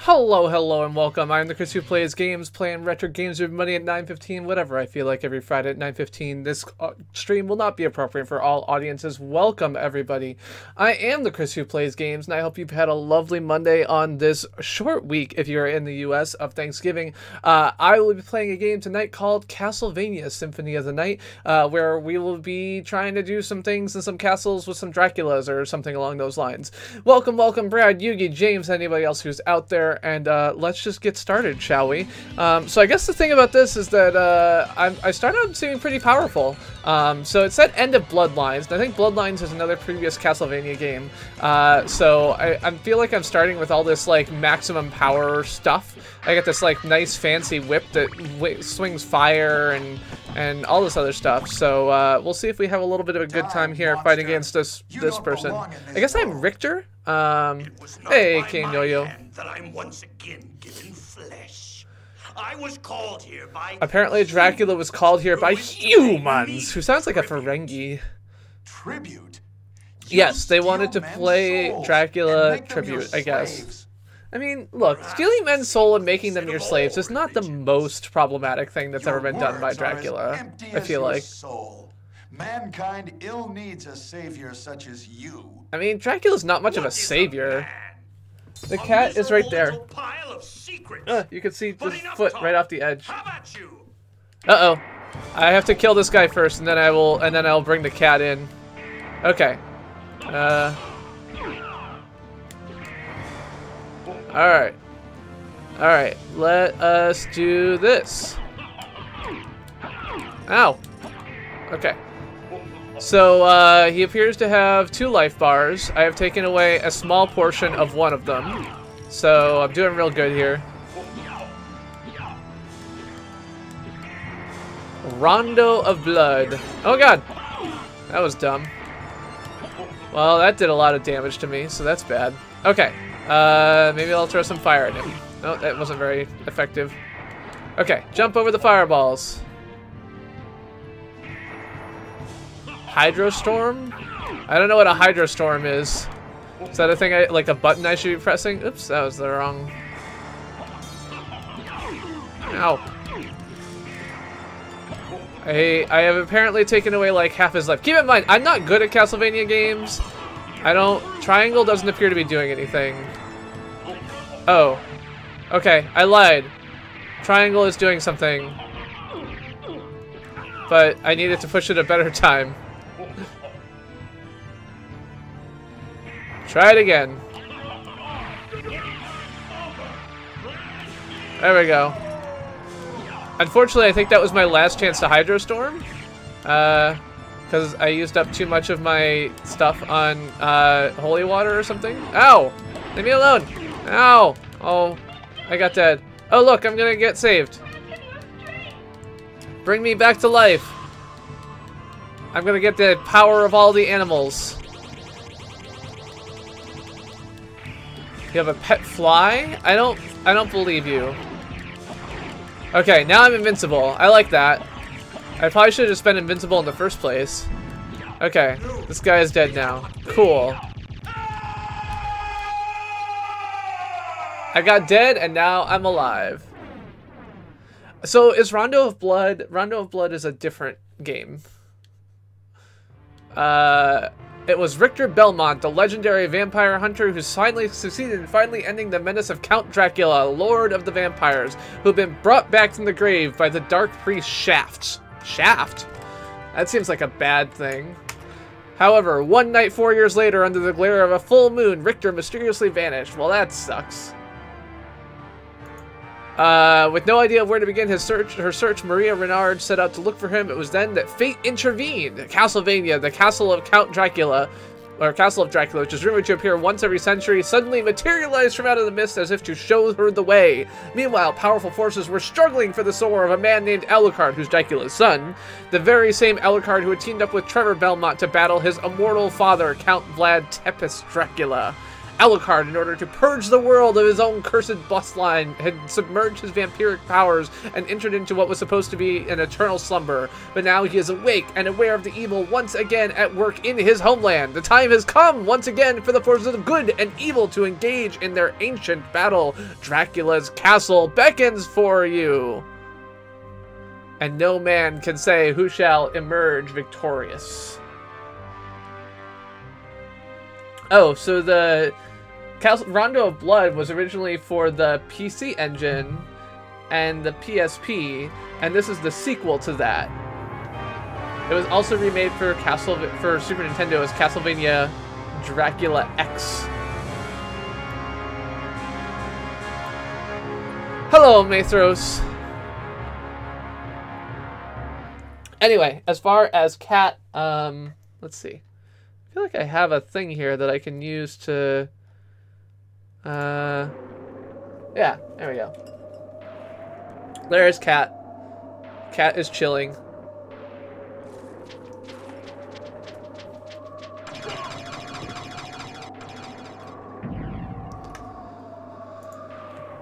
Hello, hello, and welcome. I'm the Chris who plays games, playing retro games with money at 9:15, whatever I feel like every Friday at 9:15. This stream will not be appropriate for all audiences. Welcome, everybody. I am the Chris who plays games, and I hope you've had a lovely Monday on this short week, if you're in the US, of Thanksgiving. I will be playing a game tonight called Castlevania Symphony of the Night, where we will be trying to do some things in some castles with some Draculas or something along those lines. Welcome, welcome, Brad, Yugi, James, anybody else who's out there. And let's just get started, shall we? So I guess the thing about this is that I started seeming pretty powerful. So it said end of Bloodlines, and I think Bloodlines is another previous Castlevania game. So I feel like I'm starting with all this like maximum power stuff. I got this like nice fancy whip that swings fire and all this other stuff. So we'll see if we have a little bit of a good time here fighting against this person. I guess I'm Richter. Hey, King Yo-Yo. That I'm once again given flesh. I was called here by Apparently Dracula was called here by humans, who sounds like a Ferengi. Tribute? Yes, they wanted to play Dracula tribute, I guess. I mean, look, stealing men's soul and making them your slaves is not the most problematic thing that's ever been done by Dracula, I feel like. Mankind ill needs a savior such as you. I mean, Dracula's not much of a savior. The cat is right there. You can see his foot right off the edge. Uh-oh. I have to kill this guy first, and then I'll bring the cat in. Okay. Alright. Alright, let us do this. Ow. Okay. So, he appears to have 2 life bars. I have taken away a small portion of one of them. So, I'm doing real good here. Rondo of Blood. Oh god! That was dumb. Well, that did a lot of damage to me, so that's bad. Okay. Maybe I'll throw some fire at him. No, that wasn't very effective. Okay, jump over the fireballs. Hydrostorm? I don't know what a hydrostorm is. Is that a thing, like a button I should be pressing? Oops, that was the wrong... Ow. I have apparently taken away like half his life. Keep in mind, I'm not good at Castlevania games. Triangle doesn't appear to be doing anything. Oh. Okay, I lied. Triangle is doing something. But I needed to push it a better time. Try it again. There we go. Unfortunately, I think that was my last chance to Hydrostorm. Because I used up too much of my stuff on holy water or something. Ow! Leave me alone! Ow! Oh, I got dead. Oh look, I'm gonna get saved. Bring me back to life. I'm gonna get the power of all the animals. You have a pet fly? I don't believe you. Okay, now I'm invincible. I like that. I probably should have just been invincible in the first place. Okay, this guy is dead now. Cool. I got dead and now I'm alive. So is Rondo of Blood? Rondo of Blood is a different game. It was Richter Belmont, the legendary vampire hunter who's finally succeeded in ending the menace of Count Dracula, Lord of the Vampires, who've been brought back from the grave by the dark priest Shaft. Shaft? That seems like a bad thing. However, one night 4 years later, under the glare of a full moon, Richter mysteriously vanished. Well, that sucks. With no idea of where to begin her search, Maria Renard set out to look for him. It was then that fate intervened. Castlevania, the castle of Count Dracula, or Castle of Dracula, which is rumored to appear once every century, suddenly materialized from out of the mist as if to show her the way. Meanwhile, powerful forces were struggling for the soul of a man named Alucard, who's Dracula's son, the very same Alucard who had teamed up with Trevor Belmont to battle his immortal father, Count Vlad Tepes Dracula. Alucard, in order to purge the world of his own cursed bloodline, had submerged his vampiric powers and entered into what was supposed to be an eternal slumber. But now he is awake and aware of the evil once again at work in his homeland. The time has come once again for the forces of good and evil to engage in their ancient battle. Dracula's castle beckons for you. And no man can say who shall emerge victorious. Oh, so the Rondo of Blood was originally for the PC Engine and the PSP, and this is the sequel to that. It was also remade for Super Nintendo as Castlevania Dracula X. Hello, Mathros. Anyway, as far as cat, let's see. I feel like I have a thing here that I can use to, yeah, there we go. There's cat. Cat is chilling.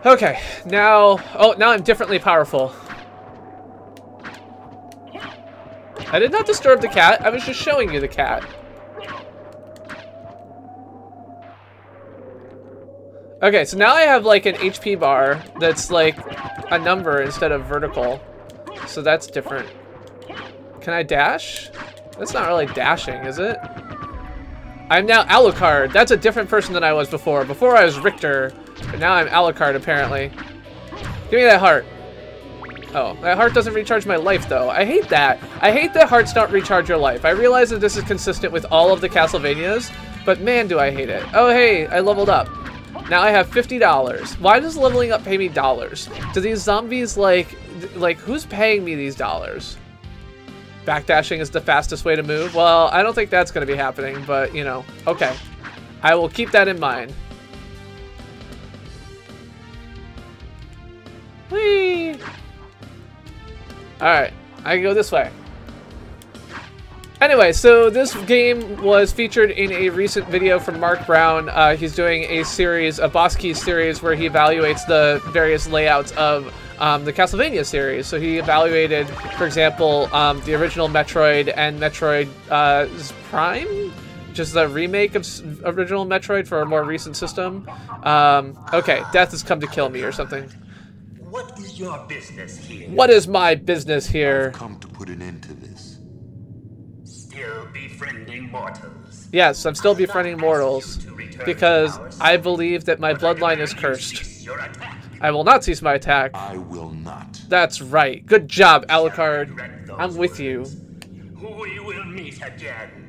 Okay, now, oh, now I'm differently powerful. I did not disturb the cat, I was just showing you the cat. Okay, so now I have like an HP bar that's like a number instead of vertical. So that's different. Can I dash? That's not really dashing, is it? I'm now Alucard. That's a different person than I was before. Before I was Richter, but now I'm Alucard apparently. Give me that heart. Oh, that heart doesn't recharge my life though. I hate that. I hate that hearts don't recharge your life. I realize that this is consistent with all of the Castlevanias, but man do I hate it. Oh hey, I leveled up. Now I have $50. Why does leveling up pay me dollars? Do these zombies like who's paying me these dollars? Backdashing is the fastest way to move? Well, I don't think that's going to be happening, but you know, okay. I will keep that in mind. Whee! Alright, I can go this way. Anyway, so this game was featured in a recent video from Mark Brown. He's doing a series, a Boss Keys series, where he evaluates the various layouts of the Castlevania series. So he evaluated, for example, the original Metroid and Metroid Prime, just the remake of original Metroid for a more recent system. Okay, death has come to kill me or something. What is your business here? What is my business here? I've come to put an end to this. Still befriending mortals. Yes, I'm still befriending mortals because I believe that my bloodline is cursed. I will not cease my attack. I will not. That's right. Good job, Alucard. I'm with you. We will meet again.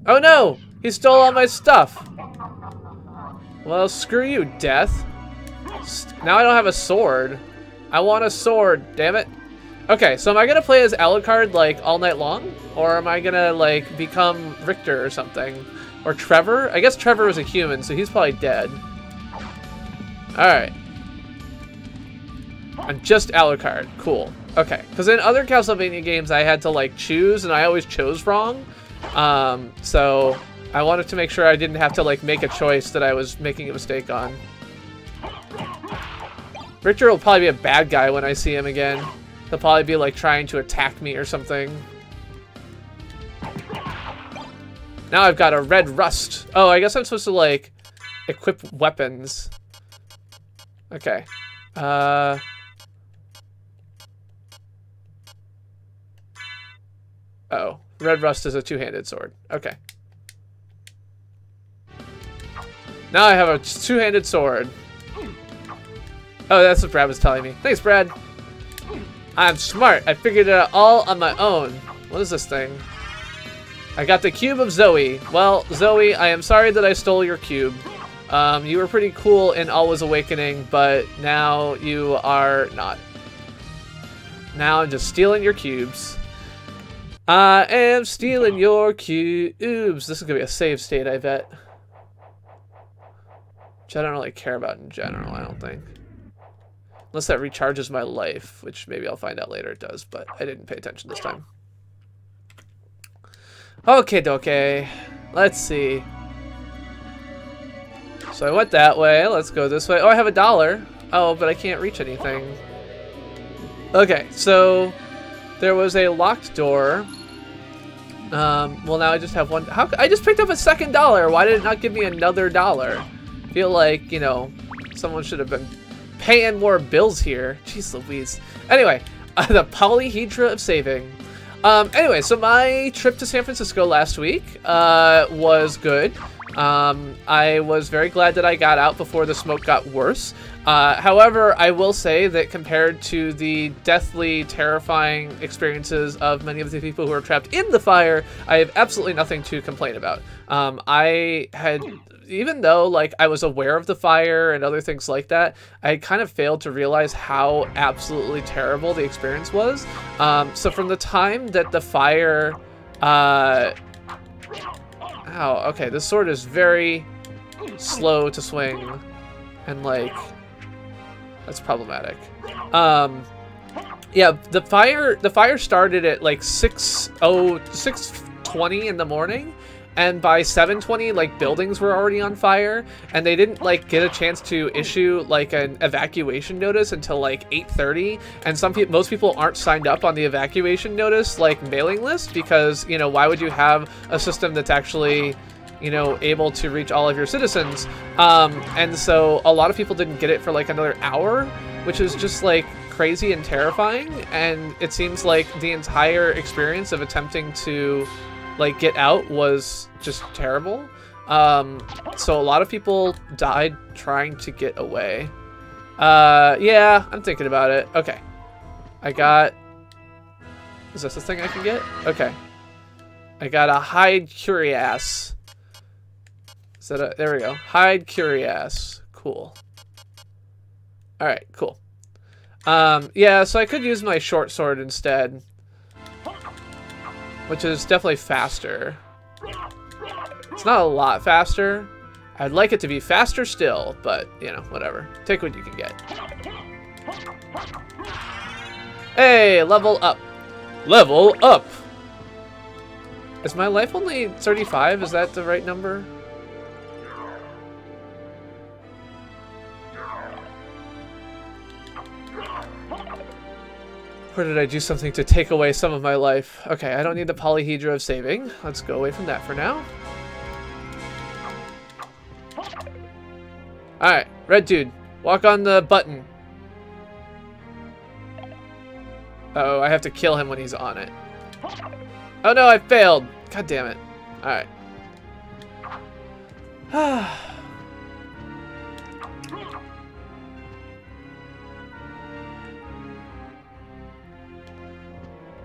Oh no! He stole all my stuff. Well, screw you, Death. Now I don't have a sword. I want a sword, damn it. Okay, so am I gonna play as Alucard like all night long? Or am I gonna like become Richter or something? Or Trevor? I guess Trevor was a human, so he's probably dead. Alright. I'm just Alucard. Cool. Okay. Because in other Castlevania games I had to like choose and I always chose wrong. So I wanted to make sure I didn't have to like make a choice that I was making a mistake on. Richter will probably be a bad guy when I see him again. He'll probably be like trying to attack me or something. Now I've got a red rust. Oh, I guess I'm supposed to like equip weapons. Okay. Oh, red rust is a two-handed sword. Okay. Now I have a two-handed sword. Oh, that's what Brad was telling me. Thanks, Brad. I'm smart. I figured it out all on my own. What is this thing? I got the cube of Zoe. Well, Zoe, I am sorry that I stole your cube. You were pretty cool in Always Awakening, but now you are not. Now I'm just stealing your cubes. I am stealing your cubes. This is gonna be a save state, I bet. Which I don't really care about in general, I don't think. Unless that recharges my life, which maybe I'll find out later it does, but I didn't pay attention this time. Okay, doke. Let's see. So I went that way. Let's go this way. Oh, I have $1. Oh, but I can't reach anything. Okay, so there was a locked door. Well, now I just have one. How? I just picked up a second $1. Why did it not give me another $1? I feel like, you know, someone should have been paying more bills here. Jeez Louise. Anyway, the polyhedra of saving. Anyway, so my trip to San Francisco last week was good. I was very glad that I got out before the smoke got worse. However, I will say that compared to the deathly terrifying experiences of many of the people who are trapped in the fire, I have absolutely nothing to complain about. I had, even though like I was aware of the fire and other things like that, I kind of failed to realize how absolutely terrible the experience was. So from the time that the fire, ow, okay, this sword is very slow to swing, and like, that's problematic. Yeah, the fire started at like 6:20 in the morning, and by 7:20, like, buildings were already on fire, and they didn't like get a chance to issue like an evacuation notice until like 8:30. And most people aren't signed up on the evacuation notice like mailing list, because, you know, why would you have a system that's actually, you know, able to reach all of your citizens? And so a lot of people didn't get it for like another hour, which is just like crazy and terrifying. And it seems like the entire experience of attempting to like get out was just terrible. So a lot of people died trying to get away. Yeah, I'm thinking about it. Okay, I got, is this the thing I can get? Okay, I got a hide curious. Is that a, there we go, hide curious. Cool. All right, cool. Yeah, so I could use my short sword instead, which is definitely faster. It's not a lot faster. I'd like it to be faster still, but, you know, whatever. Take what you can get. Hey, level up. Level up! Is my life only 35? Is that the right number? Or did I do something to take away some of my life? Okay, I don't need the polyhedra of saving. Let's go away from that for now. Alright, red dude, walk on the button. Uh-oh, I have to kill him when he's on it. Oh no, I failed! God damn it. Alright.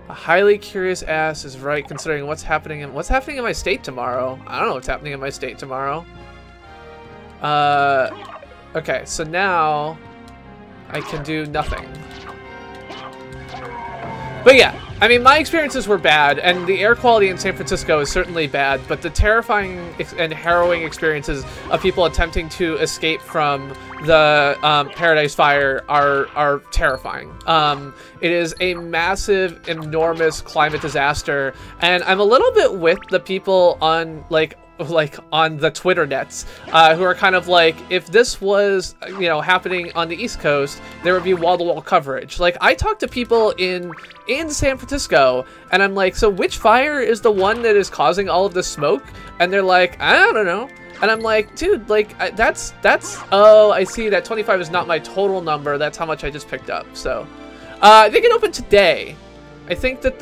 A highly curious ass is right, considering what's happening in my state tomorrow. I don't know what's happening in my state tomorrow. Okay, so now I can do nothing. But yeah, I mean, my experiences were bad, and the air quality in San Francisco is certainly bad, but the terrifying and harrowing experiences of people attempting to escape from the Paradise Fire are terrifying. It is a massive, enormous climate disaster, and I'm a little bit with the people on, like on the Twitter nets, who are kind of like, if this was, you know, happening on the East Coast, there would be wall-to-wall coverage. Like, I talk to people in San Francisco, and I'm like, so which fire is the one that is causing all of the smoke? And they're like, I don't know. And I'm like, dude, like, that's, oh, I see, that 25 is not my total number, that's how much I just picked up. So, they can open today. I think that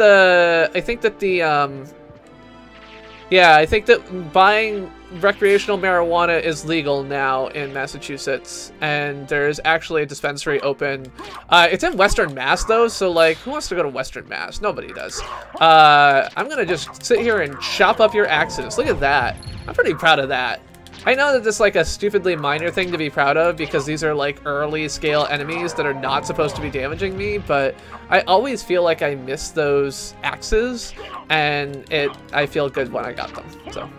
buying recreational marijuana is legal now in Massachusetts, and there's actually a dispensary open. It's in Western Mass, though, so, like, who wants to go to Western Mass? Nobody does. I'm gonna just sit here and chop up your axes. Look at that. I'm pretty proud of that. I know that this is, like, a stupidly minor thing to be proud of, because these are, like, early scale enemies that are not supposed to be damaging me, but I always feel like I miss those axes, and I feel good when I got them, so.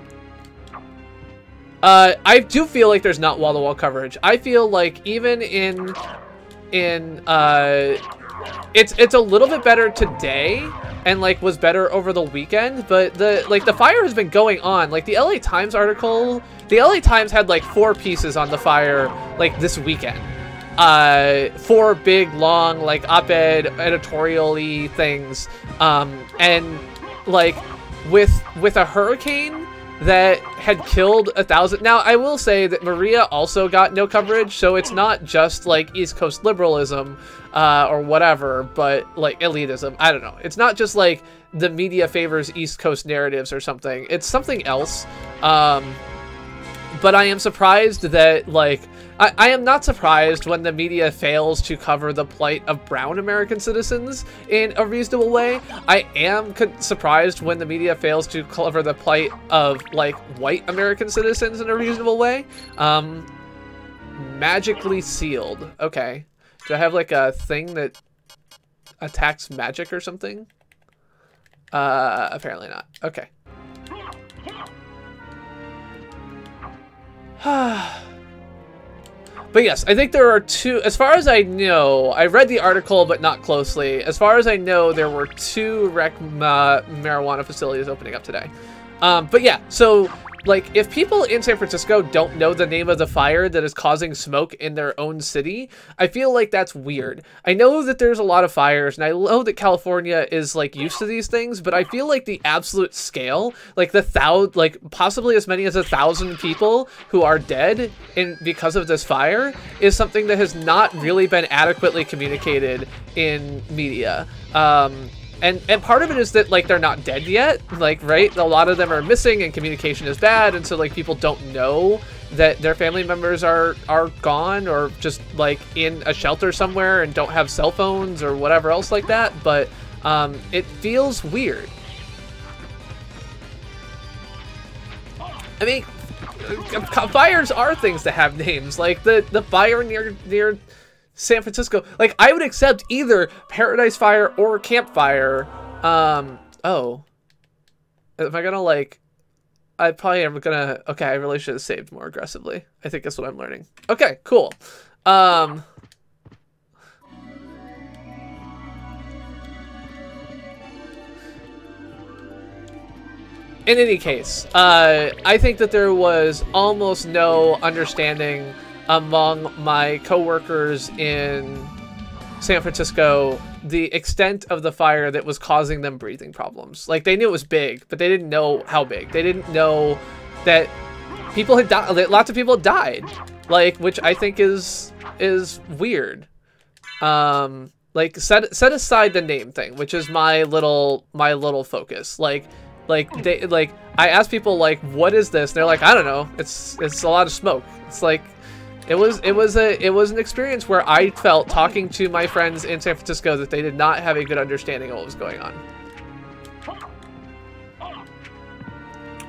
I do feel like there's not wall-to-wall coverage. I feel like even it's a little bit better today, and like was better over the weekend, but the fire has been going on. Like the LA Times article, the LA Times had like 4 pieces on the fire like this weekend. 4 big long like op-ed editorial-y things, and like with a hurricane that had killed 1,000. Now, I will say that Maria also got no coverage, so it's not just like East Coast liberalism or whatever, but like elitism. I don't know. It's not just like the media favors East Coast narratives or something. It's something else. But I am surprised that like I am not surprised when the media fails to cover the plight of brown American citizens in a reasonable way. I am surprised when the media fails to cover the plight of like white American citizens in a reasonable way. Magically sealed. Okay. Do I have like a thing that attacks magic or something? Apparently not. Okay. But yes, I think there are 2, as far as I know, I read the article, but not closely. As far as I know, there were 2 rec marijuana facilities opening up today. But yeah, so like if people in San Francisco don't know the name of the fire that is causing smoke in their own city, I feel like that's weird. I know that there's a lot of fires, and I know that California is like used to these things, but I feel like the absolute scale, like like possibly as many as 1,000 people who are dead because of this fire, is something that has not really been adequately communicated in media. And part of it is that, like, they're not dead yet, like, right? A lot of them are missing and communication is bad, and so, like, people don't know that their family members are gone or just, like, in a shelter somewhere and don't have cell phones or whatever else like that, but it feels weird. I mean, fires are things that have names, like the fire near San Francisco. Like, I would accept either Paradise Fire or Campfire. Oh. Am I gonna, like... I probably am gonna... Okay, I really should have saved more aggressively. I think that's what I'm learning. Okay, cool. In any case, I think that there was almost no understanding among my coworkers in San Francisco the extent of the fire that was causing them breathing problems. Like, they knew it was big, but they didn't know how big. They didn't know that people had died. Lots of people died, like, which I think is weird. Like, set aside the name thing, which is my little focus. Like I asked people, like, what is this? And they're like, I don't know. It's a lot of smoke. It's like, it was an experience where I felt, talking to my friends in San Francisco, that they did not have a good understanding of what was going on.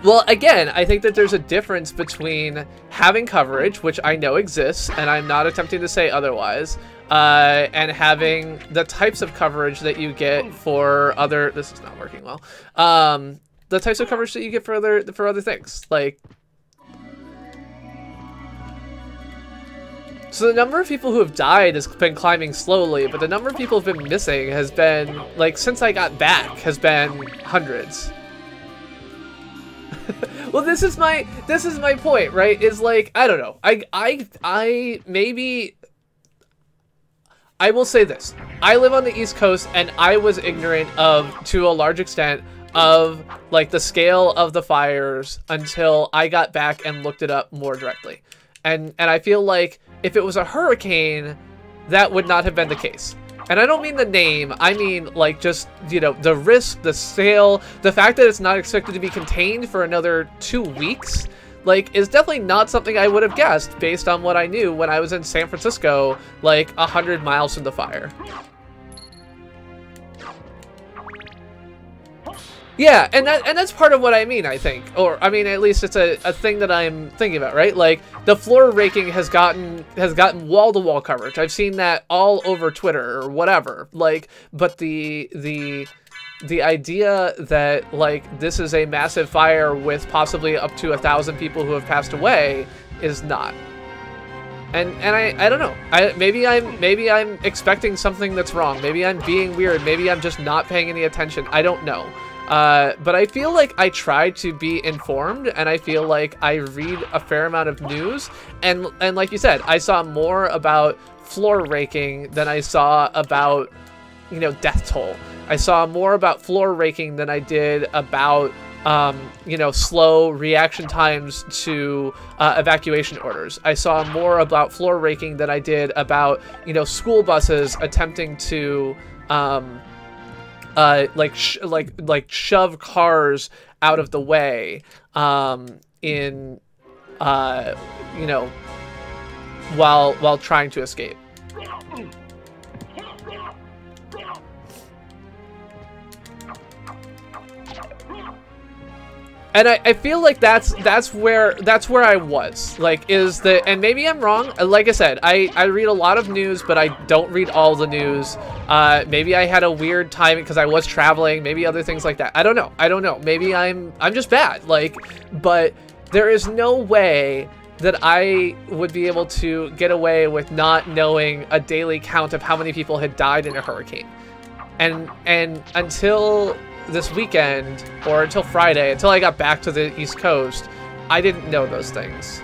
Well, again, I think that there's a difference between having coverage, which I know exists, and I'm not attempting to say otherwise, and having the types of coverage that you get for other... This is not working well. The types of coverage that you get for other things, like... So the number of people who have died has been climbing slowly, but the number of people who've been missing has been, like, since I got back, has been hundreds. Well, this is my point, right? Is like, I don't know. I maybe... I will say this. I live on the East Coast, and I was ignorant of, to a large extent, of, like, the scale of the fires until I got back and looked it up more directly. And I feel like if it was a hurricane, that would not have been the case. And I don't mean the name, I mean, like, just, you know, the risk, the scale, the fact that it's not expected to be contained for another 2 weeks, like, is definitely not something I would have guessed based on what I knew when I was in San Francisco, like, 100 miles from the fire. Yeah, and that's part of what I mean, I think. Or, I mean, at least it's a thing that I'm thinking about, right? Like, the floor raking has gotten wall-to-wall coverage. I've seen that all over Twitter or whatever. Like, but the idea that, like, this is a massive fire with possibly up to 1,000 people who have passed away is not. And I don't know. Maybe I'm expecting something that's wrong. Maybe I'm being weird. Maybe I'm just not paying any attention. I don't know. But I feel like I try to be informed, and I feel like I read a fair amount of news. And like you said, I saw more about floor raking than I saw about, you know, death toll. I saw more about floor raking than I did about, you know, slow reaction times to evacuation orders. I saw more about floor raking than I did about, you know, school buses attempting to like shove cars out of the way in you know, while trying to escape. And I feel like that's where I was, like, and maybe I'm wrong. Like I said, I read a lot of news, but I don't read all the news. Maybe I had a weird timing because I was traveling, maybe other things like that. I don't know. Maybe I'm just bad, like, but there is no way that I would be able to get away with not knowing a daily count of how many people had died in a hurricane. And until this weekend, or until Friday, until I got back to the East Coast, I didn't know those things.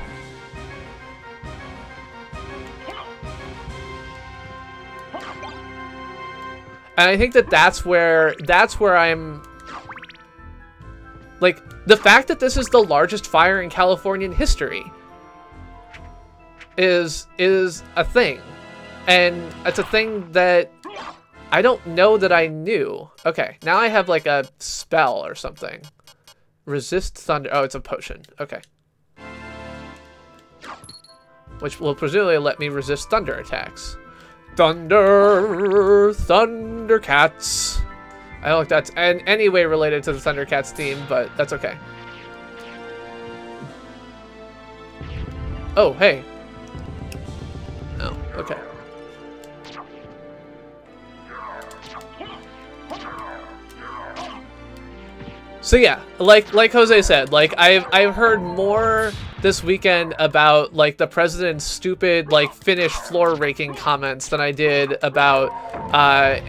And I think that's where I'm, like, the fact that this is the largest fire in Californian history is a thing. And it's a thing that I don't know that I knew. Okay, now I have like a spell or something. Resist thunder. Oh, it's a potion. Okay. Which will presumably let me resist thunder attacks. Thundercats. I don't think that's in any way related to the Thundercats theme, but that's okay. Oh, hey. Oh, okay. So yeah, like Jose said, like I've heard more this weekend about like the president's stupid like Finnish floor raking comments than I did about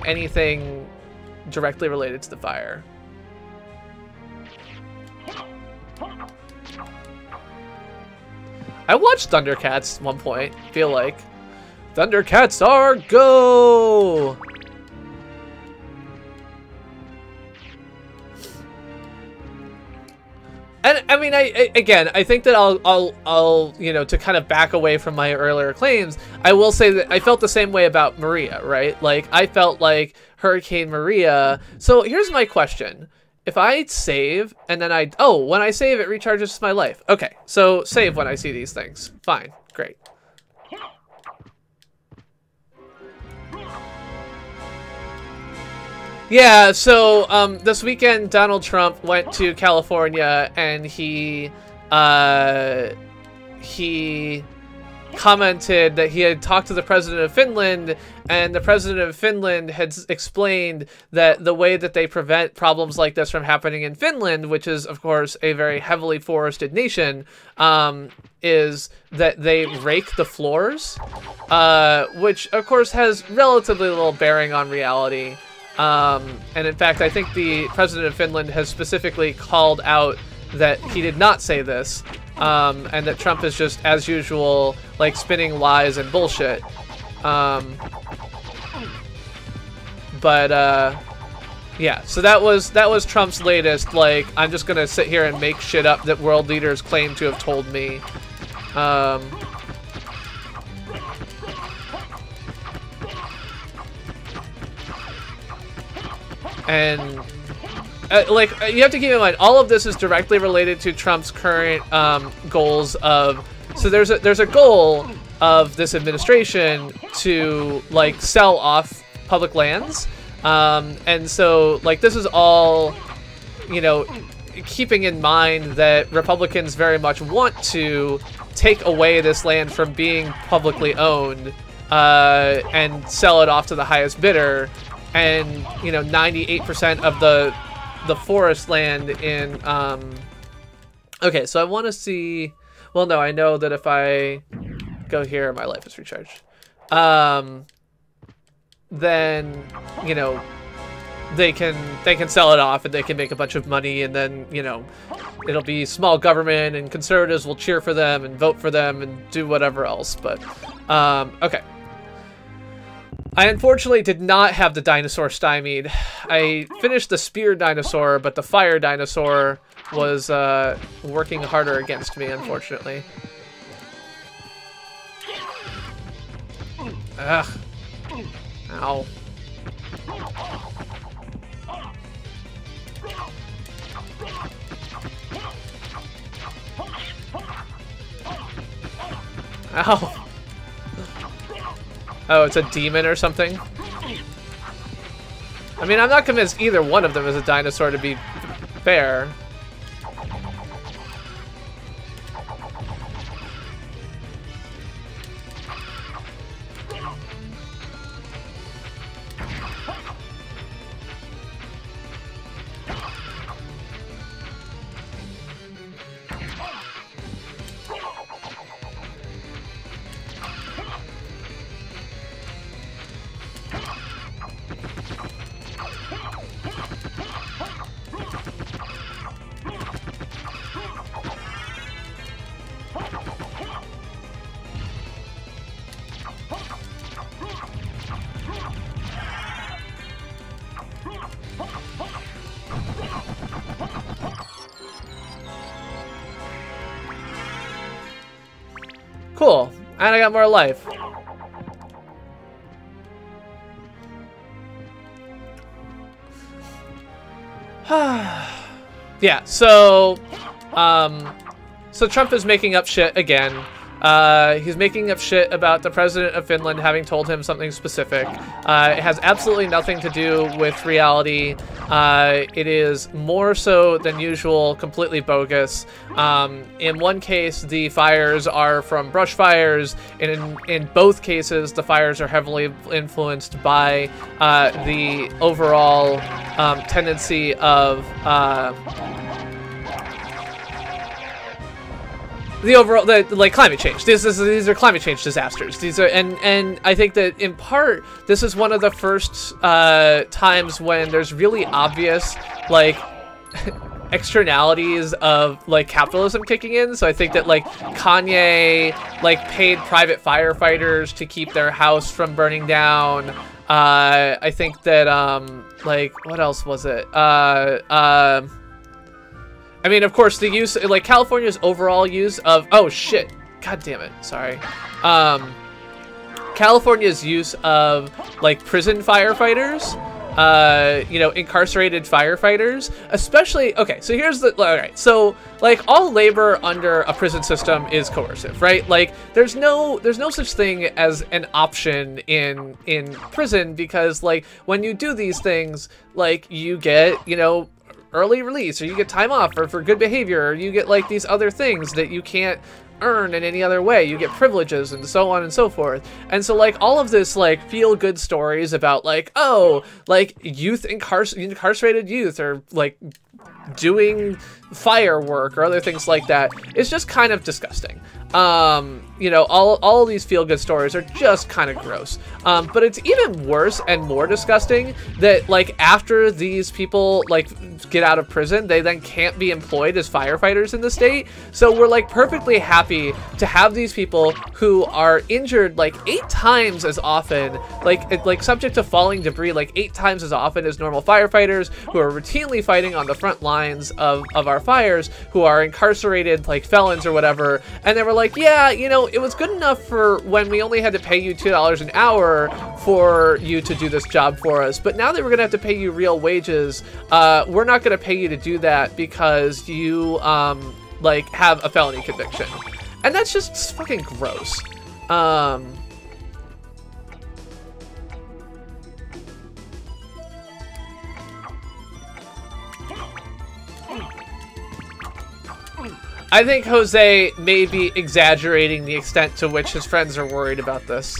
anything directly related to the fire. I watched Thundercats at one point, feel like. Thundercats are go! And I mean, I think that I'll, you know, to kind of back away from my earlier claims, I will say that I felt the same way about Maria, right? Like, I felt like Hurricane Maria. So here's my question. If I save and then when I save, it recharges my life. Okay, so save when I see these things. Fine, great. Yeah, so this weekend Donald Trump went to California and he commented that he had talked to the president of Finland, and the president of Finland had explained that the way that they prevent problems like this from happening in Finland, which is of course a very heavily forested nation, is that they rake the floors, which of course has relatively little bearing on reality. And in fact, I think the president of Finland has specifically called out that he did not say this, and that Trump is just, as usual, like spinning lies and bullshit. Yeah, so that was Trump's latest, like, I'm just gonna sit here and make shit up that world leaders claim to have told me. And like, you have to keep in mind, all of this is directly related to Trump's current goals of. So there's a goal of this administration to like sell off public lands, and so like this is all, you know, keeping in mind that Republicans very much want to take away this land from being publicly owned and sell it off to the highest bidder. And, you know, 98% of the forest land in, okay, so I want to see, well, no, I know that if I go here. My life is recharged. Then, you know, they can sell it off and they can make a bunch of money, and then, you know, it'll be small government and conservatives will cheer for them and vote for them and do whatever else. But okay. I unfortunately did not have the dinosaur stymied. I finished the spear dinosaur, but the fire dinosaur was working harder against me, unfortunately. Ugh. Ow. Ow. Oh, it's a demon or something? I mean, I'm not convinced either one of them is a dinosaur, to be fair. Cool. And I got more life. Yeah, so Trump is making up shit again. He's making up shit about the president of Finland having told him something specific. It has absolutely nothing to do with reality. It is more so than usual completely bogus. In one case, the fires are from brush fires, and in both cases, the fires are heavily influenced by the overall tendency of like climate change. These are climate change disasters. These are, and I think that in part this is one of the first times when there's really obvious like externalities of like capitalism kicking in. So I think that like Kanye like paid private firefighters to keep their house from burning down. I think that like what else was it? I mean, of course, the use, like, California's overall use of, oh, shit, god damn it, sorry. California's use of, like, prison firefighters, you know, incarcerated firefighters, especially, okay, so here's the, all right, so, like, all labor under a prison system is coercive, right? Like, there's no such thing as an option in prison, because, like, when you do these things, like, you get, you know, early release, or you get time off for good behavior, or you get like these other things that you can't earn in any other way. You get privileges and so on and so forth. And so like all of this like feel good stories about like, oh, like youth incarcerated youth or like doing firework or other things like that is just kind of disgusting. You know, all these feel-good stories are just kind of gross. But it's even worse and more disgusting that, like, after these people, like, get out of prison, they then can't be employed as firefighters in the state. So we're, like, perfectly happy to have these people who are injured, like, 8 times as often, like subject to falling debris, like, 8 times as often as normal firefighters who are routinely fighting on the front lines of our fires, who are incarcerated, like, felons or whatever. And they were like, yeah, you know, it was good enough for when we only had to pay you $2 an hour for you to do this job for us. But now that we're going to have to pay you real wages, we're not going to pay you to do that because you, like, have a felony conviction. And that's just fucking gross. I think Jose may be exaggerating the extent to which his friends are worried about this.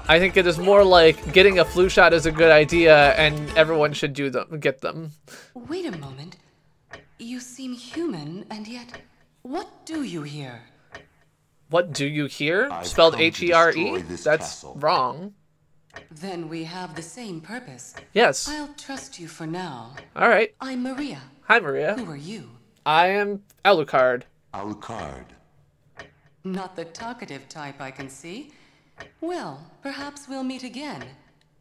I think it is more like getting a flu shot is a good idea and everyone should get them. Wait a moment. You seem human, and yet, what do you here? What do you hear? I've Spelled come to H-E-R-E? destroy this That's castle. wrong. Then we have the same purpose. Yes. I'll trust you for now. All right. I'm Maria. Hi, Maria. Who are you? I am Alucard. Alucard. Not the talkative type, I can see. Well, perhaps we'll meet again.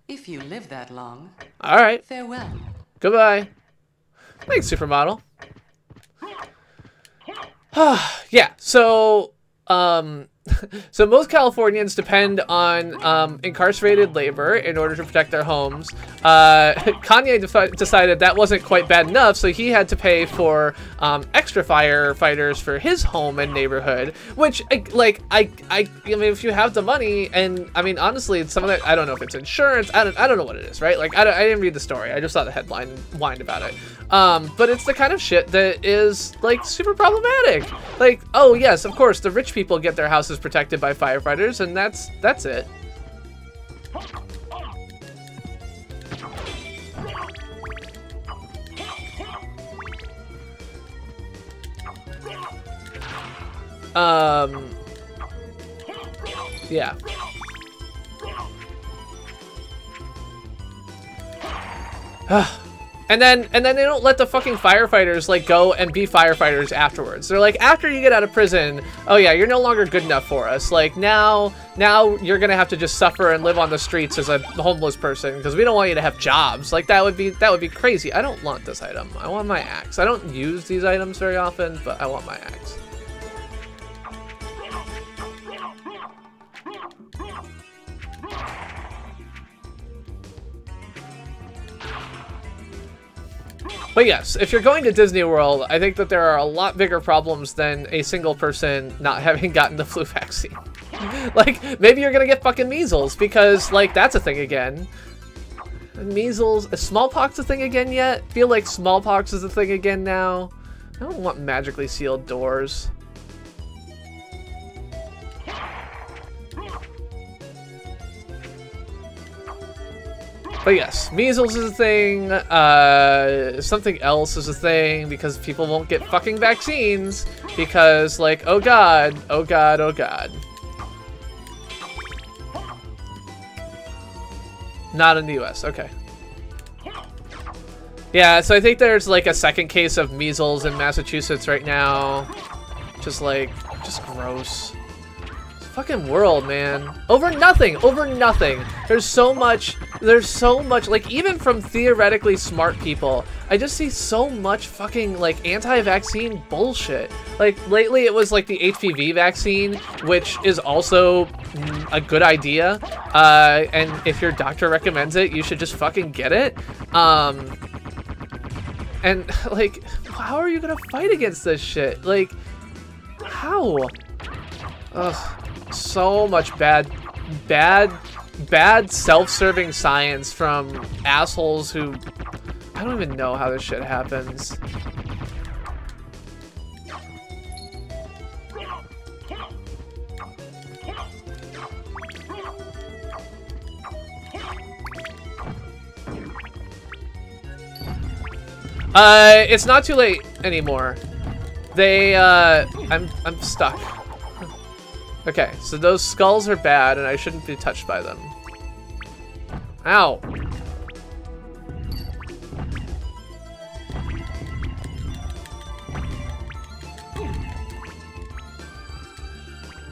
If you live that long. All right. Farewell. Goodbye. Thanks, Supermodel. Yeah, so so most Californians depend on incarcerated labor in order to protect their homes. Kanye decided that wasn't quite bad enough, so he had to pay for extra firefighters for his home and neighborhood. Which, I mean, if you have the money, and I mean, honestly, it's some of that. I don't know if it's insurance. I don't know what it is, right? Like, I didn't read the story. I just saw the headline and whined about it. But it's the kind of shit that is like super problematic. Like, oh yes, of course, the rich people get their houses protected by firefighters, and that's it. Yeah. And then they don't let the fucking firefighters like go and be firefighters afterwards. They're like, after you get out of prison, oh yeah, you're no longer good enough for us. Like now you're gonna have to just suffer and live on the streets as a homeless person because we don't want you to have jobs. Like that would be crazy. I don't want this item. I want my axe. I don't use these items very often, but I want my axe. But yes, if you're going to Disney World, I think that there are a lot bigger problems than a single person not having gotten the flu vaccine. Like, maybe you're gonna get fucking measles, because, like, that's a thing again. Measles, is smallpox a thing again yet? I feel like smallpox is a thing again now. I don't want magically sealed doors. But yes, measles is a thing, something else is a thing, because people won't get fucking vaccines, because, like, oh god, oh god, oh god. Not in the US, okay. Yeah, so I think there's, like, a second case of measles in Massachusetts right now. Just, like, just gross. Fucking world, man. Over nothing, over nothing. There's so much, like, even from theoretically smart people, I just see so much fucking, like, anti-vaccine bullshit. Like, lately it was, like, the HPV vaccine, which is also a good idea, and if your doctor recommends it, you should just fucking get it. And, like, how are you gonna fight against this shit? Like, how? Ugh. So much bad self-serving science from assholes who I don't even know how this shit happens. It's not too late anymore. I'm stuck. Okay, so those skulls are bad, and I shouldn't be touched by them. Ow.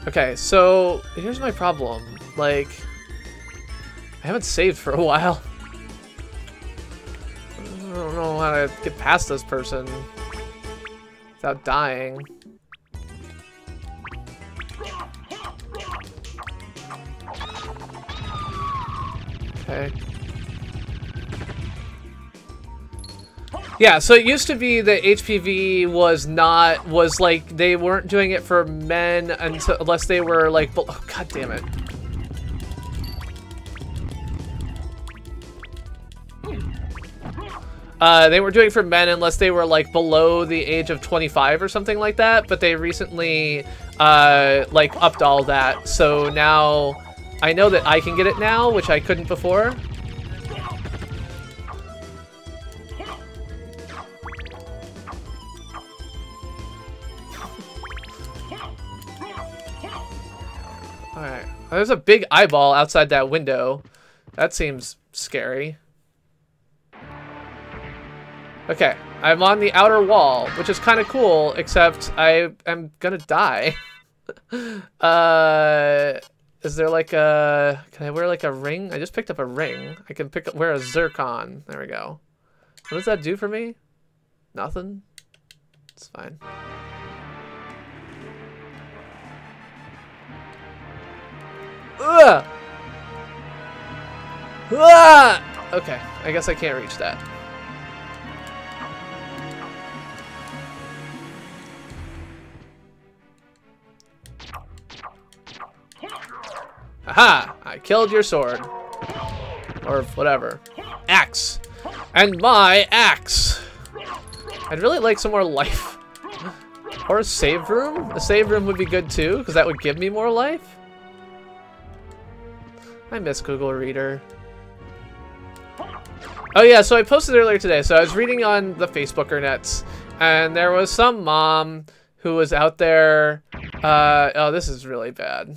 Okay, so here's my problem. Like, I haven't saved for a while. I don't know how to get past this person without dying. Okay. Yeah, so it used to be that HPV was like, they weren't doing it for men unless they were like, oh, god damn it. They were doing it for men unless they were like below the age of 25 or something like that, but they recently like upped all that, so now I know that I can get it now, which I couldn't before. There's a big eyeball outside that window. That seems scary. Okay, I'm on the outer wall, which is kind of cool, except I am gonna die. Is there like a... Can I wear like a ring? I just picked up a ring. I can wear a zircon. There we go. What does that do for me? Nothing? It's fine. Ugh! Ah! Okay, I guess I can't reach that. Aha! I killed your sword. Or whatever. Axe! And my axe! I'd really like some more life. Or a save room? A save room would be good too, because that would give me more life. I miss Google Reader. Oh yeah, so I posted earlier today. So I was reading on the Facebooker nets, and there was some mom who was out there. Oh, this is really bad.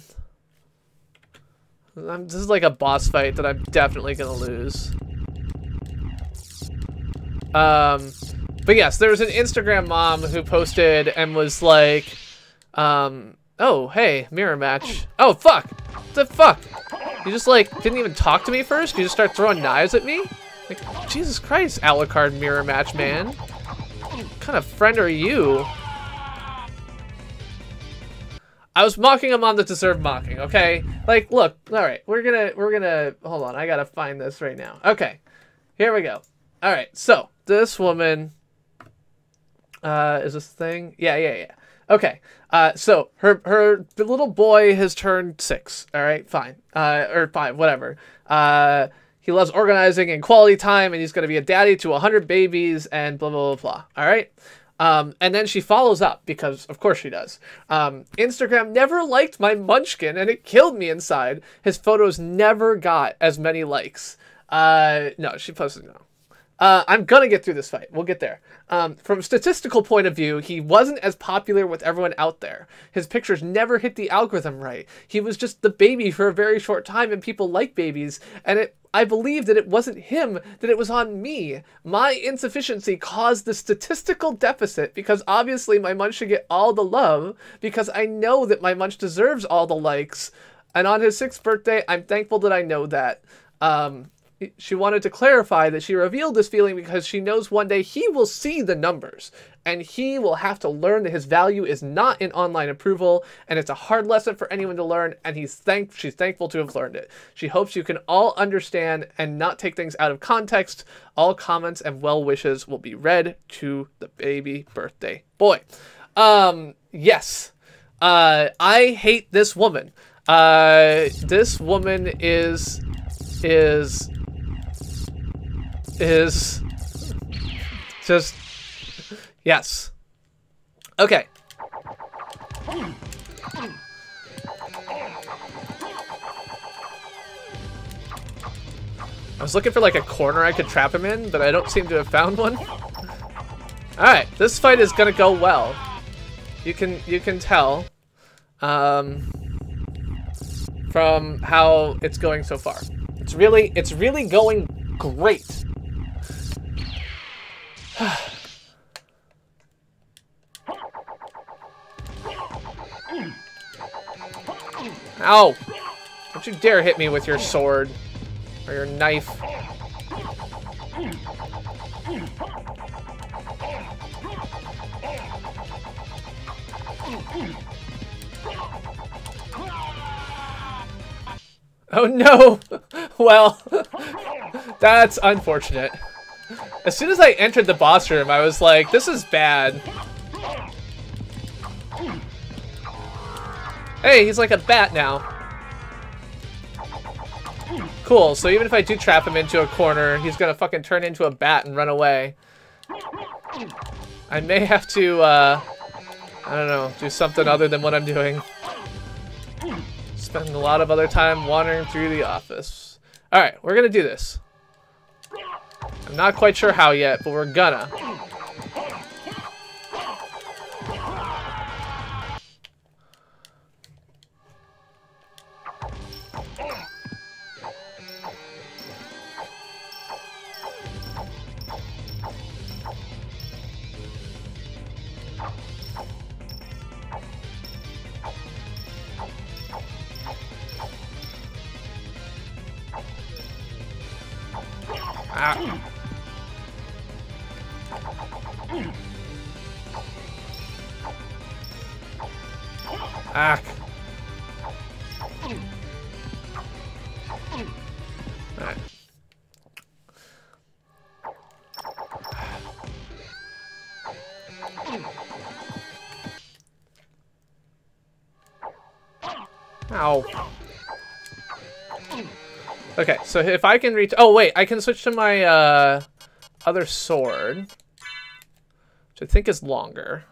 This is like a boss fight that I'm definitely gonna lose. But yes, there was an Instagram mom who posted and was like, oh, hey, mirror match. Oh, fuck. What the fuck? You just, like, didn't even talk to me first? You just start throwing knives at me? Like, Jesus Christ, Alucard mirror match, man. What kind of friend are you? I was mocking a mom that deserved mocking, okay? Like, look, alright, we're gonna, hold on, I gotta find this right now. Okay, here we go. Alright, so, this woman, is this thing? Yeah. Okay, so, the little boy has turned 6, alright, fine, or 5, whatever. He loves organizing and quality time, and he's gonna be a daddy to 100 babies, and blah, blah, blah, blah, alright? And then she follows up, because of course she does. Instagram never liked my munchkin, and it killed me inside. His photos never got as many likes. No, she posted no. I'm gonna get through this fight. We'll get there. From a statistical point of view, he wasn't as popular with everyone out there. His pictures never hit the algorithm right. He was just the baby for a very short time, and people like babies, and I believe that it wasn't him, that it was on me. My insufficiency caused the statistical deficit because obviously my munch should get all the love because I know that my munch deserves all the likes. And on his 6th birthday, I'm thankful that I know that. She wanted to clarify that she revealed this feeling because she knows one day he will see the numbers and he will have to learn that his value is not in online approval, and it's a hard lesson for anyone to learn, and she's thankful to have learned it. She hopes you can all understand and not take things out of context. All comments and well wishes will be read to the baby birthday boy. Yes. I hate this woman. This woman is just, yes. Okay. I was looking for like a corner I could trap him in, but I don't seem to have found one. Alright, this fight is gonna go well. You can tell from how it's going so far. It's really going great. Ow! Don't you dare hit me with your sword or your knife. Oh no! Well, that's unfortunate. As soon as I entered the boss room, I was like, this is bad. Hey, he's like a bat now. Cool, so even if I do trap him into a corner, he's gonna fucking turn into a bat and run away. I may have to, I don't know, do something other than what I'm doing. Spend a lot of other time wandering through the office. Alright, we're gonna do this. I'm not quite sure how yet, but we're gonna. Ah. Ah. Alright. Ow. Okay, so if I can reach... Oh, wait, I can switch to my other sword, which I think is longer.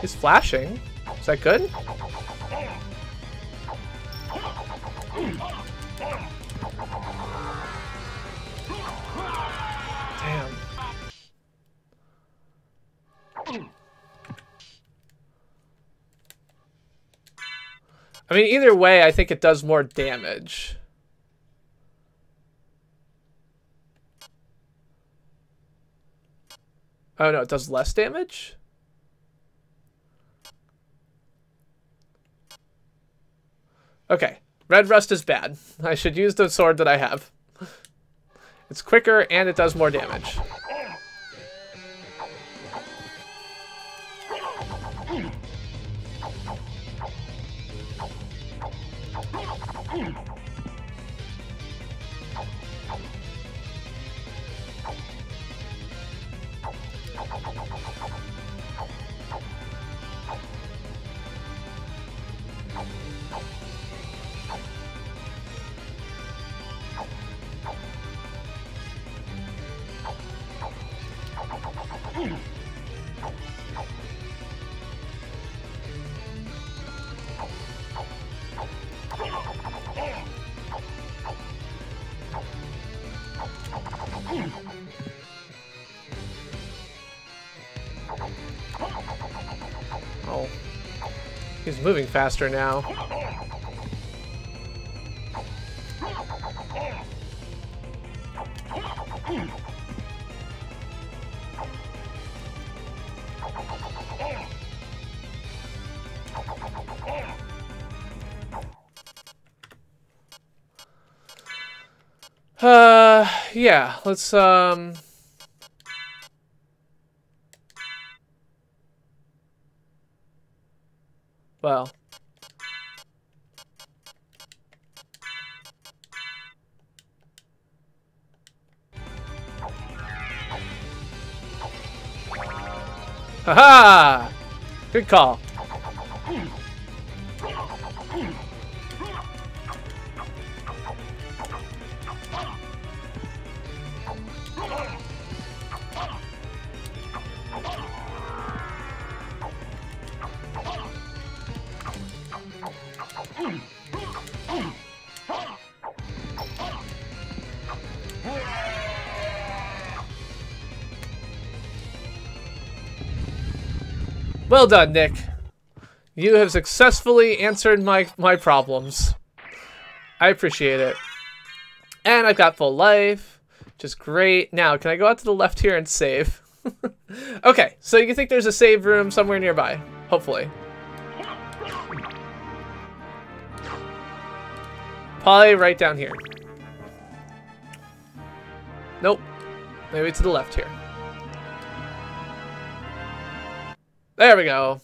He's flashing. Is that good? Damn. I mean, either way, I think it does more damage. Oh no, it does less damage? Okay, red rust is bad. I should use the sword that I have. It's quicker and it does more damage. Oh, he's moving faster now. Yeah, let's, well. Haha! Good call. Well done, Nick. You have successfully answered my problems. I appreciate it. And I've got full life, which is great. Now, can I go out to the left here and save? Okay, so you think there's a save room somewhere nearby, hopefully. Probably right down here. Nope. Maybe to the left here. There we go.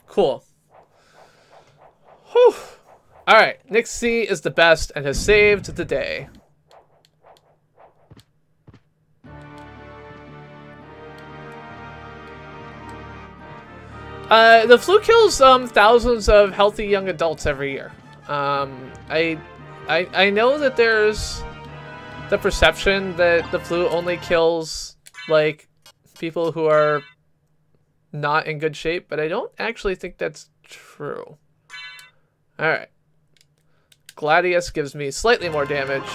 Cool. Whew. Alright, Nick C is the best and has saved the day. The flu kills thousands of healthy young adults every year. I know that there's the perception that the flu only kills like people who are not in good shape, but I don't actually think that's true. Alright. Gladius gives me slightly more damage.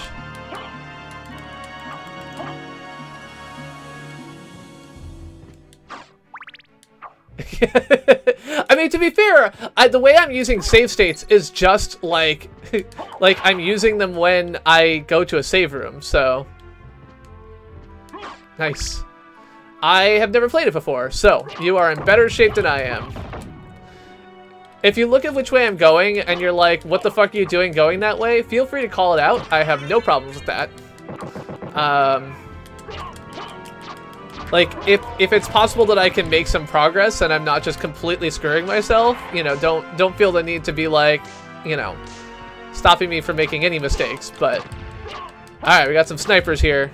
I mean, to be fair, the way I'm using save states is just like, like I'm using them when I go to a save room, so. Nice. I have never played it before, so you are in better shape than I am. If you look at which way I'm going and you're like, what the fuck are you doing going that way? Feel free to call it out. I have no problems with that. Like, if it's possible that I can make some progress and I'm not just completely screwing myself, you know, don't feel the need to be like, you know, stopping me from making any mistakes, but... Alright, we got some snipers here.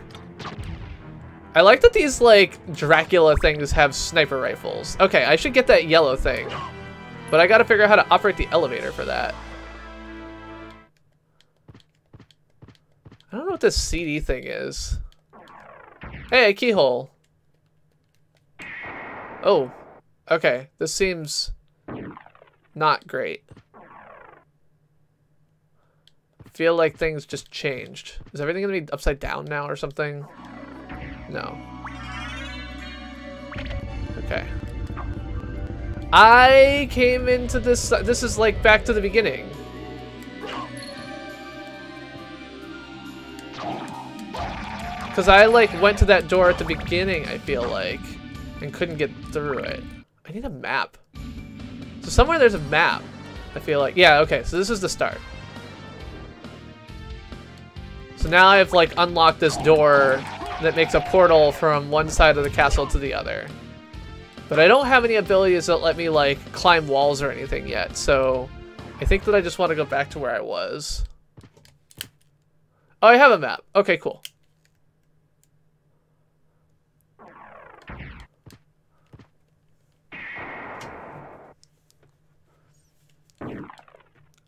I like that these, like, Dracula things have sniper rifles. Okay, I should get that yellow thing. But I gotta figure out how to operate the elevator for that. I don't know what this CD thing is. Hey, a keyhole. Oh, okay. This seems not great. I feel like things just changed. Is everything gonna be upside down now or something? No. Okay. I came into this... This is like back to the beginning. Because I like went to that door at the beginning, I feel like. And couldn't get through it. I need a map. So somewhere there's a map. I feel like. Yeah, okay. So this is the start. So now I've like unlocked this door that makes a portal from one side of the castle to the other. But I don't have any abilities that let me like climb walls or anything yet. So I think that I just want to go back to where I was. Oh, I have a map. Okay, cool.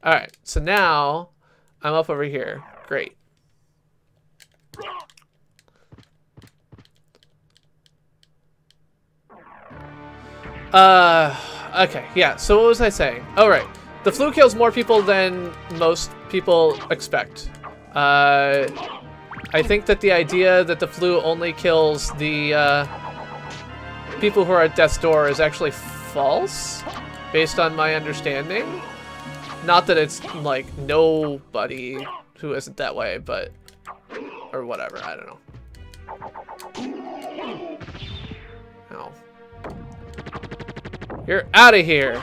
Alright, so now I'm up over here. Great. Okay, yeah, so what was I saying? Oh, right. The flu kills more people than most people expect. I think that the idea that the flu only kills the people who are at death's door is actually false, based on my understanding. Not that it's, like, nobody who isn't that way, but... Or whatever, I don't know. Ow. You're out of here!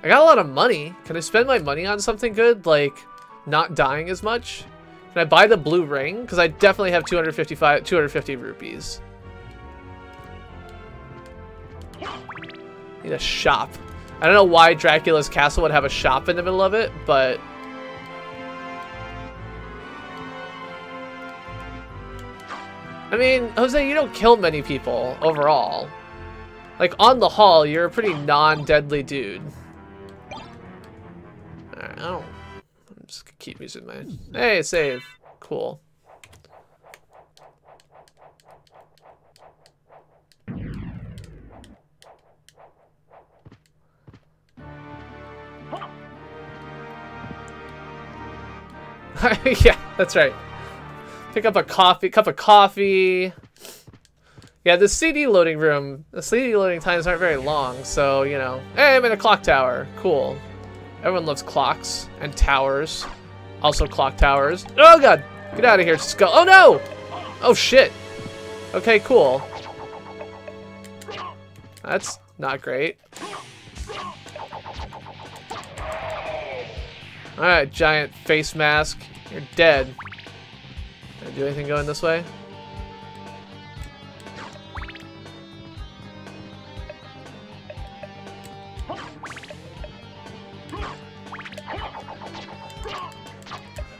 I got a lot of money. Can I spend my money on something good? Like, not dying as much? Can I buy the blue ring? Because I definitely have 250 rupees. Need a shop. I don't know why Dracula's castle would have a shop in the middle of it, but... I mean, Jose, you don't kill many people, overall. Like, on the haul, you're a pretty non-deadly dude. Alright, I'm just gonna keep using my... Hey, save. Cool. Yeah, that's right. Pick up a cup of coffee. Yeah, the CD loading room, the CD loading times aren't very long, so, you know. Hey, I'm in a clock tower. Cool. Everyone loves clocks and towers. Also clock towers. Oh, God. Get out of here, skull. Oh, no! Oh, shit. Okay, cool. That's not great. Alright, giant face mask. You're dead. Can I do anything going this way?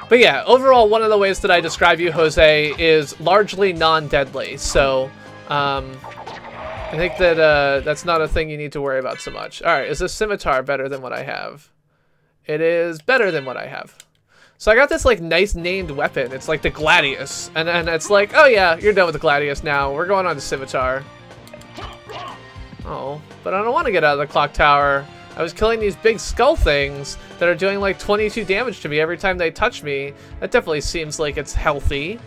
But yeah, overall, one of the ways that I describe you, Jose, is largely non-deadly. So, I think that that's not a thing you need to worry about so much. Alright, is this scimitar better than what I have? It is better than what I have. So I got this like nice named weapon. It's like the Gladius. And then it's like, oh yeah, you're done with the Gladius now. We're going on to Scimitar. Oh, but I don't want to get out of the clock tower. I was killing these big skull things that are doing like 22 damage to me every time they touch me. That definitely seems like it's healthy.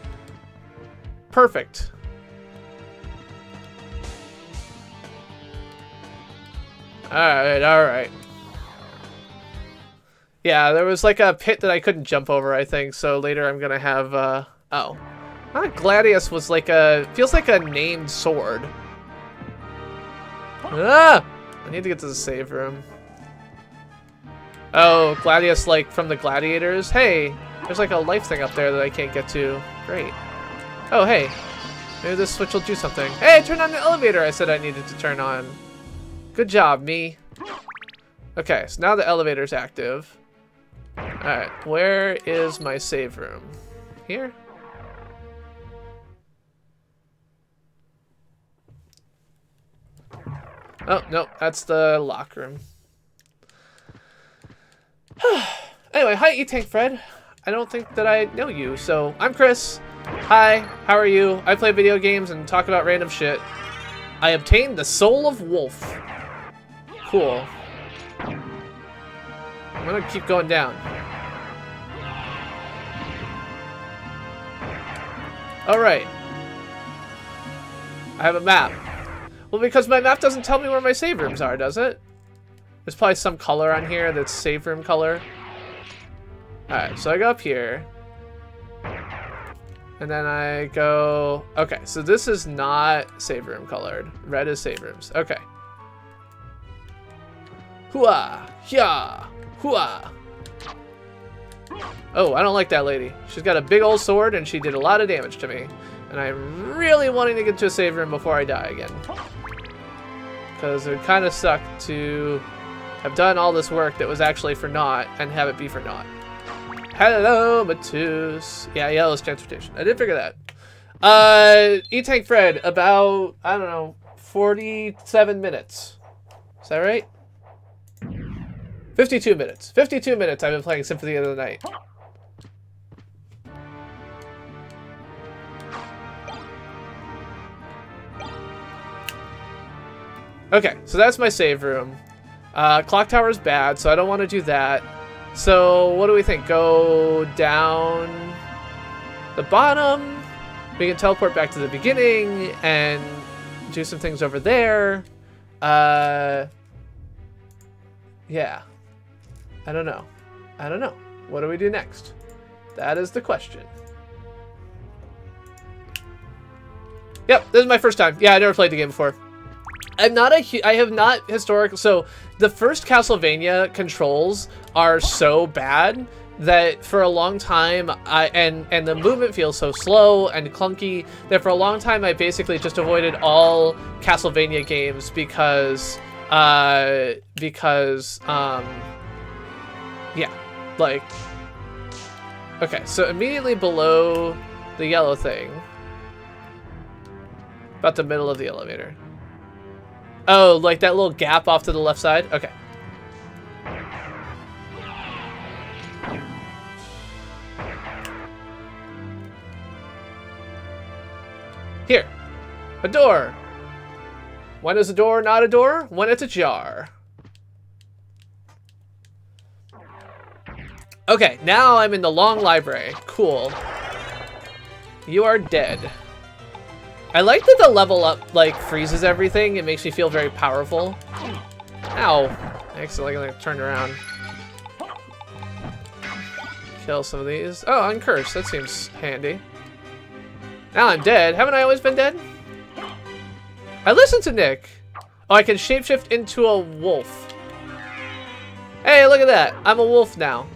Perfect. Alright. Yeah, there was like a pit that I couldn't jump over, I think, so later I'm gonna have, oh. Gladius was like feels like a named sword. Ah! I need to get to the save room. Oh, Gladius, like, from the Gladiators? Hey, there's like a life thing up there that I can't get to. Great. Oh, hey. Maybe this switch will do something. Hey, turn on the elevator I said I needed to turn on. Good job, me. Okay, so now the elevator's active. Alright, where is my save room? Here? Oh, no, that's the lock room. Anyway, hi, E-Tank Fred. I don't think that I know you, so I'm Chris. Hi, how are you? I play video games and talk about random shit. I obtained the Soul of Wolf. Cool. I'm gonna keep going down. Alright. I have a map. Well, because my map doesn't tell me where my save rooms are, does it? There's probably some color on here that's save room color. Alright, so I go up here. And then I go... Okay, so this is not save room colored. Red is save rooms. Okay. Hooah! Yeah! Hooah! Oh, I don't like that lady. She's got a big old sword and she did a lot of damage to me. And I'm really wanting to get to a save room before I die again. Because it would kind of suck to have done all this work that was actually for naught and have it be for naught. Hello, Matus. Yeah, yellow's transportation. I did figure that. E-Tank Fred, about, I don't know, 47 minutes. Is that right? 52 minutes. 52 minutes I've been playing Symphony of the Night. Okay, so that's my save room. Clock tower is bad, so I don't want to do that. So what do we think? Go down the bottom. We can teleport back to the beginning and do some things over there. Yeah. I don't know. I don't know. What do we do next? That is the question. Yep, this is my first time. Yeah, I never played the game before. I have not historically, so the first Castlevania controls are so bad that for a long time, and the movement feels so slow and clunky that for a long time I basically just avoided all Castlevania games because yeah, like, okay, so immediately below the yellow thing, about the middle of the elevator. Oh, like that little gap off to the left side? Okay. Here. A door. When is a door not a door? When it's ajar. Okay, now I'm in the long library. Cool. You are dead. I like that the level up, like, freezes everything. It makes me feel very powerful. Ow. I accidentally turned around. Kill some of these. Oh, uncurse. That seems handy. Now I'm dead. Haven't I always been dead? I listened to Nick. Oh, I can shapeshift into a wolf. Hey, look at that. I'm a wolf now.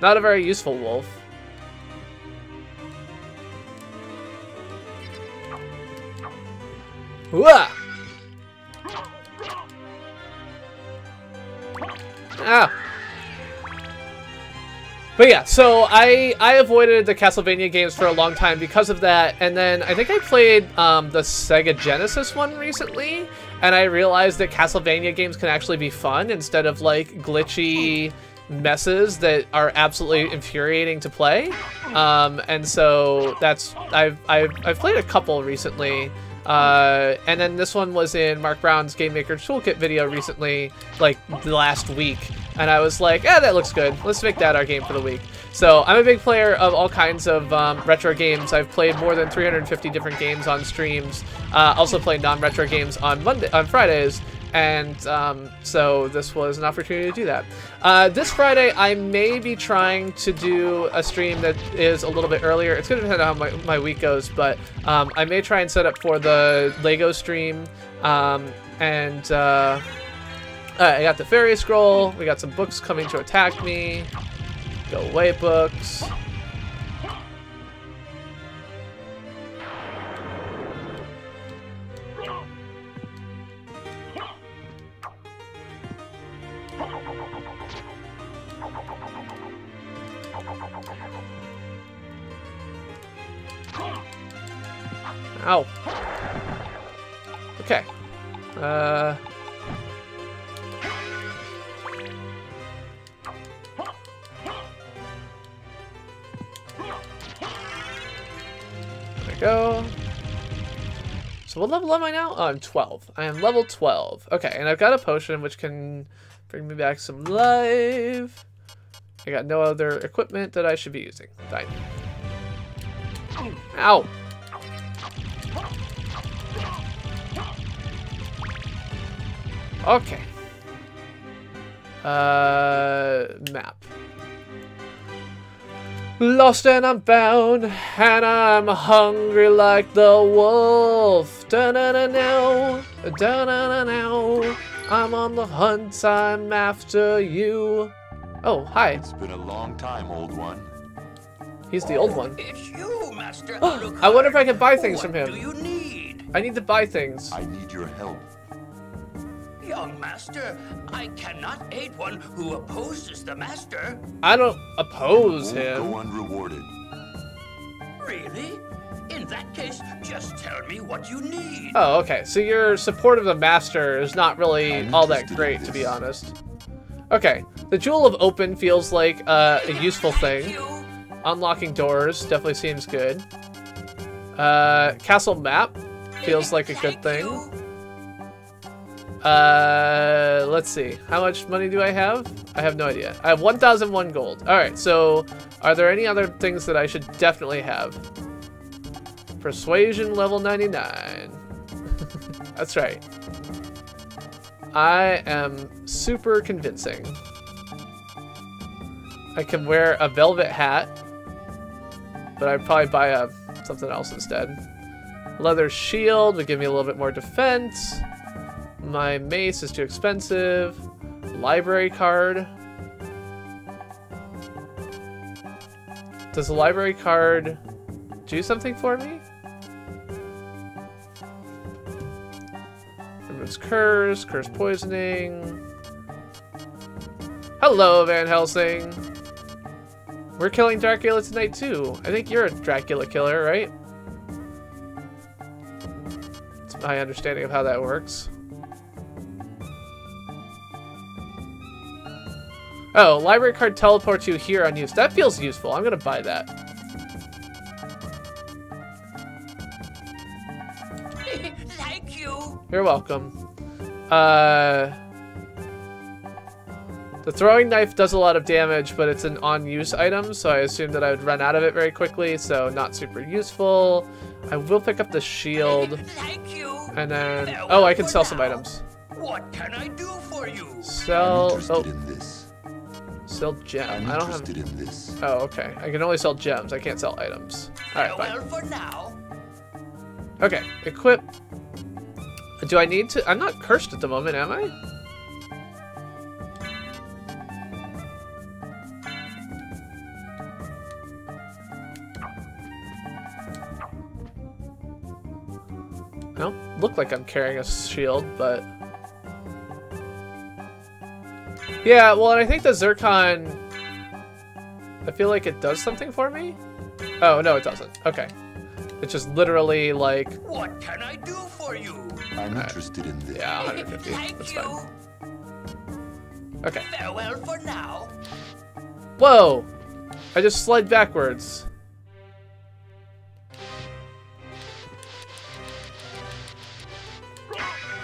Not a very useful wolf. Whoa! Ah! But yeah, so I avoided the Castlevania games for a long time because of that, and then I think I played the Sega Genesis one recently, and I realized that Castlevania games can actually be fun instead of like glitchy messes that are absolutely infuriating to play. And so that's I've played a couple recently. And then this one was in Mark Brown's Game Maker's Toolkit video recently, like last week. and I was like, that looks good. Let's make that our game for the week. So I'm a big player of all kinds of retro games. I've played more than 350 different games on streams. Also play non-retro games on Fridays. And so this was an opportunity to do that. This Friday, I may be trying to do a stream that is a little bit earlier. It's going to depend on how my week goes, but I may try and set up for the Lego stream. I got the fairy scroll. We got some books coming to attack me. Go away, books. Ow. Okay. There we go. So what level am I now? Oh, I'm 12. I am level 12. Okay, and I've got a potion which can bring me back some life. I got no other equipment that I should be using. Fine. Ow. Okay. Map. Lost and I'm bound, and I'm hungry like the wolf. Da-na-na-now, da-na-na-now. I'm on the hunt, I'm after you. Oh, hi. It's been a long time, old one. He's the old one. It's you, Master. I wonder if I can buy things from him. What do you need? I need to buy things. I need your help. Young Master, I cannot aid one who opposes the Master. I don't oppose Won't him. go unrewarded. Really? In that case, just tell me what you need. Oh, okay. So your support of the master is not really I'm all that interested in great, to be this. honest. Okay. The Jewel of Open feels like a useful thing. You. Unlocking doors definitely seems good. Castle map feels like a good thing. You. Let's see. How much money do I have? I have no idea. I have 1,001 gold. Alright, so are there any other things that I should definitely have? Persuasion level 99. That's right. I am super convincing. I can wear a velvet hat, but I'd probably buy something else instead. Leather shield would give me a little bit more defense. My mace is too expensive. Library card. Does the library card do something for me? Removes curse poisoning. Hello, Van Helsing. We're killing Dracula tonight too. I think you're a Dracula killer, right? That's my understanding of how that works. Oh, library card teleports you here unused. That feels useful. I'm gonna buy that. Thank you. You're welcome. The throwing knife does a lot of damage, but it's an on-use item, so I assume that I would run out of it very quickly, so not super useful. I will pick up the shield, Thank you. and then... Oh, I can sell some items. What can I do for you? I'm Sell... interested Oh, in this. sell gem. I'm I don't have... interested in this. Oh, okay. I can only sell gems. I can't sell items. Alright, Farewell fine. for now. Okay, equip. Do I need to... I'm not cursed at the moment, am I? I don't look like I'm carrying a shield, but... Yeah, well, and I think the Zircon... I feel like it does something for me? Oh, no, it doesn't. Okay. It's just literally like... What can I do for you? I'm interested in this. Yeah, 150. Thank That's you. fine. Okay. Farewell for now. Whoa! I just slid backwards.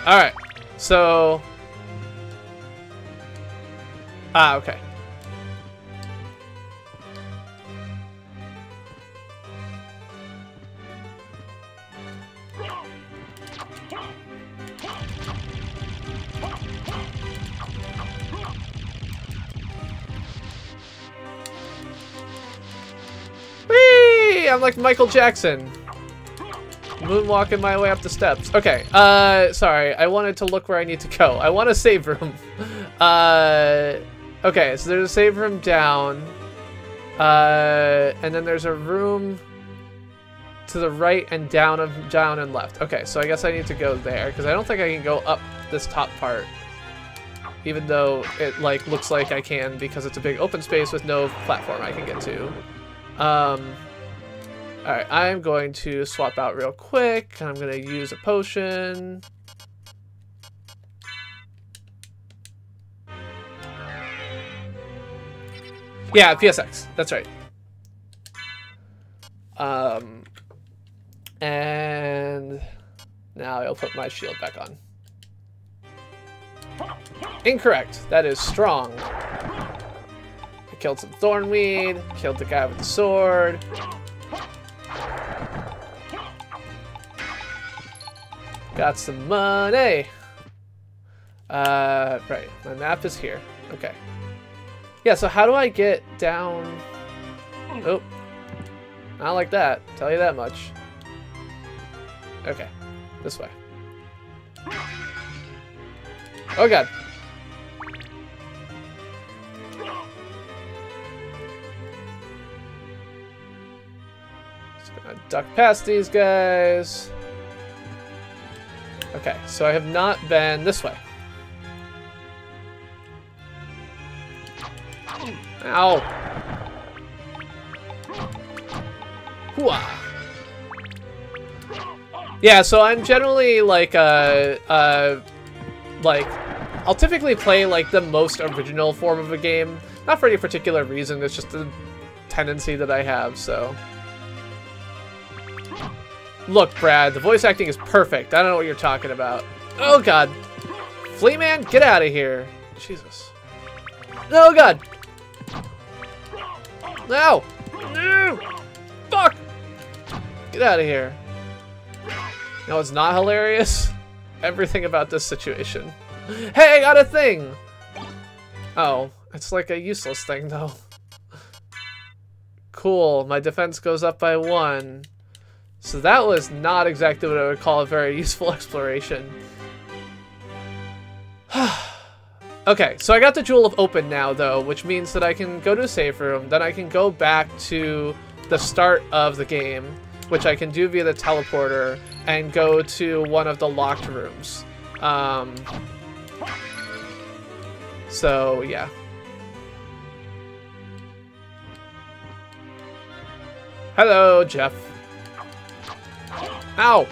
Alright, so... Ah, okay. Whee! I'm like Michael Jackson. Moonwalking my way up the steps. Okay, sorry. I wanted to look where I need to go. I want a save room. Okay, so there's a save room down. And then there's a room to the right and down and left. Okay, so I guess I need to go there, because I don't think I can go up this top part. Even though it, like, looks like I can, because it's a big open space with no platform I can get to. Alright, I'm going to swap out real quick, and I'm going to use a potion. Yeah, PSX, that's right. And now I'll put my shield back on. Incorrect, that is strong. I killed some thornweed, killed the guy with the sword. Got some money. Right, my map is here. Okay. Yeah, so how do I get down? Oh, not like that, tell you that much. Okay, this way. Oh god. Just gonna duck past these guys. Okay, so I have not been this way. Ow. Hooah. Yeah, so I'm generally like I'll typically play like the most original form of a game. Not for any particular reason, it's just a tendency that I have, so. Look, Brad, the voice acting is perfect. I don't know what you're talking about. Oh god. Flea Man, get out of here. Jesus. Oh god. No! No! Fuck! Get out of here. No, it's not hilarious. Everything about this situation. Hey, I got a thing! Oh, it's like a useless thing, though. Cool, my defense goes up by 1. So that was not exactly what I would call a very useful exploration. Okay, so I got the Jewel of Open now, though, which means that I can go to a save room, then I can go back to the start of the game, which I can do via the teleporter, and go to one of the locked rooms. So, yeah. Hello, Jeff. Ow!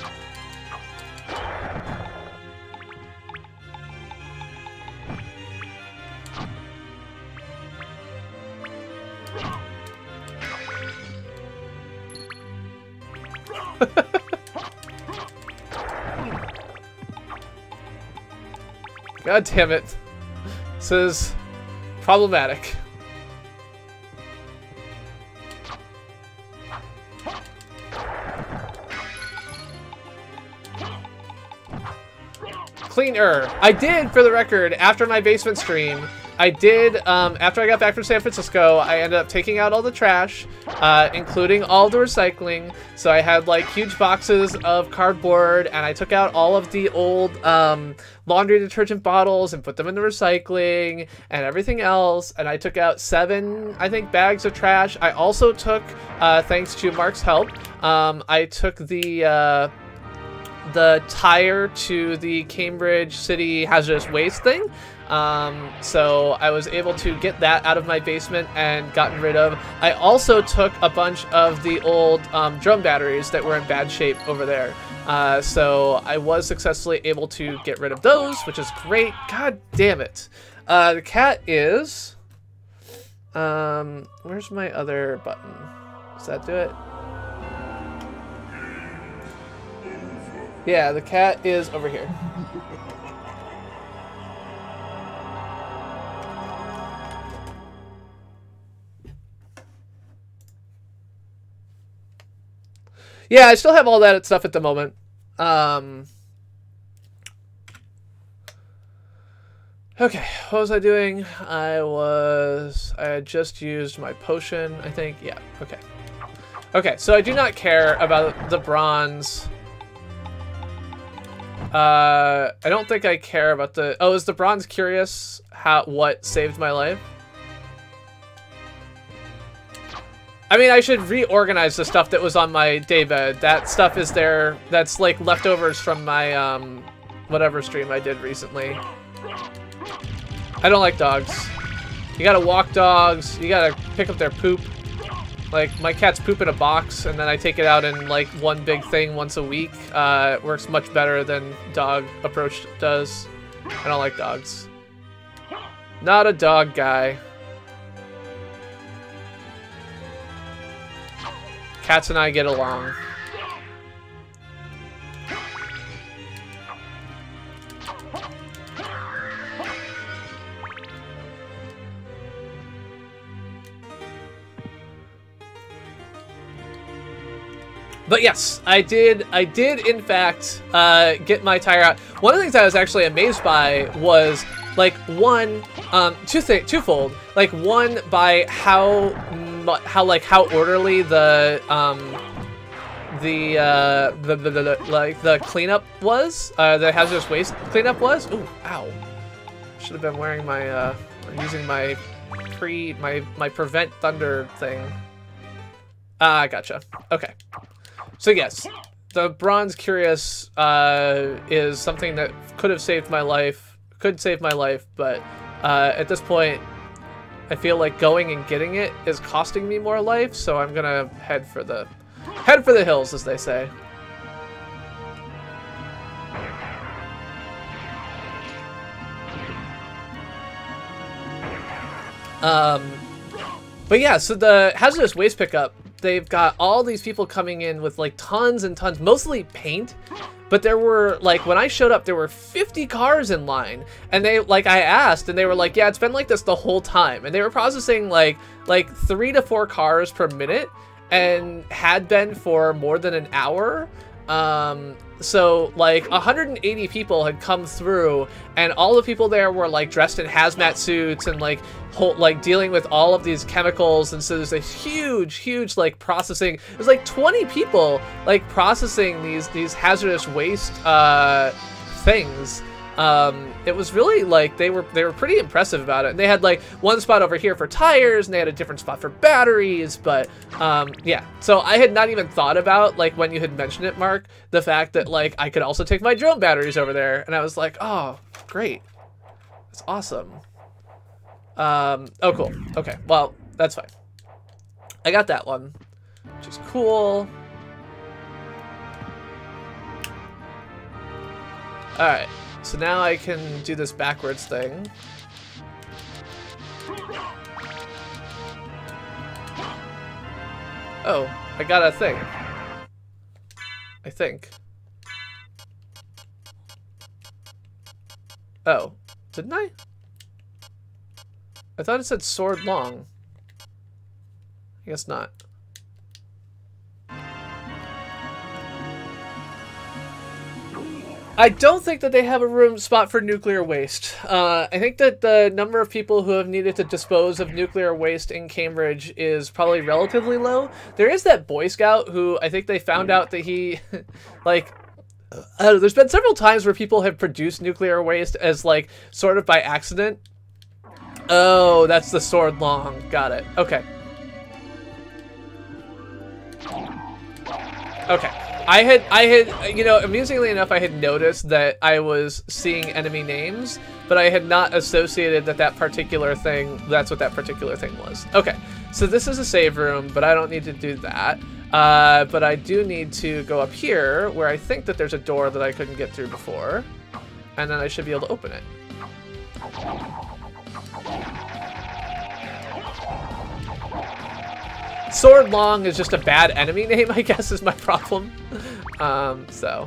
God damn it. This is problematic. Cleaner. I did, for the record, after my basement stream, I did, after I got back from San Francisco, I ended up taking out all the trash, including all the recycling. So I had like huge boxes of cardboard, and I took out all of the old laundry detergent bottles and put them in the recycling and everything else. And I took out 7, I think, bags of trash. I also took, thanks to Mark's help, I took the tire to the Cambridge City hazardous waste thing. So I was able to get that out of my basement and gotten rid of. I also took a bunch of the old drum batteries that were in bad shape over there. So I was successfully able to get rid of those, which is great. God damn it. The cat is... where's my other button? Does that do it? Yeah, the cat is over here. Yeah, I still have all that stuff at the moment. Okay, what was I doing? I had just used my potion, I think. Yeah, okay. Okay, so I do not care about the bronze. I don't think I care about the... Oh, is the bronze curious what saved my life? I mean, I should reorganize the stuff that was on my daybed. That stuff is there. That's like leftovers from my whatever stream I did recently. I don't like dogs. You gotta walk dogs. You gotta pick up their poop. Like, my cats poop in a box, and then I take it out in, like, one big thing once a week. It works much better than dog approach does. I don't like dogs. Not a dog guy. Cats and I get along. But yes, I did in fact get my tire out. One of the things I was actually amazed by was like twofold. Like one, by how orderly the cleanup was, the hazardous waste cleanup was. Ooh, ow! Should have been wearing my or using my prevent thunder thing. Ah, gotcha. Okay. So yes, the bronze curious is something that could have saved my life, but at this point, I feel like going and getting it is costing me more life, so I'm gonna head for the hills, as they say. But yeah, so the hazardous waste pickup, they've got all these people coming in with like tons and tons, mostly paint, but there were like, when I showed up, there were 50 cars in line, and they, like, I asked, and they were like, yeah, it's been like this the whole time, and they were processing like 3 to 4 cars per minute, and had been for more than an hour. So like 180 people had come through, and all the people there were like dressed in hazmat suits and like dealing with all of these chemicals, and so there's a huge like processing. There's like 20 people like processing these hazardous waste things. It was really like they were pretty impressive about it. And they had like one spot over here for tires, and they had a different spot for batteries. But yeah, so I had not even thought about, like, when you had mentioned it, Mark, the fact that like I could also take my drone batteries over there, and I was like, oh, great, that's awesome. Oh, cool. Okay, well, that's fine. I got that one, which is cool. All right. So now I can do this backwards thing. Oh, I got a thing. I think. Oh, didn't I? I thought it said sword long. I guess not. I don't think that they have a room spot for nuclear waste. I think that the number of people who have needed to dispose of nuclear waste in Cambridge is probably relatively low. There is that Boy Scout who I think they found out that he, like, there's been several times where people have produced nuclear waste as, like, sort of by accident. Oh, that's the sword long. Got it. Okay. Okay. I had, you know, amusingly enough, I had noticed that I was seeing enemy names, but I had not associated that particular thing, that's what that particular thing was. Okay, so this is a save room, but I don't need to do that. But I do need to go up here, where I think that there's a door that I couldn't get through before, and then I should be able to open it. Sword Long is just a bad enemy name, I guess, is my problem. So.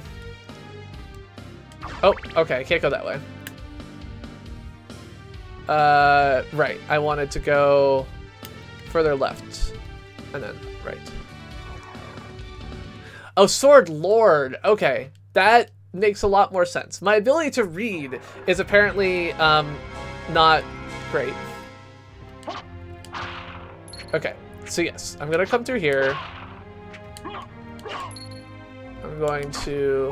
Oh, okay, I can't go that way. Right, I wanted to go further left, and then right. Oh, Sword Lord. Okay, that makes a lot more sense. My ability to read is apparently not great. Okay, so yes, I'm gonna come through here. I'm going to...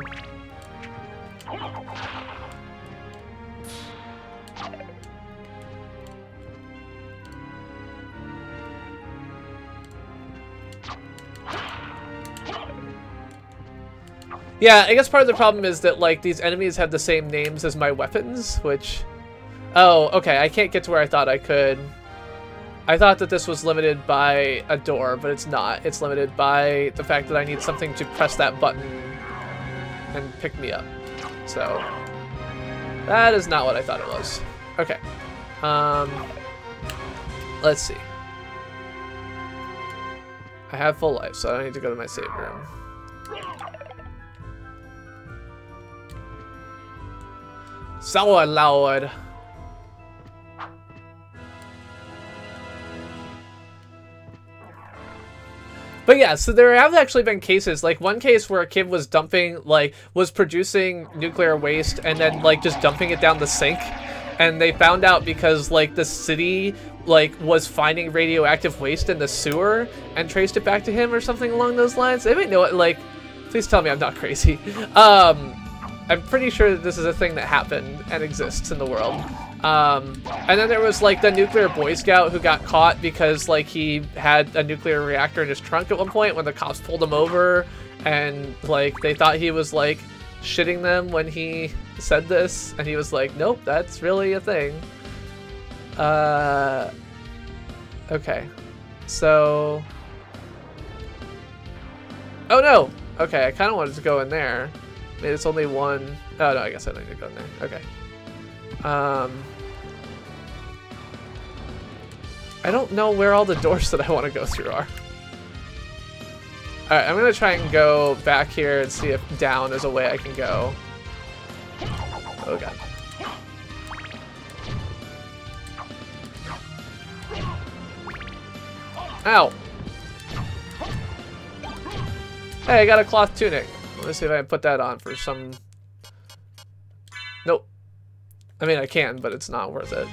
Yeah, I guess part of the problem is that, like, these enemies have the same names as my weapons, which... Oh, okay, I can't get to where I thought I could. I thought that this was limited by a door, but it's not. It's limited by the fact that I need something to press that button and pick me up. So, that is not what I thought it was. Okay. Let's see. I have full life, so I don't need to go to my save room. So loud. But yeah, so there have actually been cases, like one case where a kid was dumping, like, was producing nuclear waste and then, like, just dumping it down the sink. And they found out because, like, the city, like, was finding radioactive waste in the sewer and traced it back to him or something along those lines. They might know it, like, please tell me I'm not crazy. I'm pretty sure that this is a thing that happened and exists in the world. And then there was, like, the nuclear Boy Scout who got caught because, like, he had a nuclear reactor in his trunk at one point when the cops pulled him over. And, like, they thought he was, like, shitting them when he said this. And he was like, nope, that's really a thing. Okay. So... Oh, no! Okay, I kind of wanted to go in there. I mean, it's only one... Oh, no, I guess I don't need to go in there. Okay. I don't know where all the doors that I want to go through are. Alright, I'm going to try and go back here and see if down is a way I can go. Oh, God. Ow! Hey, I got a cloth tunic. Let's see if I can put that on for some... Nope. I mean, I can, but it's not worth it.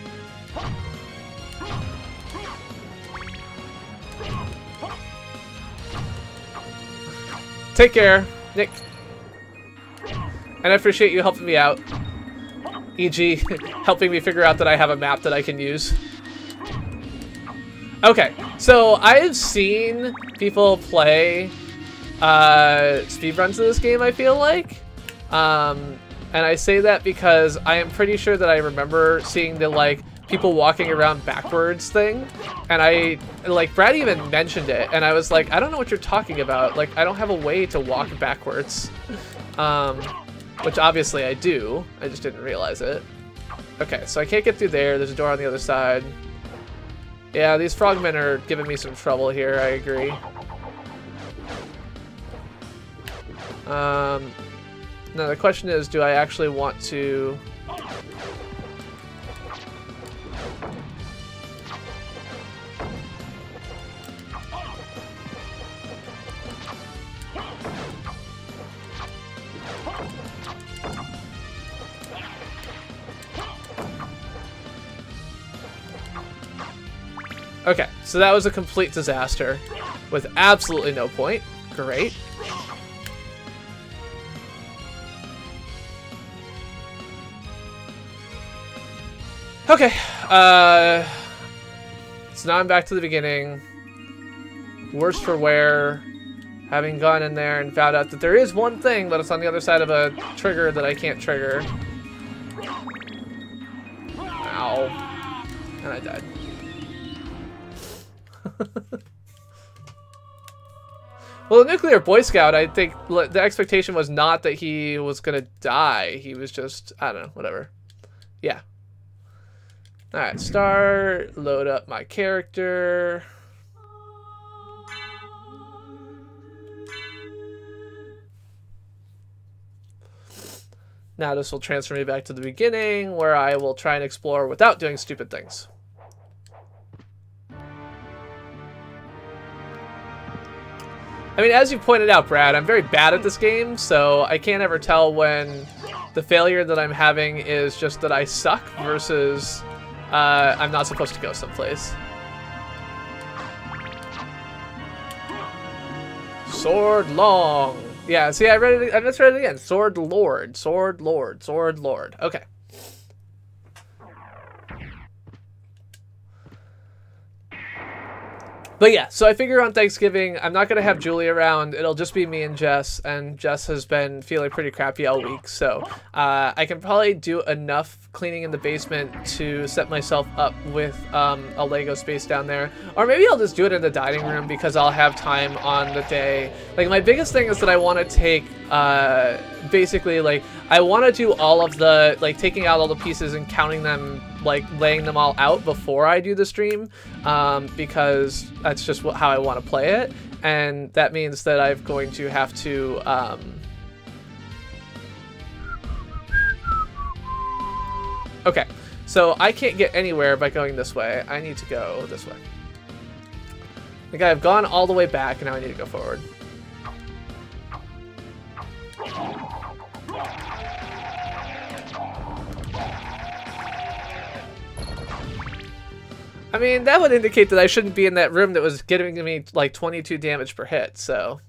Take care, Nick. And I appreciate you helping me out. E.g., helping me figure out that I have a map that I can use. Okay, so I've seen people play speedruns of this game, I feel like. And I say that because I am pretty sure that I remember seeing the, like, people walking around backwards thing. And I, like, Brad even mentioned it. And I was like, I don't know what you're talking about. Like, I don't have a way to walk backwards. Which obviously I do. I just didn't realize it. Okay, so I can't get through there. There's a door on the other side. Yeah, these frogmen are giving me some trouble here. I agree. Now the question is, do I actually want to... Okay, so that was a complete disaster with absolutely no point. Great. Okay, so now I'm back to the beginning. Worse for wear. Having gone in there and found out that there is one thing, but it's on the other side of a trigger that I can't trigger. Ow. And I died. Well, the nuclear Boy Scout, I think the expectation was not that he was gonna die. He was just, I don't know, whatever. Yeah. Alright, start, load up my character. Now this will transfer me back to the beginning, where I will try and explore without doing stupid things. I mean, as you pointed out, Brad, I'm very bad at this game, so I can't ever tell when the failure that I'm having is just that I suck versus I'm not supposed to go someplace. Sword long. Yeah, see, I read it. I just read it again. Sword lord, sword lord, sword lord. Okay. But yeah, so I figure on Thanksgiving, I'm not going to have Julie around. It'll just be me and Jess, and Jess has been feeling pretty crappy all week. So I can probably do enough cleaning in the basement to set myself up with a Lego space down there. Or maybe I'll just do it in the dining room because I'll have time on the day. Like, my biggest thing is that I want to take, basically, like, I want to do all of the, like, taking out all the pieces and counting them, like, laying them all out before I do the stream, because that's just how I want to play it, and that means that I'm going to have to, okay, so I can't get anywhere by going this way. I need to go this way. Like, I've gone all the way back, and now I need to go forward. I mean, that would indicate that I shouldn't be in that room that was giving me, like, 22 damage per hit, so...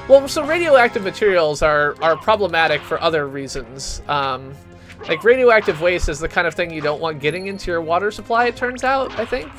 Well, so radioactive materials are problematic for other reasons. Like, radioactive waste is the kind of thing you don't want getting into your water supply, it turns out, I think.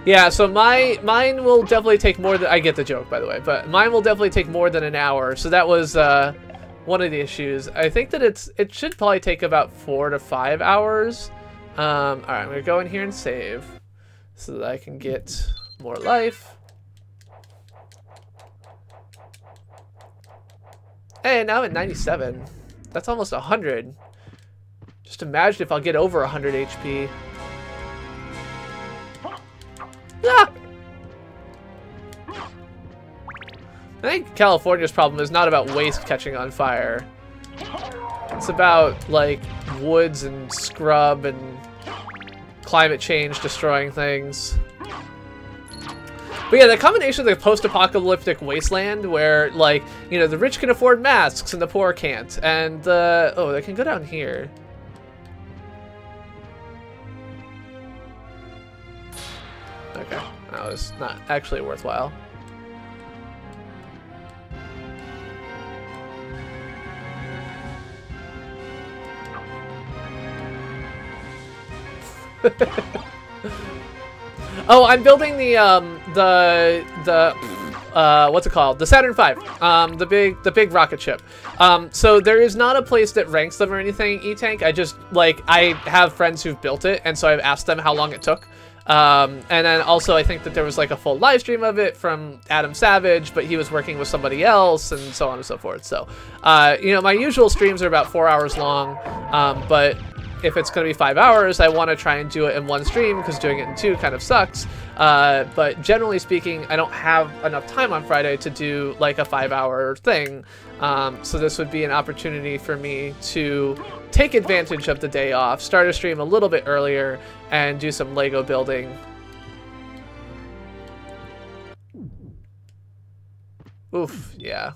Yeah, so mine will definitely take more than... I get the joke, by the way, but mine will definitely take more than an hour. So that was one of the issues. I think that it should probably take about 4 to 5 hours. All right, I'm going to go in here and save so that I can get more life. Hey, now I'm at 97. That's almost 100. Just imagine if I'll get over 100 HP. Ah! I think California's problem is not about waste catching on fire. It's about, like, woods and scrub and climate change destroying things. But yeah, the combination of the post-apocalyptic wasteland where, like, you know, the rich can afford masks and the poor can't. And, oh, they can go down here. Okay, that was not actually worthwhile. Oh, I'm building the what's it called? The Saturn V, the big rocket ship. So there is not a place that ranks them or anything, E-Tank. I have friends who've built it, and so I've asked them how long it took. And then also I think that there was like a full live stream of it from Adam Savage, but he was working with somebody else and so on and so forth. So, you know, my usual streams are about 4 hours long, but if it's going to be 5 hours, I want to try and do it in one stream because doing it in two kind of sucks. But generally speaking, I don't have enough time on Friday to do like a 5-hour thing. So this would be an opportunity for me to take advantage of the day off, start a stream a little bit earlier, and do some Lego building. Oof, yeah.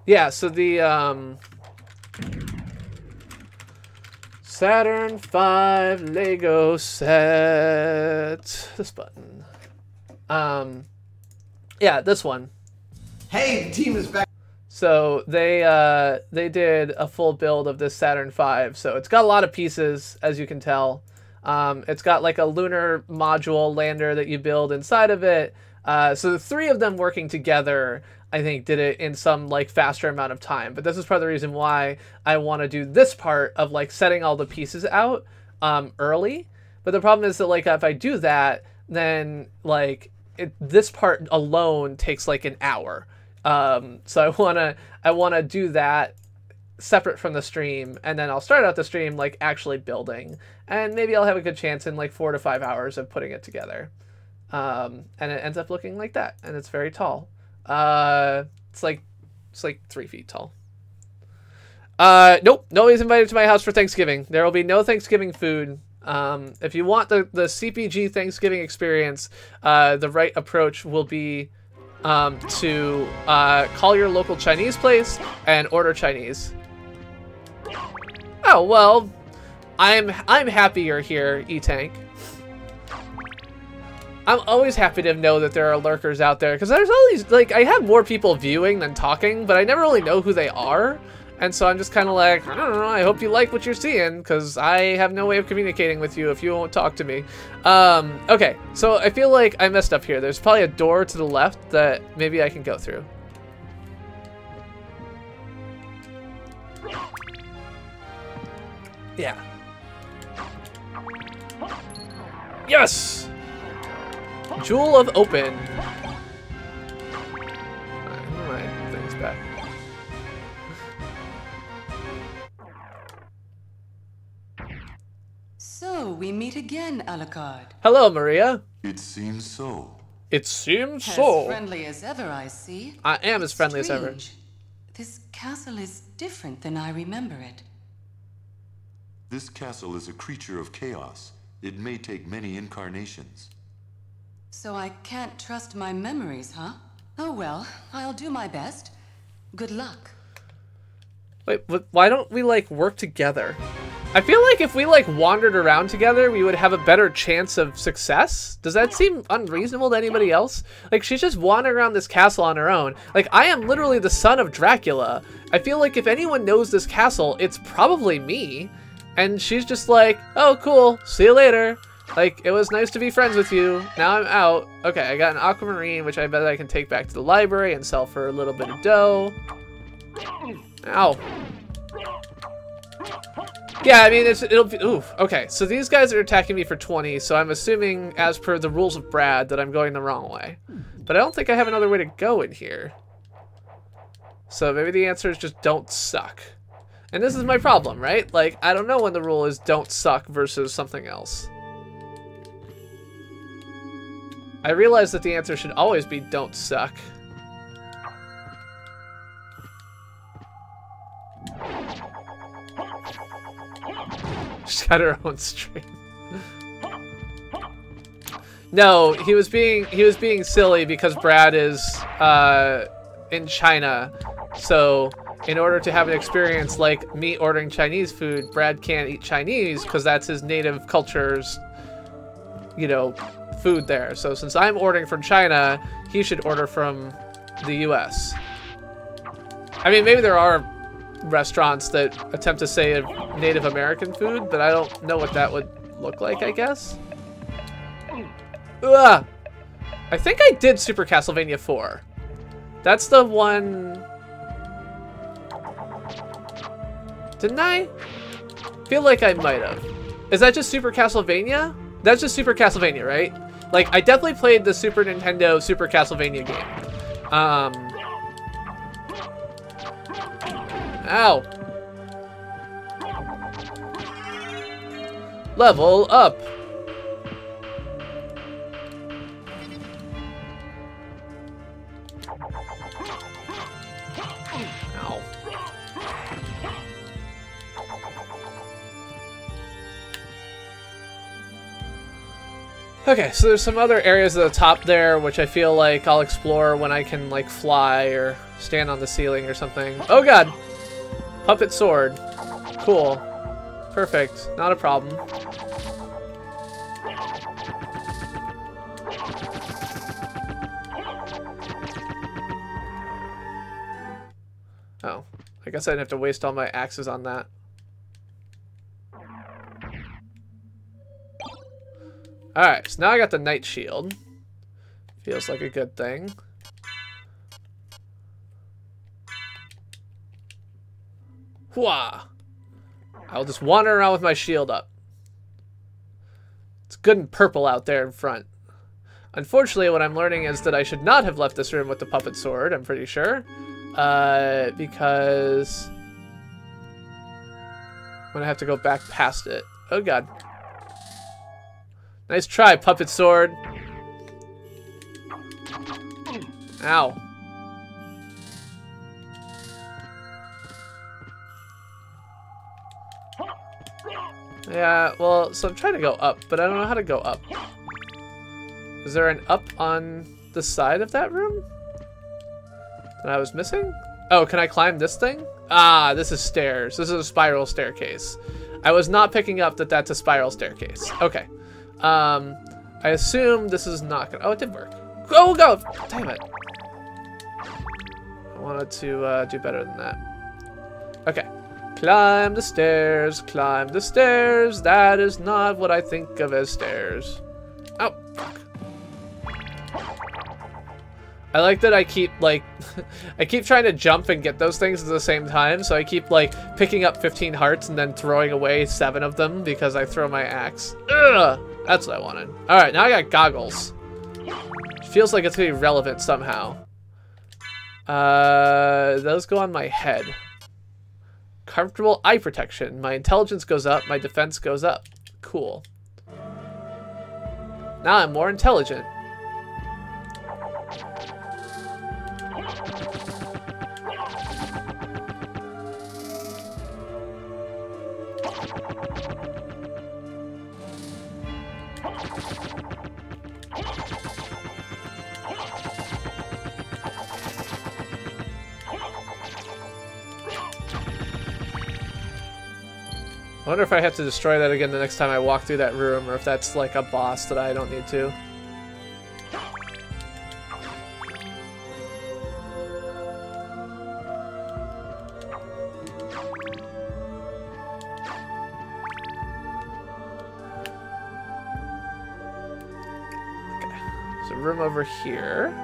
Yeah, so the, Saturn V Lego set. This button. Yeah, this one. Hey, the team is back. So they did a full build of this Saturn V. So it's got a lot of pieces, as you can tell. It's got like a lunar module lander that you build inside of it. So the three of them working together, I think, did it in some like faster amount of time. But this is part of the reason why I want to do this part of like setting all the pieces out early. But the problem is that like if I do that, then like this part alone takes like an hour. So I wanna do that separate from the stream, and then I'll start out the stream like actually building, and maybe I'll have a good chance in like 4 to 5 hours of putting it together. And it ends up looking like that, and it's very tall. It's like It's like 3 feet tall. Nope. Nobody's invited to my house for Thanksgiving. There will be no Thanksgiving food. If you want the CPG Thanksgiving experience, the right approach will be to call your local Chinese place and order Chinese. Oh, well, I'm happy you're here, E-Tank. I'm always happy to know that there are lurkers out there, because there's all these, like, I have more people viewing than talking, but I never really know who they are. And so I'm just kind of like, I don't know, I hope you like what you're seeing, because I have no way of communicating with you if you won't talk to me. Okay, so I feel like I messed up here. There's probably a door to the left that maybe I can go through. Yeah. Yes! Jewel of Open. Alright, move my things back. So, we meet again, Alucard. Hello, Maria. It seems so. It seems As so. friendly as ever, I see. I am as friendly as ever. Strange. This castle is different than I remember it. This castle is a creature of chaos. It may take many incarnations. So I can't trust my memories, huh? Oh well, I'll do my best. Good luck. Wait, but why don't we, like, work together? I feel like if we, like, wandered around together, we would have a better chance of success. Does that seem unreasonable to anybody else? Like, she's just wandering around this castle on her own. Like, I am literally the son of Dracula. I feel like if anyone knows this castle, it's probably me. And she's just like, oh, cool, see you later. Like, it was nice to be friends with you. Now I'm out. Okay, I got an aquamarine, which I bet I can take back to the library and sell for a little bit of dough. Ow. Yeah, I mean, it'll be, oof. Okay, so these guys are attacking me for 20, so I'm assuming, as per the rules of Brad, that I'm going the wrong way. But I don't think I have another way to go in here. So maybe the answer is just don't suck. And this is my problem, right? Like, I don't know when the rule is don't suck versus something else. I realize that the answer should always be don't suck. She's got her own stream. No, he was being silly because Brad is in China. So in order to have an experience like me ordering Chinese food, Brad can't eat Chinese because that's his native culture's, you know, food there. So since I'm ordering from China, he should order from the US. I mean, maybe there are restaurants that attempt to say Native American food, but I don't know what that would look like, I guess. Ugh. I think I did Super Castlevania 4. That's the one... Didn't I? Feel like I might have. Is that just Super Castlevania? That's just Super Castlevania, right? Like, I definitely played the Super Nintendo Super Castlevania game. Ow. Level up. Ow. Okay, so there's some other areas at the top there, which I feel like I'll explore when I can, like, fly or stand on the ceiling or something. Oh god! Puppet sword. Cool. Perfect. Not a problem. Oh. I guess I didn't have to waste all my axes on that. Alright, so now I got the Knight Shield. Feels like a good thing. Hwah! I'll just wander around with my shield up. It's good and purple out there in front. Unfortunately, what I'm learning is that I should not have left this room with the puppet sword, I'm pretty sure. Because I'm gonna have to go back past it. Oh god. Nice try, puppet sword. Ow. Yeah, well, so I'm trying to go up, but I don't know how to go up. Is there an up on the side of that room that I was missing? Oh, can I climb this thing? Ah, this is stairs. This is a spiral staircase. I was not picking up that that's a spiral staircase. Okay. I assume this is not gonna... Oh, it did work. Oh, go! Damn it. I wanted to do better than that. Okay. Climb the stairs, climb the stairs. That is not what I think of as stairs. Oh, fuck. I like that I keep, like, I keep trying to jump and get those things at the same time, so I keep, like, picking up 15 hearts and then throwing away 7 of them because I throw my axe. Ugh! That's what I wanted. Alright, now I got goggles. Feels like it's gonna be relevant somehow. Those go on my head. Comfortable eye protection. My intelligence goes up, my defense goes up. Cool. Now I'm more intelligent. I wonder if I have to destroy that again the next time I walk through that room, or if that's like a boss that I don't need to. Okay, there's a room over here.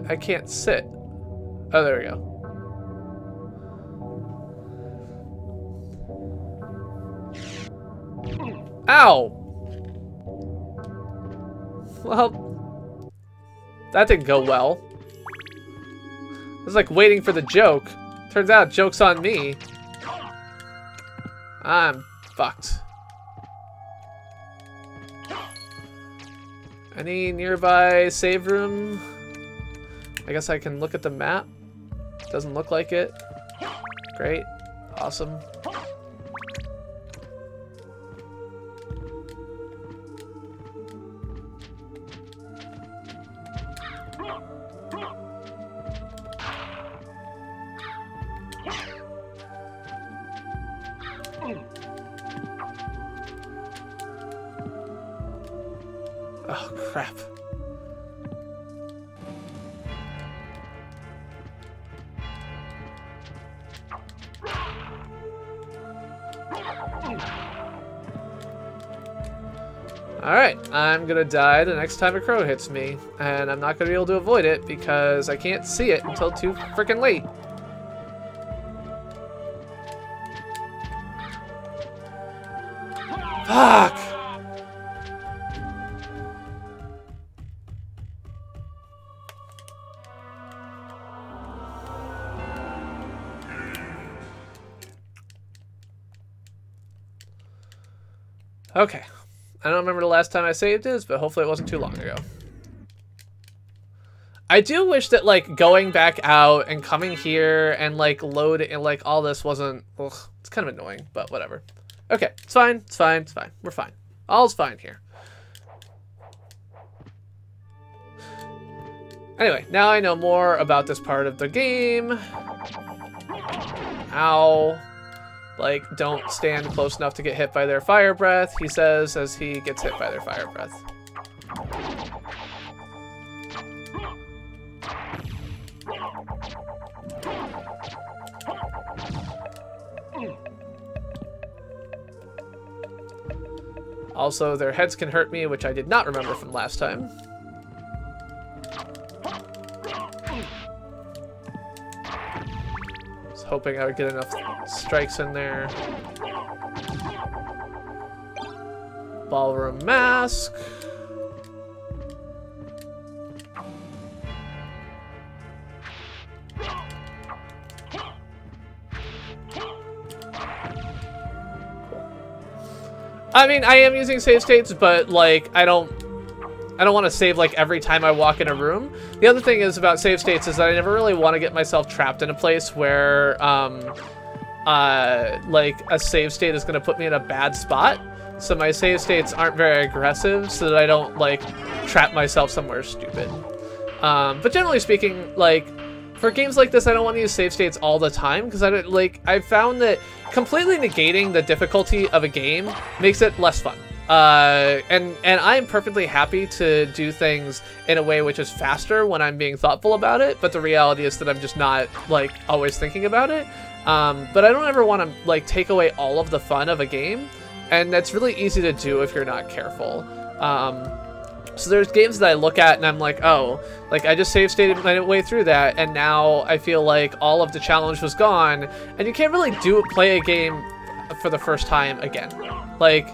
I can't sit. Oh, there we go. Ow! Well, that didn't go well. I was like waiting for the joke. Turns out joke's on me. I'm fucked. Any nearby save room? I guess I can look at the map. Doesn't look like it. Great. Awesome. Oh, crap. Alright, I'm gonna die the next time a crow hits me, and I'm not gonna be able to avoid it because I can't see it until too freaking late. Fuck! Okay. I don't remember the last time I saved this, but hopefully it wasn't too long ago. I do wish that, like, going back out and coming here and, like, loading and, like, all this wasn't... Ugh, it's kind of annoying, but whatever. Okay, it's fine, it's fine, it's fine. We're fine. All's fine here. Anyway, now I know more about this part of the game. Ow. Like, don't stand close enough to get hit by their fire breath, he says as he gets hit by their fire breath. Also, their heads can hurt me, which I did not remember from last time. Hoping I would get enough strikes in there. Ballroom mask. I mean, I am using save states, but like I don't want to save like every time I walk in a room. The other thing is about save states is that I never really want to get myself trapped in a place where like a save state is going to put me in a bad spot. So my save states aren't very aggressive so that I don't like trap myself somewhere stupid. But generally speaking, like for games like this, I don't want to use save states all the time because I've found that completely negating the difficulty of a game makes it less fun. And I'm perfectly happy to do things in a way which is faster when I'm being thoughtful about it, but the reality is that I'm just not like always thinking about it. But I don't ever want to like take away all of the fun of a game, and that's really easy to do if you're not careful. So there's games that I look at and I'm like, oh, like I just save stated my way through that, and now I feel like all of the challenge was gone, and you can't really play a game for the first time again. Like,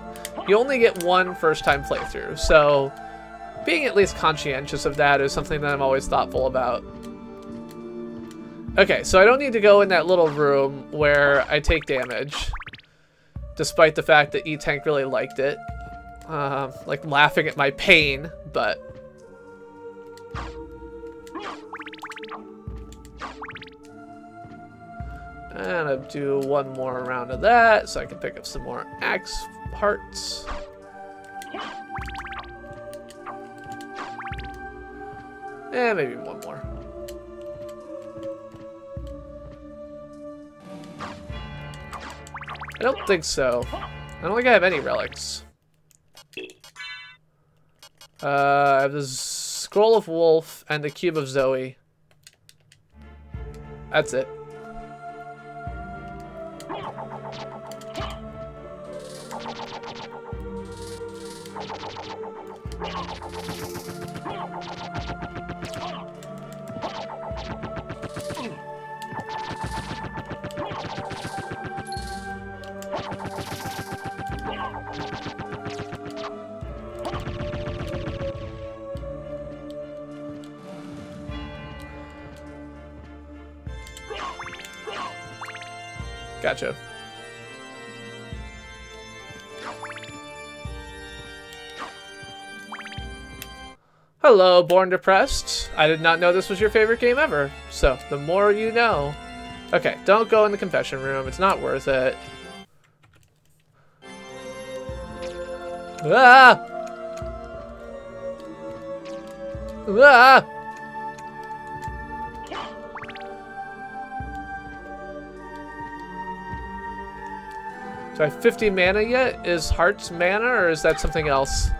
you only get one first time playthrough, so being at least conscientious of that is something that I'm always thoughtful about. Okay, so I don't need to go in that little room where I take damage, despite the fact that E-Tank really liked it. Like laughing at my pain, but... And I'll do one more round of that, so I can pick up some more axe parts. And maybe one more. I don't think so. I don't think I have any relics. I have the Scroll of Wolf and the Cube of Zoe. That's it. Gotcha. Hello, Born Depressed. I did not know this was your favorite game ever. So, the more you know. Okay, don't go in the confession room. It's not worth it. Ah! Ah! Do I have 50 mana yet? Is Heart's mana, or is that something else?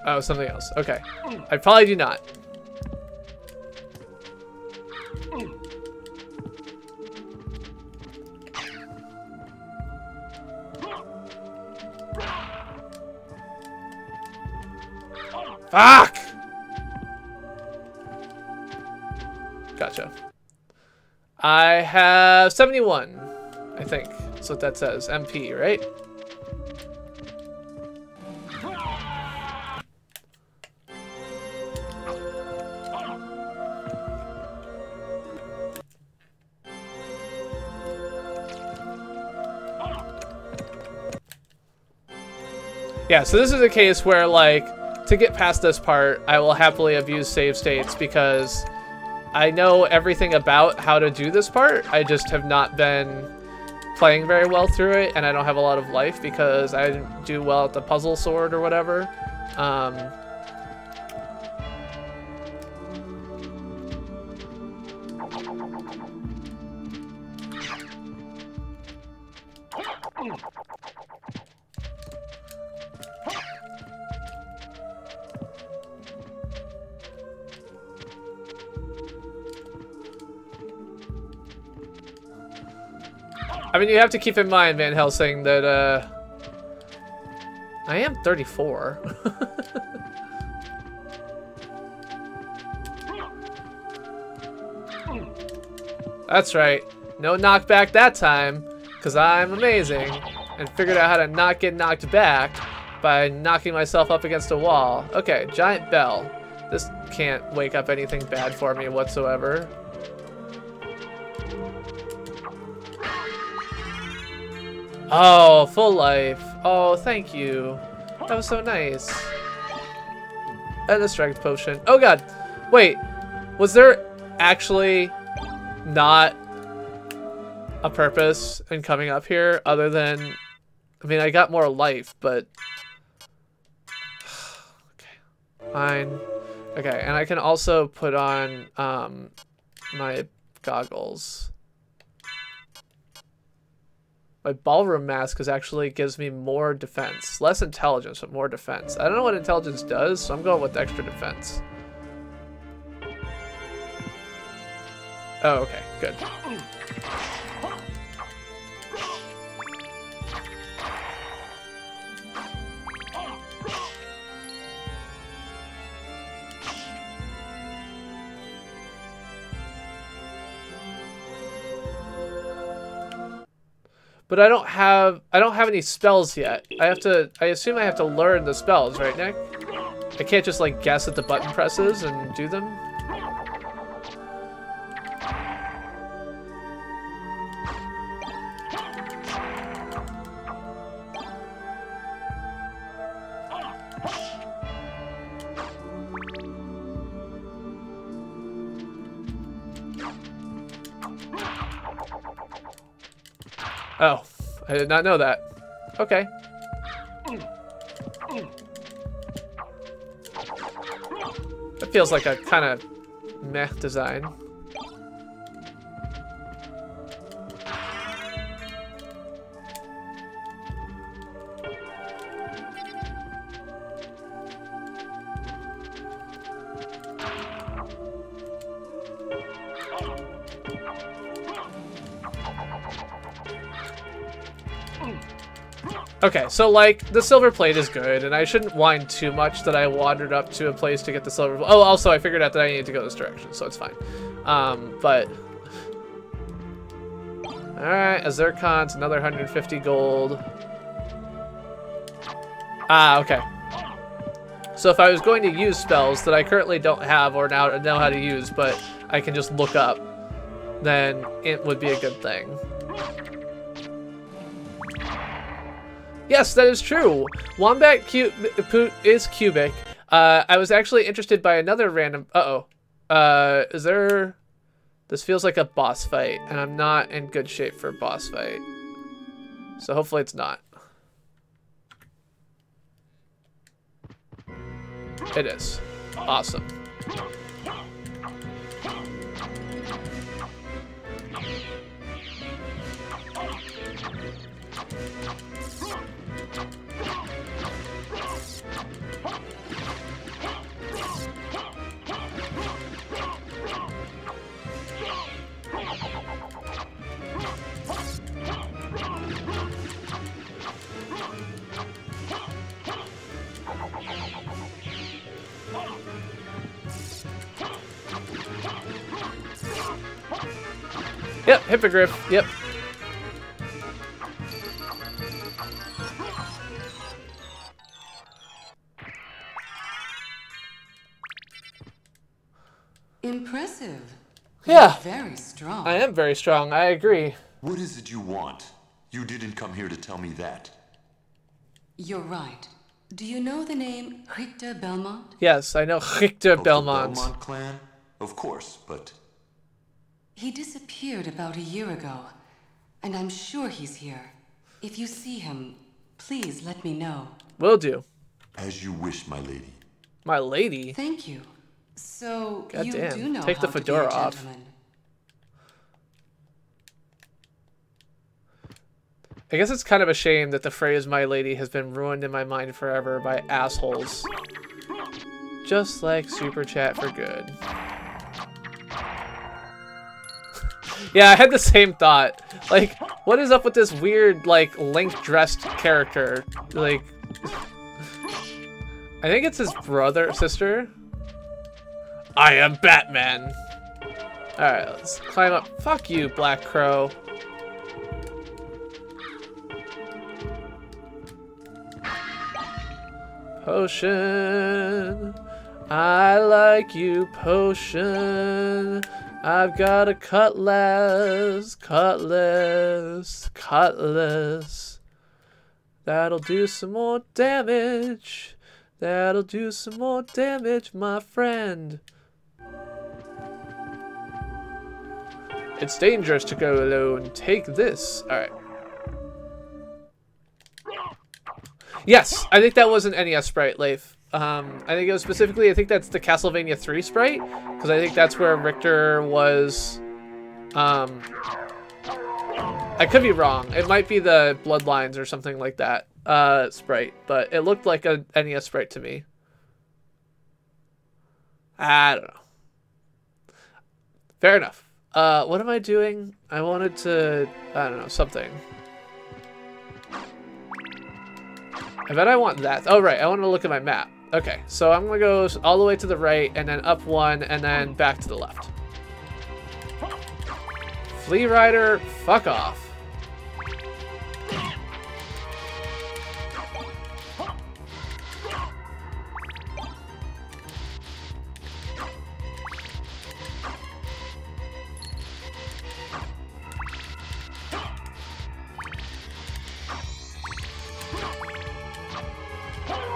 Oh, something else. Okay. I probably do not. Fuck! Gotcha. I have 71, I think. That's what that says. MP, right? Yeah, so this is a case where, like, to get past this part, I will happily have used save states because I know everything about how to do this part. I just have not been playing very well through it, and I don't have a lot of life because I didn't do well at the puzzle sword or whatever. I mean, you have to keep in mind, Van Helsing, that, I am 34. That's right. No knockback that time, because I'm amazing, and figured out how to not get knocked back by knocking myself up against a wall. Okay, giant bell. This can't wake up anything bad for me whatsoever. Oh, full life. Oh, thank you. That was so nice. And a strength potion. Oh god. Wait. Was there actually not a purpose in coming up here other than... I mean, I got more life, but... Okay. Fine. Okay, and I can also put on my goggles. My ballroom mask actually gives me more defense. Less intelligence, but more defense. I don't know what intelligence does, so I'm going with extra defense. Oh, okay, good. But I don't have any spells yet. I assume I have to learn the spells, right, Nick? I can't just like guess at the button presses and do them. Oh, I did not know that. Okay. That feels like a kind of meh design. Okay, so like the silver plate is good, and I shouldn't whine too much that I wandered up to a place to get the silver. Oh, also I figured out that I needed to go this direction, so it's fine. But all right, a zircon's another 150 gold. Ah, okay. So if I was going to use spells that I currently don't have or now know how to use, but I can just look up, then it would be a good thing. Yes, that is true. Wombat is cubic. I was actually interested by another random... is there... This feels like a boss fight, and I'm not in good shape for a boss fight. So hopefully it's not. It is. Awesome. Yep, hippogriff, yep. Impressive. Yeah. You're very strong. I am very strong, I agree. What is it you want? You didn't come here to tell me that. You're right. Do you know the name Richter Belmont? Yes, I know Richter Of Belmont. the Belmont clan? Of course, but... He disappeared about a year ago, and I'm sure he's here. If you see him, please let me know. Will do. As you wish, my lady. My lady? Thank you. So, God you damn. do know Take how the to fedora be a off. gentleman. I guess it's kind of a shame that the phrase "my lady" has been ruined in my mind forever by assholes. Just like Super Chat for Good. Yeah, I had the same thought. Like, what is up with this weird, like, Link-dressed character? Like, I think it's his brother, sister. I am Batman. Alright, let's climb up. Fuck you, Black Crow. Potion. I like you, potion. I've got a cutlass. Cutlass. Cutlass. That'll do some more damage. That'll do some more damage, my friend. It's dangerous to go alone. Take this. Alright. Yes, I think that was an NES sprite, Leif. I think it was specifically, I think that's the Castlevania 3 sprite, because I think that's where Richter was, I could be wrong. It might be the Bloodlines or something like that, sprite, but it looked like a NES sprite to me. I don't know. Fair enough. What am I doing? I wanted to, I don't know, something. I bet I want that. Oh, right. I want to look at my map. Okay, so I'm going to go all the way to the right, and then up one, and then back to the left. Flea Rider, fuck off.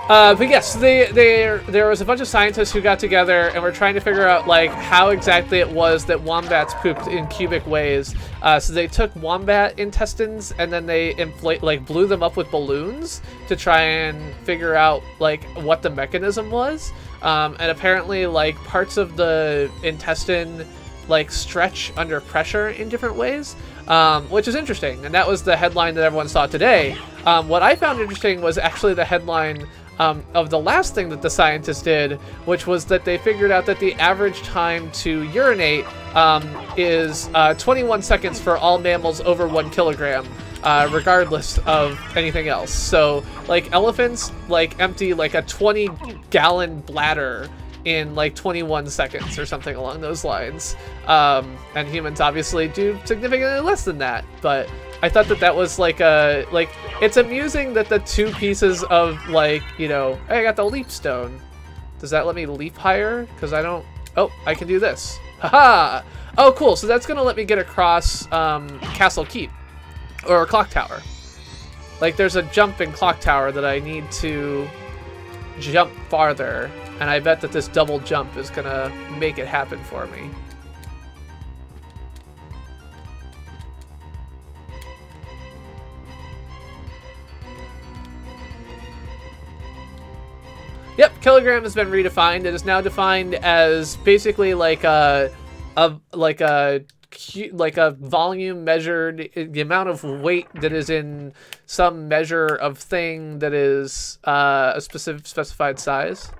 But yes, there was a bunch of scientists who got together and were trying to figure out like how exactly it was that wombats pooped in cubic ways. So they took wombat intestines and then they blew them up with balloons to try and figure out like what the mechanism was. And apparently like parts of the intestine like stretch under pressure in different ways, which is interesting. And that was the headline that everyone saw today. What I found interesting was actually the headline of the last thing that the scientists did, which was that they figured out that the average time to urinate is 21 seconds for all mammals over 1 kilogram, regardless of anything else. So, like, elephants, like, empty, like, a 20-gallon bladder in, like, 21 seconds or something along those lines. And humans obviously do significantly less than that, but I thought that that was like a, like, it's amusing that the two pieces of like, you know, hey, I got the leap stone. Does that let me leap higher? Because I don't, oh, I can do this. Haha! Oh, cool. So that's going to let me get across Castle Keep or Clock Tower. Like there's a jump in Clock Tower that I need to jump farther. And I bet that this double jump is going to make it happen for me. Yep, kilogram has been redefined. It is now defined as basically like a volume measured, the amount of weight that is in some measure of thing that is a specified size.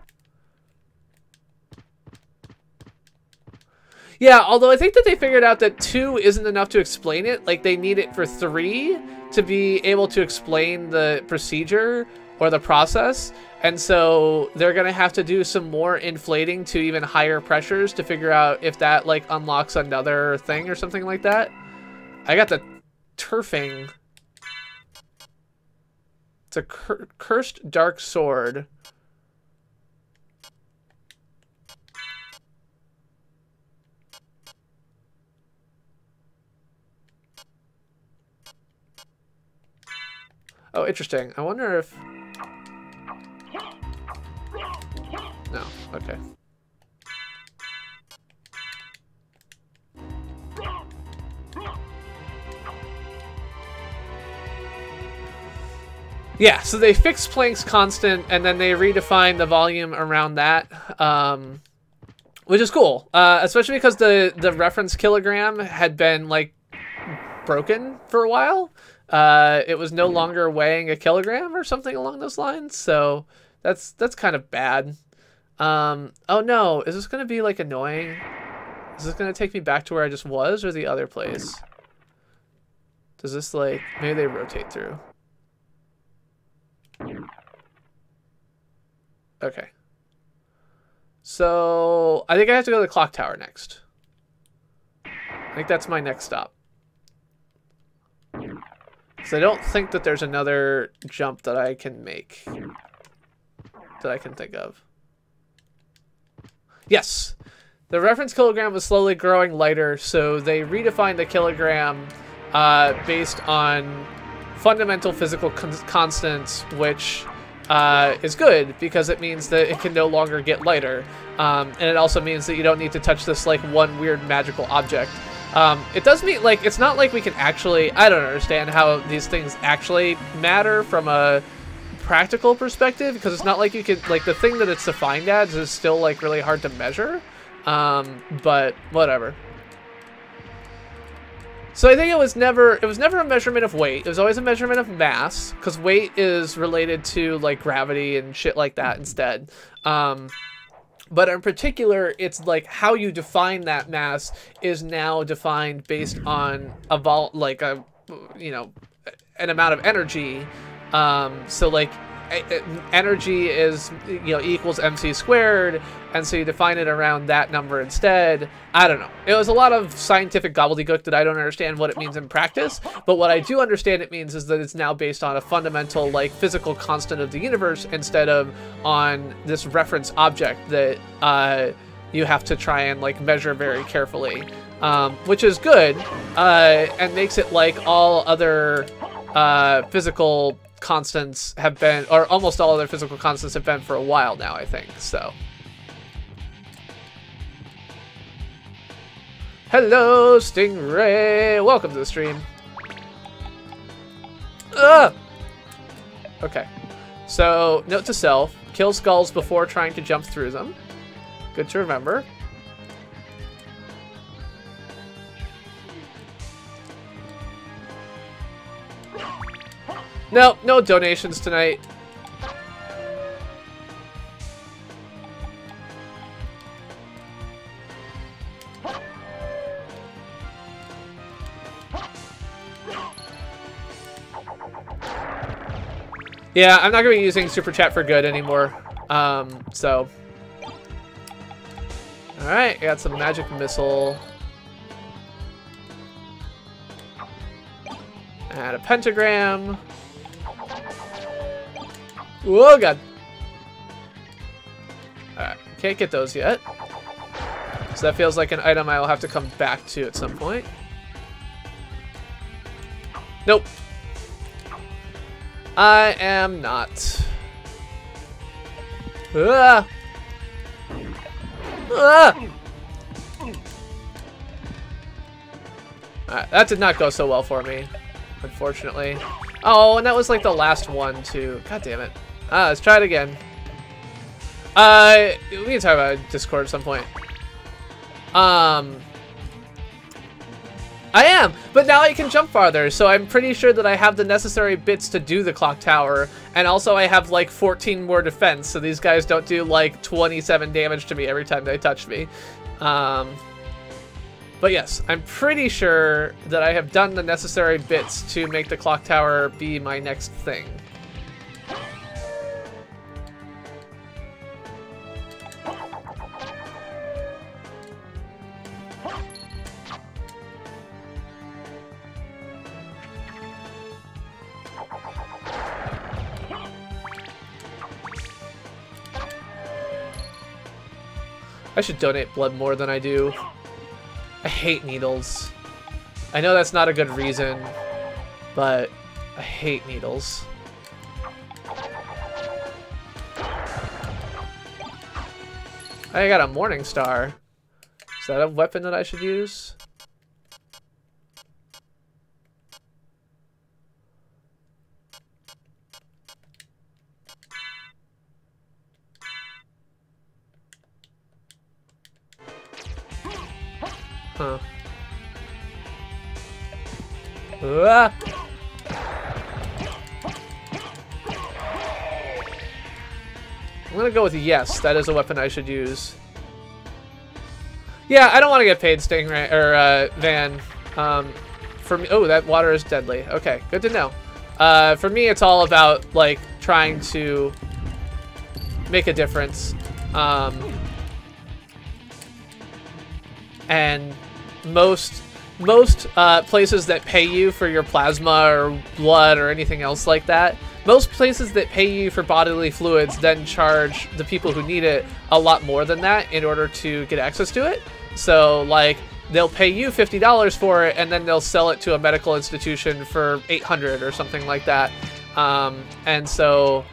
Yeah, although I think that they figured out that 2 isn't enough to explain it. Like they need it for 3 to be able to explain the procedure or the process. And so they're going to have to do some more inflating to even higher pressures to figure out if that like unlocks another thing or something like that. I got the turfing. It's a cursed dark sword. Oh, interesting. I wonder if... No, okay. Yeah, so they fixed Planck's constant, and then they redefined the volume around that, which is cool, especially because the reference kilogram had been, like, broken for a while. It was no longer weighing a kilogram or something along those lines, so that's kind of bad. Oh no, is this gonna be like annoying? Is this gonna take me back to where I just was or the other place? Does this like, maybe they rotate through. Okay. So I think I have to go to the clock tower next. I think that's my next stop. Because I don't think that there's another jump that I can make. that I can think of. Yes. The reference kilogram was slowly growing lighter, so they redefined the kilogram based on fundamental physical constants, which is good because it means that it can no longer get lighter. And it also means that you don't need to touch this like one weird magical object. It does mean like it's not like we can actually, I don't understand how these things actually matter from a practical perspective, because it's not like you could like the thing that it's defined as is still like really hard to measure. But whatever. So I think it was never a measurement of weight. It was always a measurement of mass, because weight is related to like gravity and shit like that instead. But in particular, it's like how you define that mass is now defined based on an amount of energy. So like energy is, equals mc squared, and so you define it around that number instead. I don't know. It was a lot of scientific gobbledygook that I don't understand what it means in practice, but what I do understand it means is that it's now based on a fundamental like physical constant of the universe instead of on this reference object that you have to try and like measure very carefully, which is good and makes it like all other physical constants have been, or almost all other physical constants have been for a while now, I think. So hello Stingray, welcome to the stream. Okay, so note to self, kill skulls before trying to jump through them. Good to remember. No, no donations tonight. Yeah, I'm not gonna be using Super Chat for good anymore. So. Alright, I got some magic missile. And a pentagram. Oh god. Alright, can't get those yet. So that feels like an item I will have to come back to at some point. Nope. I am not. Ah! Ah! Alright, that did not go so well for me, unfortunately. Oh, and that was like the last one too. God damn it. Let's try it again. We can talk about Discord at some point. I am, but now I can jump farther, so I'm pretty sure that I have the necessary bits to do the clock tower, and also I have like 14 more defense, so these guys don't do like 27 damage to me every time they touch me. But yes, I'm pretty sure that I have done the necessary bits to make the clock tower be my next thing. I should donate blood more than I do. I hate needles. I know that's not a good reason, but I hate needles. I got a Morning Star. Is that a weapon that I should use? Huh. Ah! I'm gonna go with yes. That is a weapon I should use. Yeah, I don't want to get paid, Stingray or Van. For me, oh, that water is deadly. Okay, good to know. For me, it's all about like trying to make a difference. And most places that pay you for your plasma or blood or anything else like that most places that pay you for bodily fluids then charge the people who need it a lot more than that in order to get access to it. So, like, they'll pay you $50 for it, and then they'll sell it to a medical institution for $800 or something like that. And so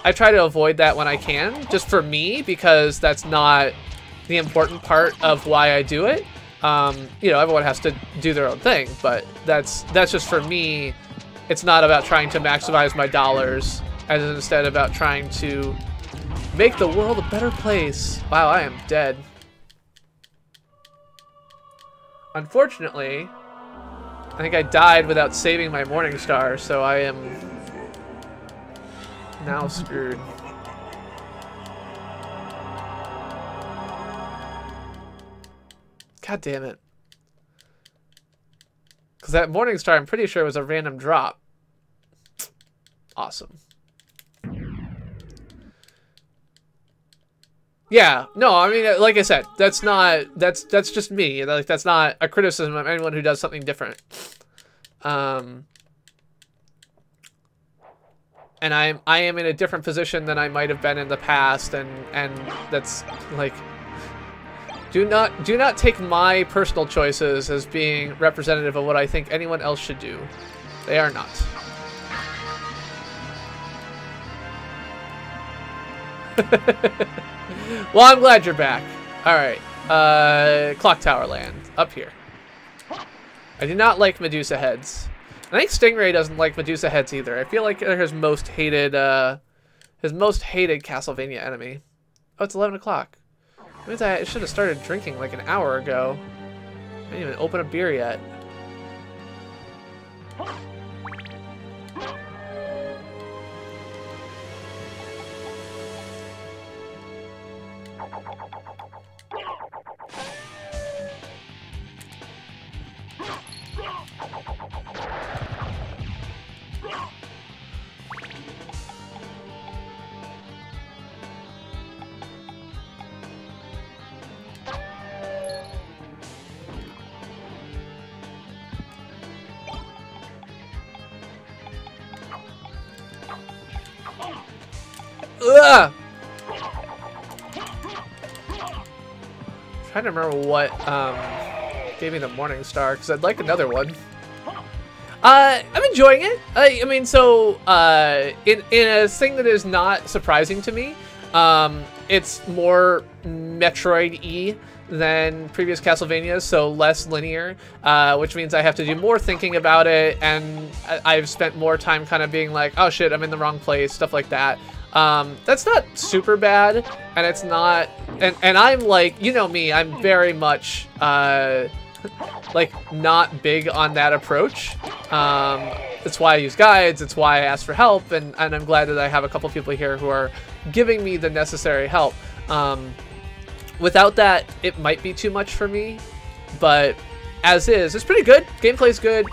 I try to avoid that when I can, just for me, because that's not the important part of why I do it. You know, everyone has to do their own thing, but that's just for me. It's not about trying to maximize my dollars, as instead about trying to make the world a better place. Wow, I am dead. Unfortunately, I think I died without saving my Morning Star, so I am now screwed. God damn it. Because that Morning Star, I'm pretty sure, was a random drop. Awesome. Yeah, no, I mean, like I said, that's just me. Like, that's not a criticism of anyone who does something different. And I am in a different position than I might have been in the past, and that's like, do not take my personal choices as being representative of what I think anyone else should do. They are not. Well, I'm glad you're back. Alright. Clock Tower Land. Up here. I do not like Medusa heads. I think Stingray doesn't like Medusa heads either. I feel like they're his most hated Castlevania enemy. Oh, it's 11 o'clock. Means I should have started drinking like an hour ago. I didn't even open a beer yet. Ugh! Trying to remember what gave me the Morning Star, because I'd like another one. I'm enjoying it. I mean, so in a thing that is not surprising to me, it's more Metroid-y than previous Castlevanias, so less linear, which means I have to do more thinking about it, and I've spent more time kind of being like, oh shit, I'm in the wrong place, stuff like that. That's not super bad, and it's not, and I'm like, you know me, I'm very much, like, not big on that approach. It's why I use guides, it's why I ask for help, and I'm glad that I have a couple people here who are giving me the necessary help. Without that, it might be too much for me, but as is, it's pretty good. Gameplay's good.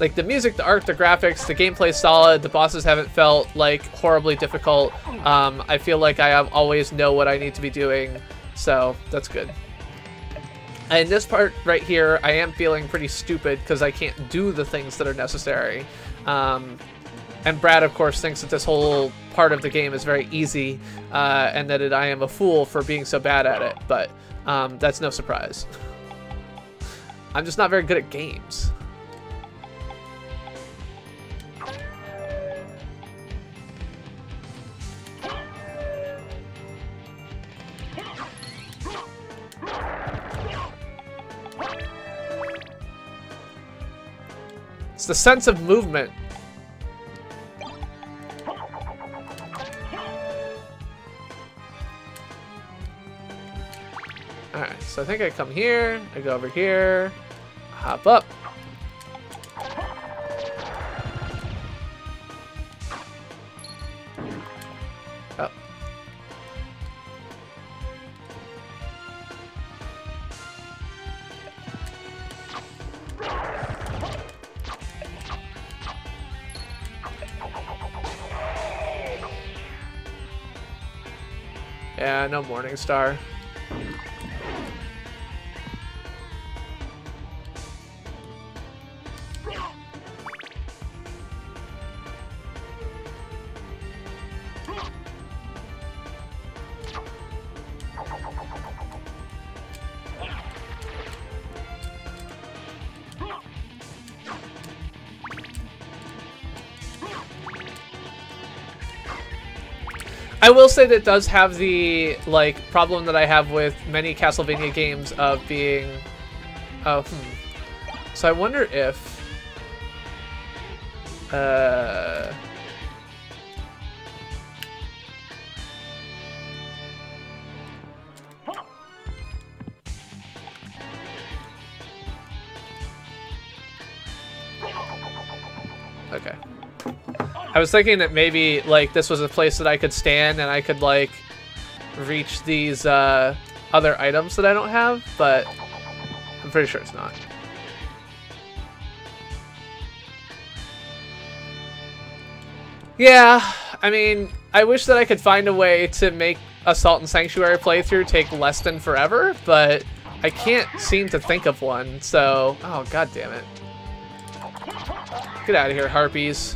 Like the music, the art, the graphics, the gameplay's solid. The bosses haven't felt like horribly difficult. I feel like I always know what I need to be doing, so that's good. And this part right here, I am feeling pretty stupid because I can't do the things that are necessary. And Brad, of course, thinks that this whole part of the game is very easy, and that I am a fool for being so bad at it, but that's no surprise. I'm just not very good at games. It's the sense of movement. Alright, so I think I come here, I go over here, hop up. Oh. Yeah, no Morning Star. I will say that it does have the like problem that I have with many Castlevania games of being. So I wonder if. Okay. I was thinking that maybe like this was a place that I could stand and I could like reach these other items that I don't have, but I'm pretty sure it's not. Yeah, I mean, I wish that I could find a way to make Assault and Sanctuary playthrough take less than forever, but I can't seem to think of one, so... Oh, god damn it. Get out of here, harpies.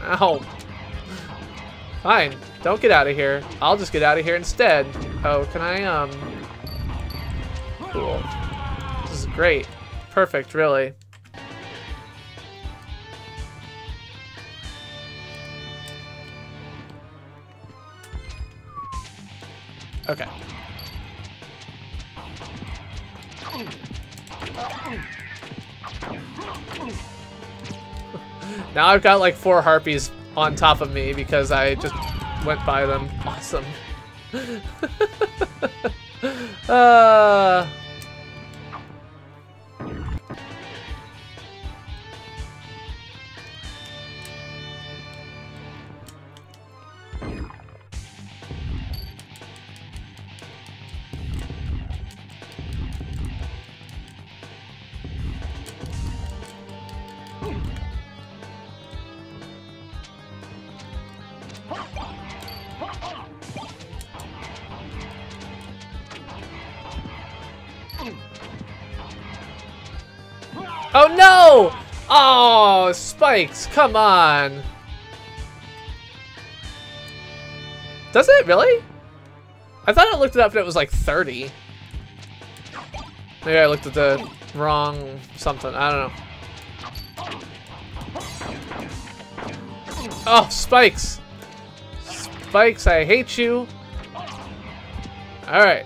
Ow. Fine, don't get out of here. I'll just get out of here instead. Oh, can I, Cool. This is great. Perfect, really. Okay. Now I've got like 4 harpies on top of me because I just went by them. Awesome. Oh no! Oh, spikes, come on. Does it really? I thought I looked it up and it was like 30. Maybe I looked at the wrong something, I don't know. Oh, spikes. Spikes, I hate you. Alright,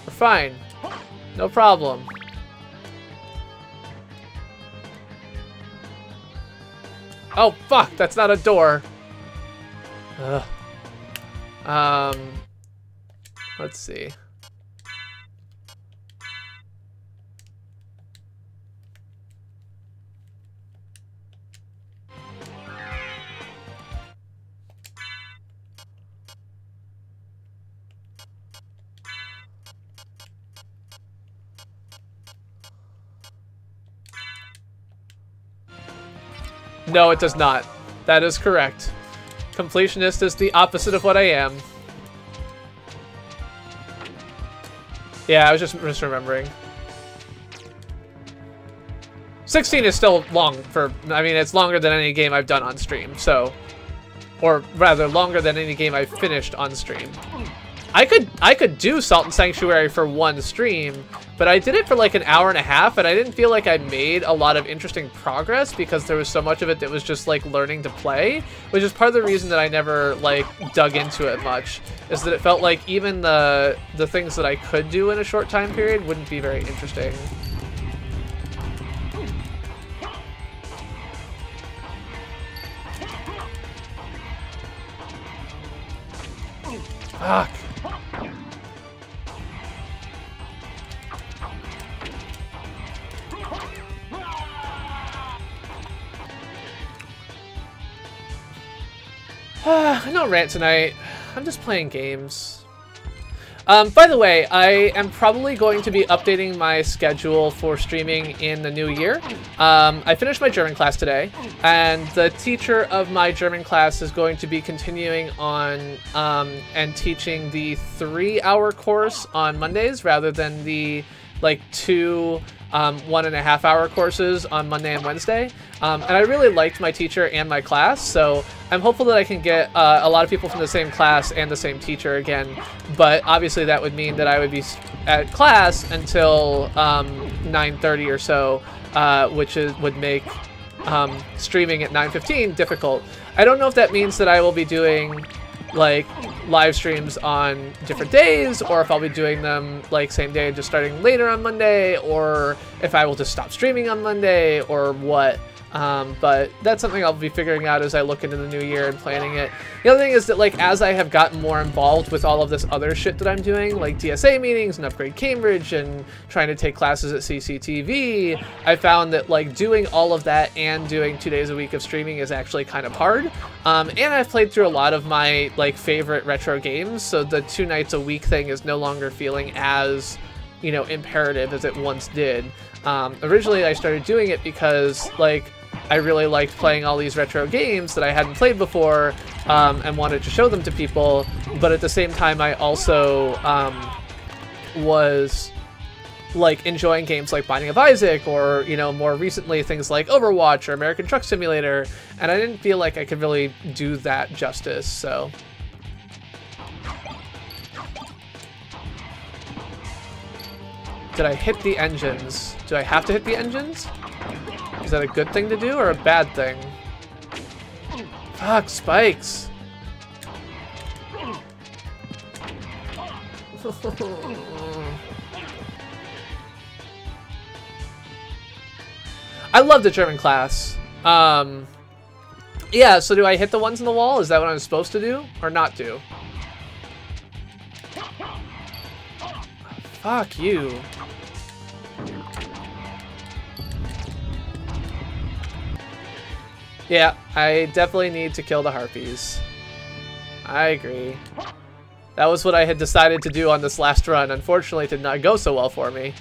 we're fine. No problem. Oh, fuck, that's not a door. Ugh. Let's see. No, it does not. That is correct. Completionist is the opposite of what I am. Yeah, I was just misremembering. 16 is still long for... I mean, it's longer than any game I've done on stream, so... Or rather, longer than any game I've finished on stream. I could do Salt and Sanctuary for one stream, but I did it for like an hour and a half, and I didn't feel like I made a lot of interesting progress because there was so much of it that was just like learning to play, which is part of the reason that I never like dug into it much, is that it felt like even the things that I could do in a short time period wouldn't be very interesting. Fuck. I don't rant tonight. I'm just playing games. By the way, I am probably going to be updating my schedule for streaming in the new year. I finished my German class today, and the teacher of my German class is going to be continuing on and teaching the 3-hour course on Mondays rather than the like 2 1.5-hour courses on Monday and Wednesday. And I really liked my teacher and my class, so I'm hopeful that I can get a lot of people from the same class and the same teacher again. But obviously that would mean that I would be at class until 9:30 or so which would make streaming at 9:15 difficult. I don't know if that means that I will be doing like live streams on different days, or if I'll be doing them like same day and just starting later on Monday, or if I will just stop streaming on Monday, or what. But that's something I'll be figuring out as I look into the new year and planning it. The other thing is that, like, as I have gotten more involved with all of this other shit that I'm doing, like DSA meetings and Upgrade Cambridge and trying to take classes at CCTV, I found that, like, doing all of that and doing 2 days a week of streaming is actually kind of hard. And I've played through a lot of my, like, favorite retro games, so the 2 nights a week thing is no longer feeling as, you know, imperative as it once did. Originally I started doing it because, like, I really liked playing all these retro games that I hadn't played before, and wanted to show them to people, but at the same time I also was like enjoying games like Binding of Isaac, or, you know, more recently things like Overwatch or American Truck Simulator, and I didn't feel like I could really do that justice, so. Did I hit the engines? Do I have to hit the engines? Is that a good thing to do or a bad thing? Fuck, spikes. I love the German class. Yeah, so do I hit the ones in the wall? Is that what I'm supposed to do or not do? Fuck you. Yeah, I definitely need to kill the harpies. I agree. That was what I had decided to do on this last run. Unfortunately, it did not go so well for me.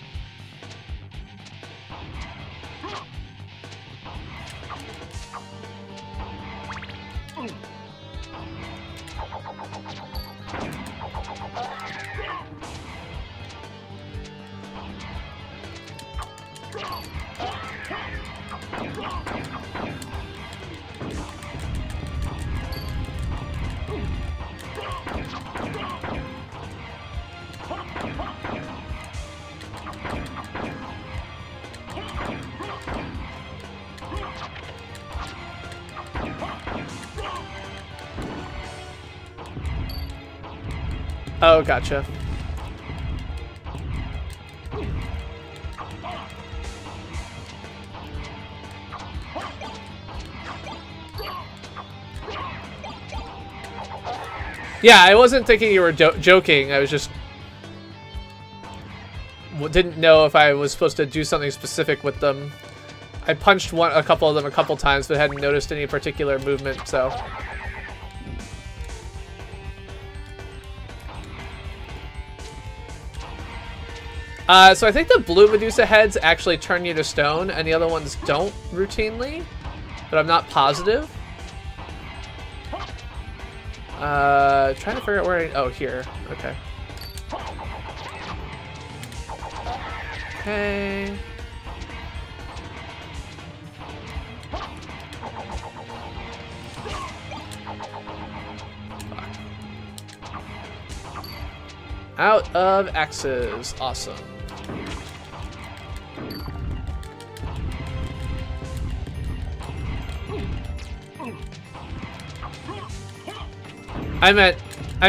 Oh, gotcha. Yeah, I wasn't thinking you were joking. I was just didn't know if I was supposed to do something specific with them. I punched a couple of them a couple times, but hadn't noticed any particular movement, so. So I think the blue Medusa heads actually turn you to stone, and the other ones don't routinely, but I'm not positive. Trying to figure out where oh, here. Okay. Okay. Out of axes. Awesome. I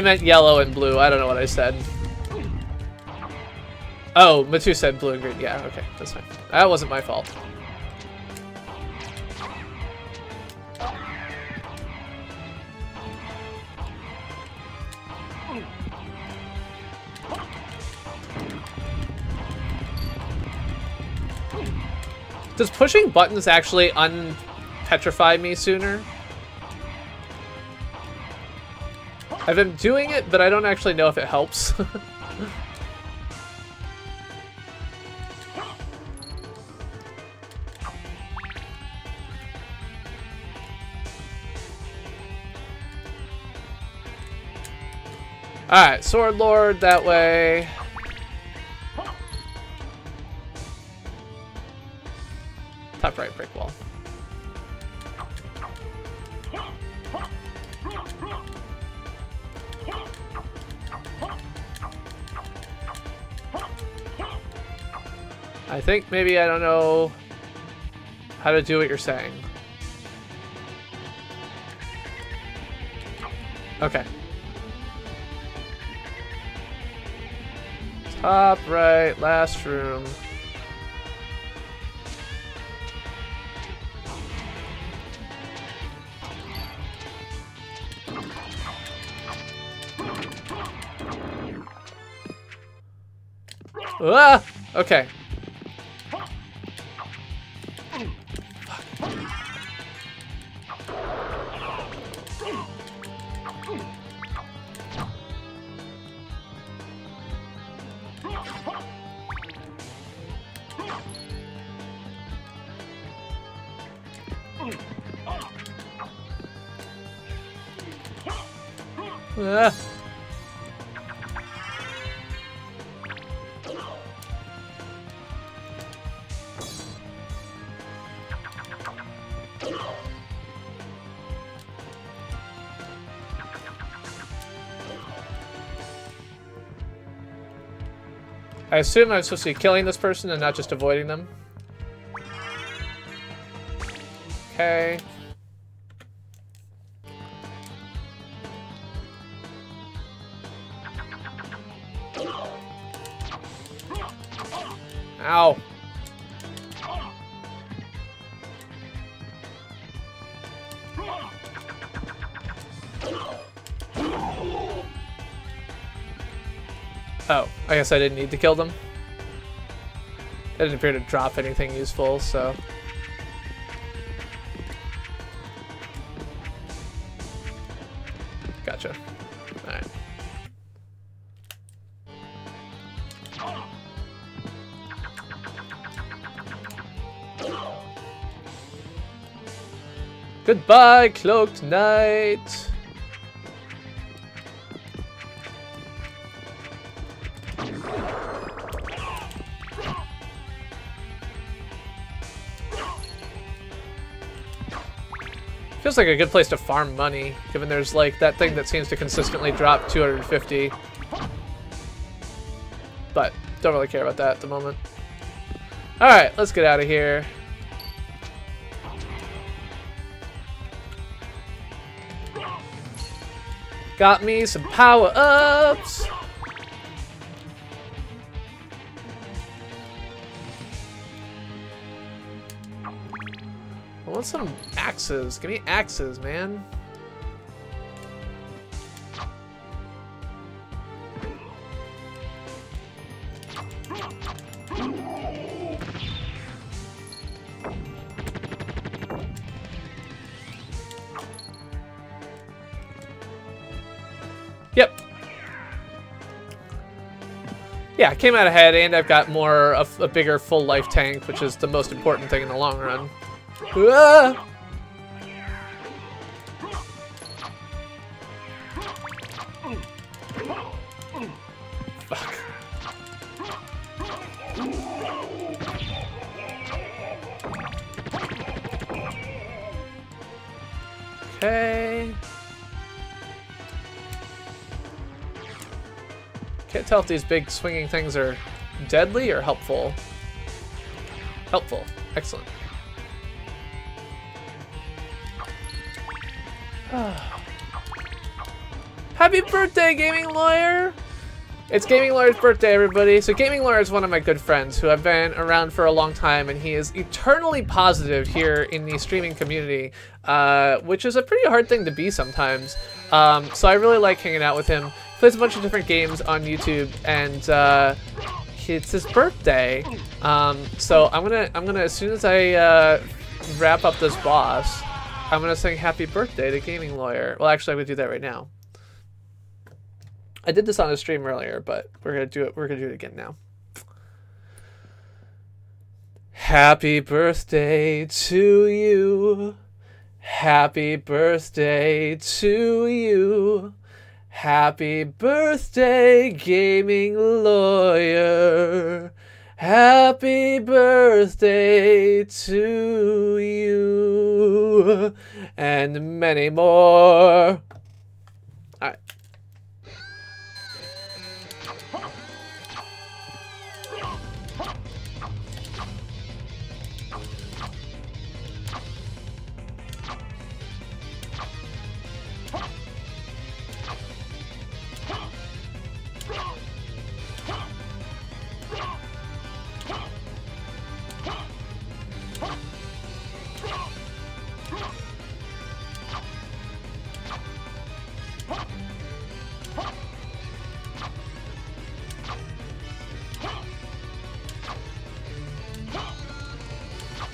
meant yellow and blue. I don't know what I said. Oh, Matu said blue and green. Yeah, okay, that's fine. That wasn't my fault. Does pushing buttons actually unpetrify me sooner? I've been doing it, but I don't actually know if it helps. Alright, Sword Lord that way. Top right brick wall. I think maybe, I don't know, how to do what you're saying. Okay. Top right, last room. Ah! Okay. Ah. I assume I'm supposed to be killing this person and not just avoiding them. Okay. Ow. Oh, I guess I didn't need to kill them. It didn't appear to drop anything useful, so... Gotcha. Alright. Goodbye, Cloaked Knight! Feels like a good place to farm money, given there's like that thing that seems to consistently drop 250. But don't really care about that at the moment. Alright, let's get out of here. Got me some power-ups! I want some axes. Give me axes, man. Yep. Yeah, I came out ahead, and I've got more of a bigger full life tank, which is the most important thing in the long run. Ah! Fuck. Okay. Can't tell if these big swinging things are deadly or helpful. Helpful. Excellent. Happy birthday, Gaming Lawyer! It's Gaming Lawyer's birthday, everybody. So Gaming Lawyer is one of my good friends who I've been around for a long time, and he is eternally positive here in the streaming community, which is a pretty hard thing to be sometimes. So I really like hanging out with him. He plays a bunch of different games on YouTube, and it's his birthday. So I'm gonna as soon as I wrap up this boss, I'm gonna sing happy birthday to Gaming Lawyer. Well, actually, I'm gonna do that right now. I did this on a stream earlier, but we're gonna do it. We're gonna do it again now. Happy birthday to you. Happy birthday to you. Happy birthday, Gaming Lawyer. Happy birthday to you. And many more. Alright.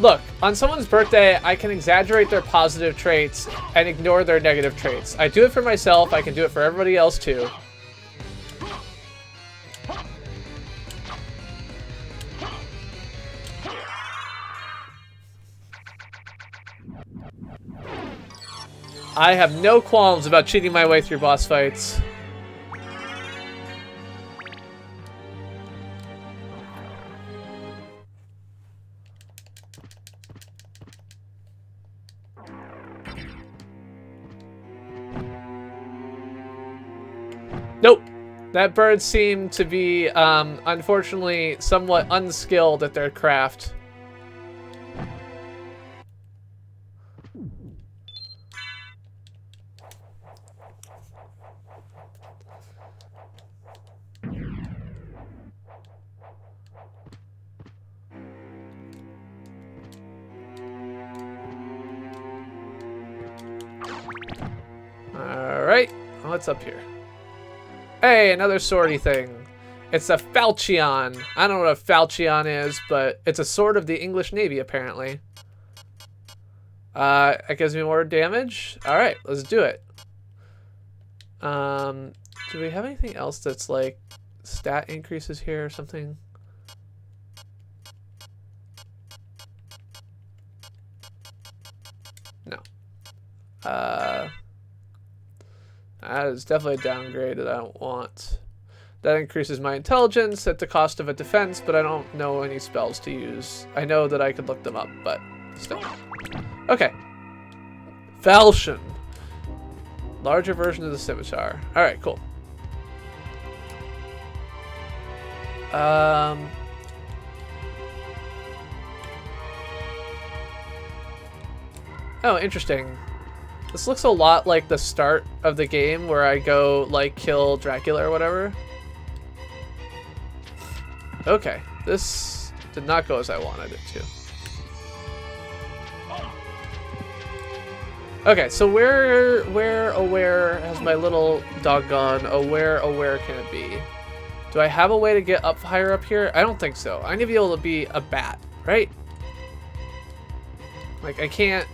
Look, on someone's birthday, I can exaggerate their positive traits and ignore their negative traits. I do it for myself. I can do it for everybody else too. I have no qualms about cheating my way through boss fights. Nope. That bird seemed to be, unfortunately, somewhat unskilled at their craft. Alright, what's up here? Hey, another swordy thing. It's a falchion. I don't know what a falchion is, but it's a sword of the English Navy, apparently. It gives me more damage? Alright, let's do it. Do we have anything else that's like stat increases here or something? No. That is definitely a downgrade that I don't want. That increases my intelligence at the cost of a defense, but I don't know any spells to use. I know that I could look them up, but still. Okay. Falchion. Larger version of the scimitar. Alright, cool. Oh, interesting. This looks a lot like the start of the game where I go, like, kill Dracula or whatever. Okay, this did not go as I wanted it to. Okay, so where has my little dog gone? Where can it be? Do I have a way to get up higher up here? I don't think so. I need to be able to be a bat, right? Like, I can't...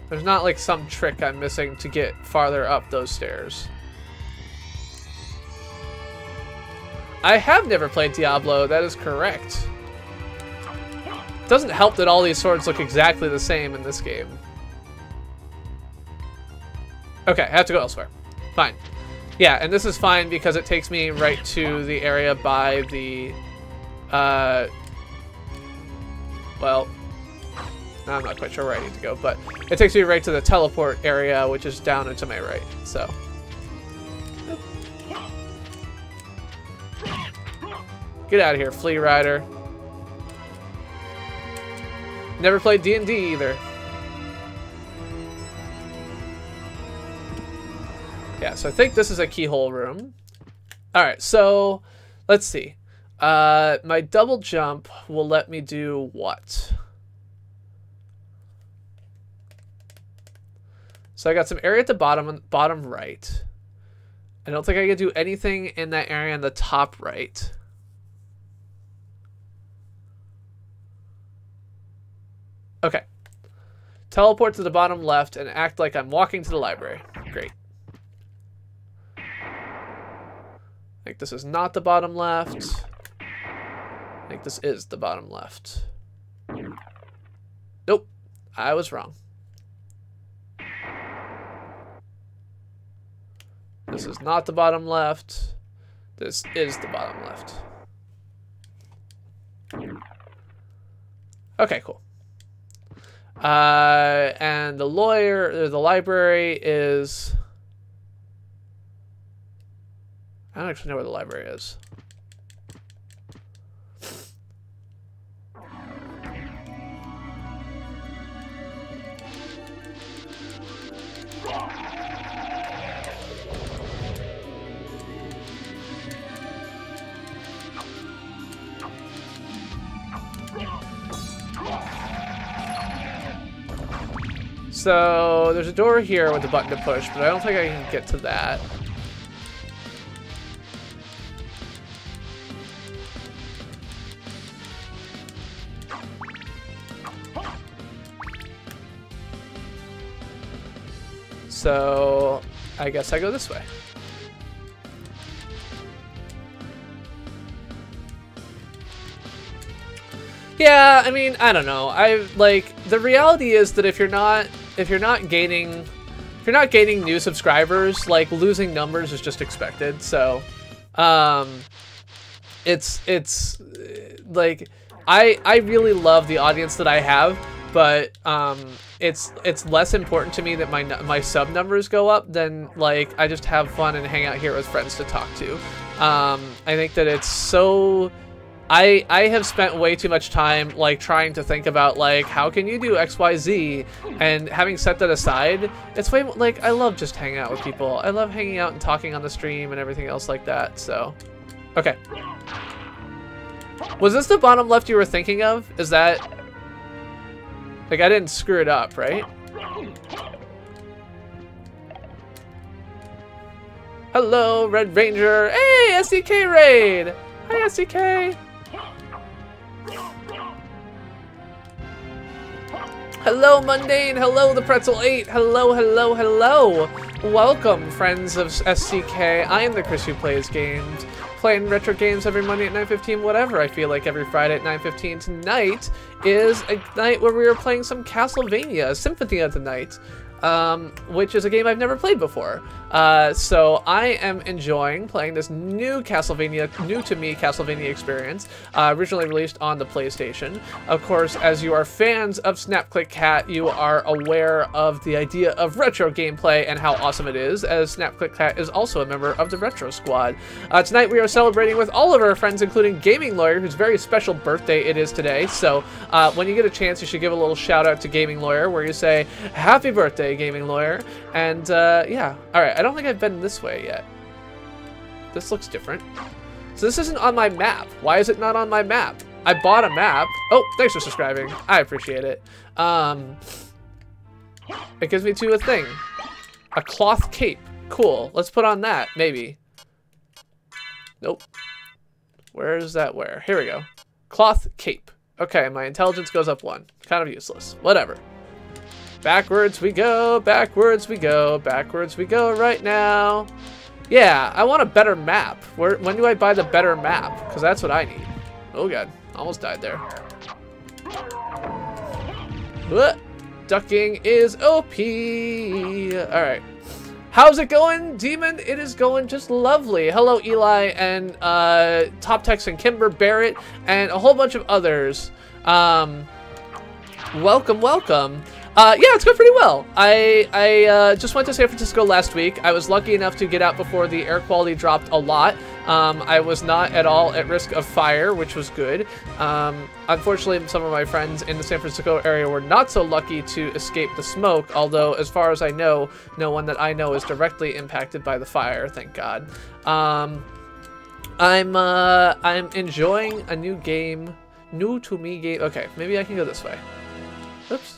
There's not like some trick I'm missing to get farther up those stairs. I have never played Diablo, that is correct. It doesn't help that all these swords look exactly the same in this game. Okay, I have to go elsewhere. Fine. Yeah, and this is fine because it takes me right to the area by the, well, I'm not quite sure where I need to go, but it takes me right to the teleport area, which is down and to my right, so. Get out of here, Flea Rider. Never played D&D either. Yeah, so I think this is a keyhole room. Alright, so let's see. My double jump will let me do what? So I got some area at the bottom right. I don't think I can do anything in that area on the top right. Okay. Teleport to the bottom left and act like I'm walking to the library. Great. I think this is not the bottom left. I think this is the bottom left. Nope. I was wrong. This is not the bottom left. This is the bottom left. Okay, cool. And the library is... I don't actually know where the library is. So there's a door here with a button to push, but I don't think I can get to that. So I guess I go this way. Yeah, I mean, I don't know. I like the reality is that if you're not gaining new subscribers, like losing numbers is just expected. So it's like I really love the audience that I have, but it's less important to me that my sub numbers go up than like I just have fun and hang out here with friends to talk to. I think that it's so I have spent way too much time like trying to think about like how can you do XYZ, and having set that aside, it's way like I love just hanging out with people. I love hanging out and talking on the stream and everything else like that. So okay, was this the bottom left you were thinking of? Is that like I didn't screw it up, right? Hello, Red Ranger. Hey, SDK Raid. Hi, SDK. Hello, Mundane. Hello, the Pretzel 8. Hello, hello, hello. Welcome, friends of SCK. I am the Chris who plays games, playing retro games every Monday at 9:15, whatever I feel like every Friday at 9:15. Tonight is a night where we are playing some Castlevania, Symphony of the Night, which is a game I've never played before. So I am enjoying playing this new Castlevania, new to me Castlevania experience, originally released on the PlayStation. Of course, as you are fans of Snap Click Cat, you are aware of the idea of retro gameplay and how awesome it is, as Snap Click Cat is also a member of the Retro Squad. Tonight we are celebrating with all of our friends, including Gaming Lawyer, whose very special birthday it is today. So when you get a chance, you should give a little shout out to Gaming Lawyer, where you say, "Happy birthday, Gaming Lawyer." And yeah, all right, I don't think I've been this way yet. This looks different. So this isn't on my map. Why is it not on my map? I bought a map. Oh, thanks for subscribing. I appreciate it. It gives me to a thing. A cloth cape. Cool. Let's put on that, maybe. Nope. Where is that where? Here we go. Cloth cape. Okay, my intelligence goes up 1. Kind of useless. Whatever. Backwards we go, backwards we go, backwards we go right now. Yeah, I want a better map. When do I buy the better map? Because that's what I need. Oh god, almost died there. What? Ducking is OP. Alright. How's it going, Demon? It is going just lovely. Hello, Eli, and Top Tex and Kimber Barrett, and a whole bunch of others. Welcome, welcome. Yeah, it's going pretty well. I just went to San Francisco last week. I was lucky enough to get out before the air quality dropped a lot. I was not at all at risk of fire, which was good. Unfortunately, some of my friends in the San Francisco area were not so lucky to escape the smoke, although as far as I know, no one that I know is directly impacted by the fire, thank God. I'm enjoying a new game, new to me game. Okay, maybe I can go this way. Oops.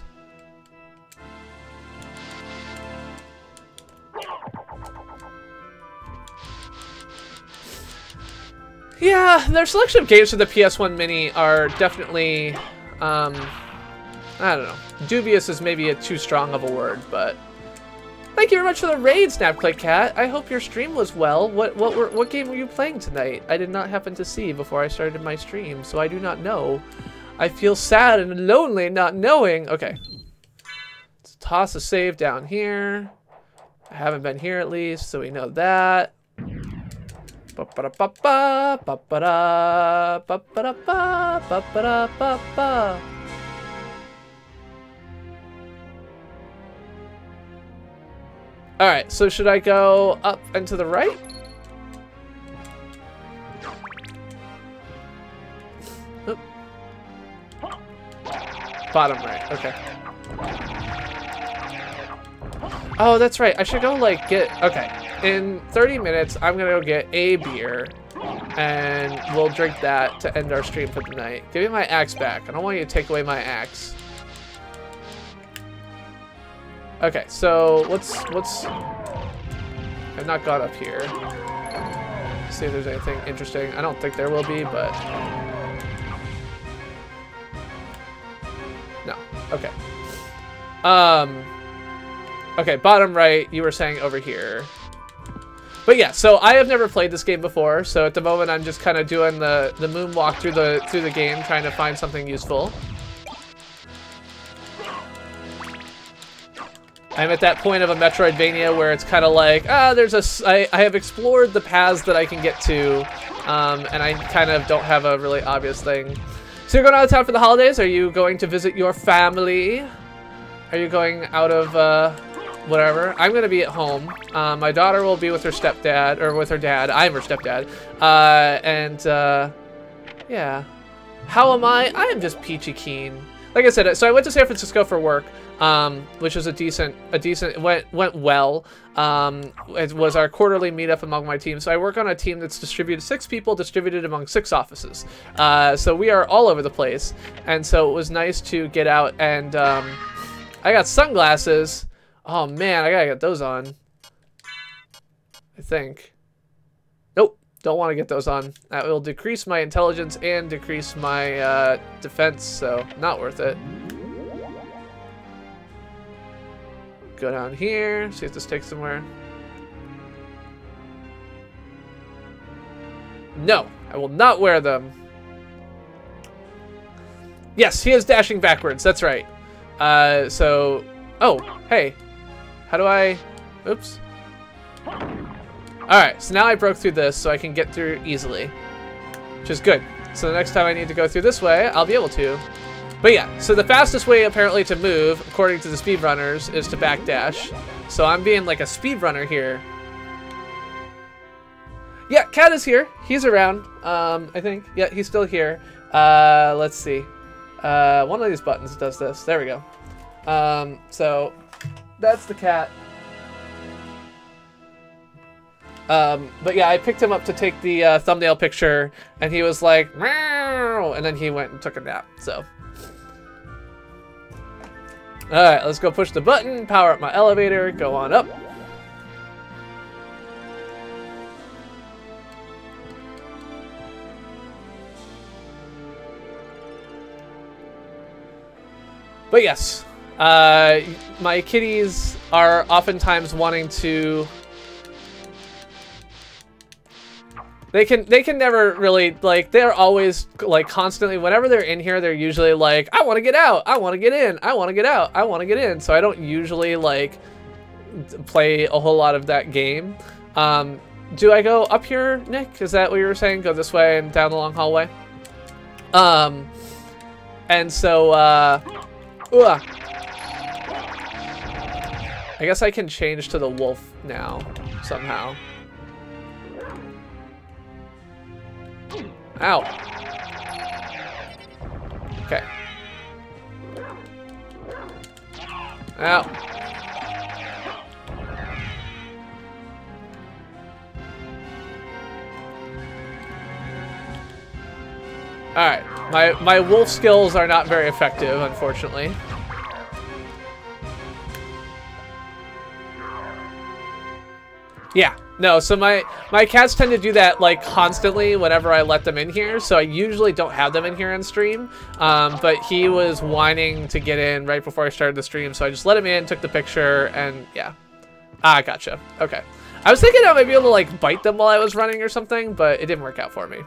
Yeah, their selection of games for the PS1 Mini are definitely, I don't know. Dubious is maybe a too strong of a word, but thank you very much for the raid, Snap Click Cat. I hope your stream was well. What game were you playing tonight? I did not happen to see before I started my stream, so I do not know. I feel sad and lonely not knowing. Okay. Let's toss a save down here. I haven't been here at least, so we know that. Alright, so should I go up and to the right? Oop. Bottom right, okay. Oh, that's right. I should go, like, okay. In 30 minutes, I'm gonna go get a beer, and we'll drink that to end our stream for the night. Give me my axe back. I don't want you to take away my axe. Okay, so let's... I've not got up here. See if there's anything interesting. I don't think there will be, but... No. Okay. Okay, bottom right, you were saying over here. But yeah, so I have never played this game before, so at the moment I'm just kind of doing the moonwalk through the game, trying to find something useful. I'm at that point of a Metroidvania where it's kind of like, I have explored the paths that I can get to, and I kind of don't have a really obvious thing. So you're going out of town for the holidays? Are you going to visit your family? Are you going out of, whatever? I'm going to be at home. My daughter will be with her stepdad, or with her dad. I'm her stepdad. Yeah. How am I? I am just peachy keen. Like I said, so I went to San Francisco for work, which was it went well. It was our quarterly meetup among my team. So I work on a team that's distributed 6 people, distributed among 6 offices. So we are all over the place. And so it was nice to get out and, I got sunglasses. Oh man, I gotta get those on. I think. Nope, don't want to get those on. That will decrease my intelligence and decrease my defense, so not worth it. Go down here, see if this takes somewhere. No, I will not wear them. Yes, he is dashing backwards, that's right. Oh, hey. How do I... Oops. Alright, so now I broke through this so I can get through easily. Which is good. So the next time I need to go through this way, I'll be able to. But yeah, so the fastest way apparently to move, according to the speedrunners, is to backdash. So I'm being like a speedrunner here. Yeah, Cat is here. He's around, I think. Yeah, he's still here. Let's see. One of these buttons does this. There we go. So that's the cat. But yeah, I picked him up to take the thumbnail picture, and he was like, meow, and then he went and took a nap. So, all right, let's go push the button, power up my elevator, go on up. But yes, my kitties are oftentimes wanting to... They can never really, like, they're always, like, constantly, whenever they're in here, they're usually like, I want to get out, I want to get in, I want to get out, I want to get in. So I don't usually, like, play a whole lot of that game. Do I go up here, Nick? Is that what you were saying? Go this way and down the long hallway? And so, I guess I can change to the wolf now, somehow. Ow. Okay. Ow. Alright, my wolf skills are not very effective, unfortunately. Yeah, no, so my cats tend to do that, like, constantly whenever I let them in here, so I usually don't have them in here on stream, but he was whining to get in right before I started the stream, so I just let him in, took the picture, and yeah. Ah, gotcha. Okay. I was thinking I might be able to, like, bite them while I was running or something, but it didn't work out for me.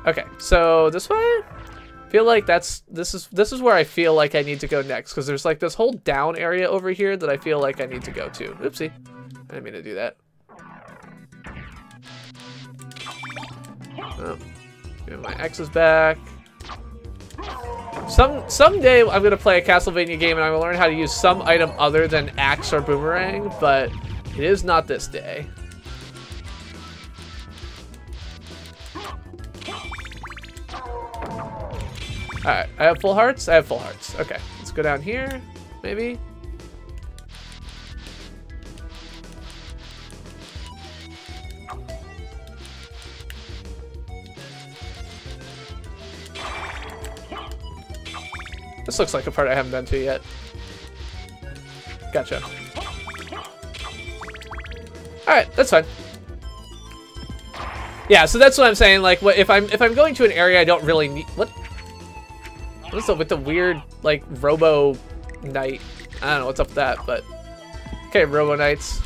Okay, so this way? I feel like this is where I feel like I need to go next, because there's, like, this whole down area over here that I feel like I need to go to. Oopsie. I didn't mean to do that. Oh, get my X's back. Someday I'm gonna play a Castlevania game and I will learn how to use some item other than axe or boomerang, but it is not this day. Alright, I have full hearts? I have full hearts. Okay, let's go down here, maybe. This looks like a part I haven't been to yet. Gotcha. Alright, that's fine. Yeah, so that's what I'm saying. Like, if I'm going to an area I don't really need. What is up with the weird, like, robo knight? I don't know what's up with that, but Okay, Robo Knights.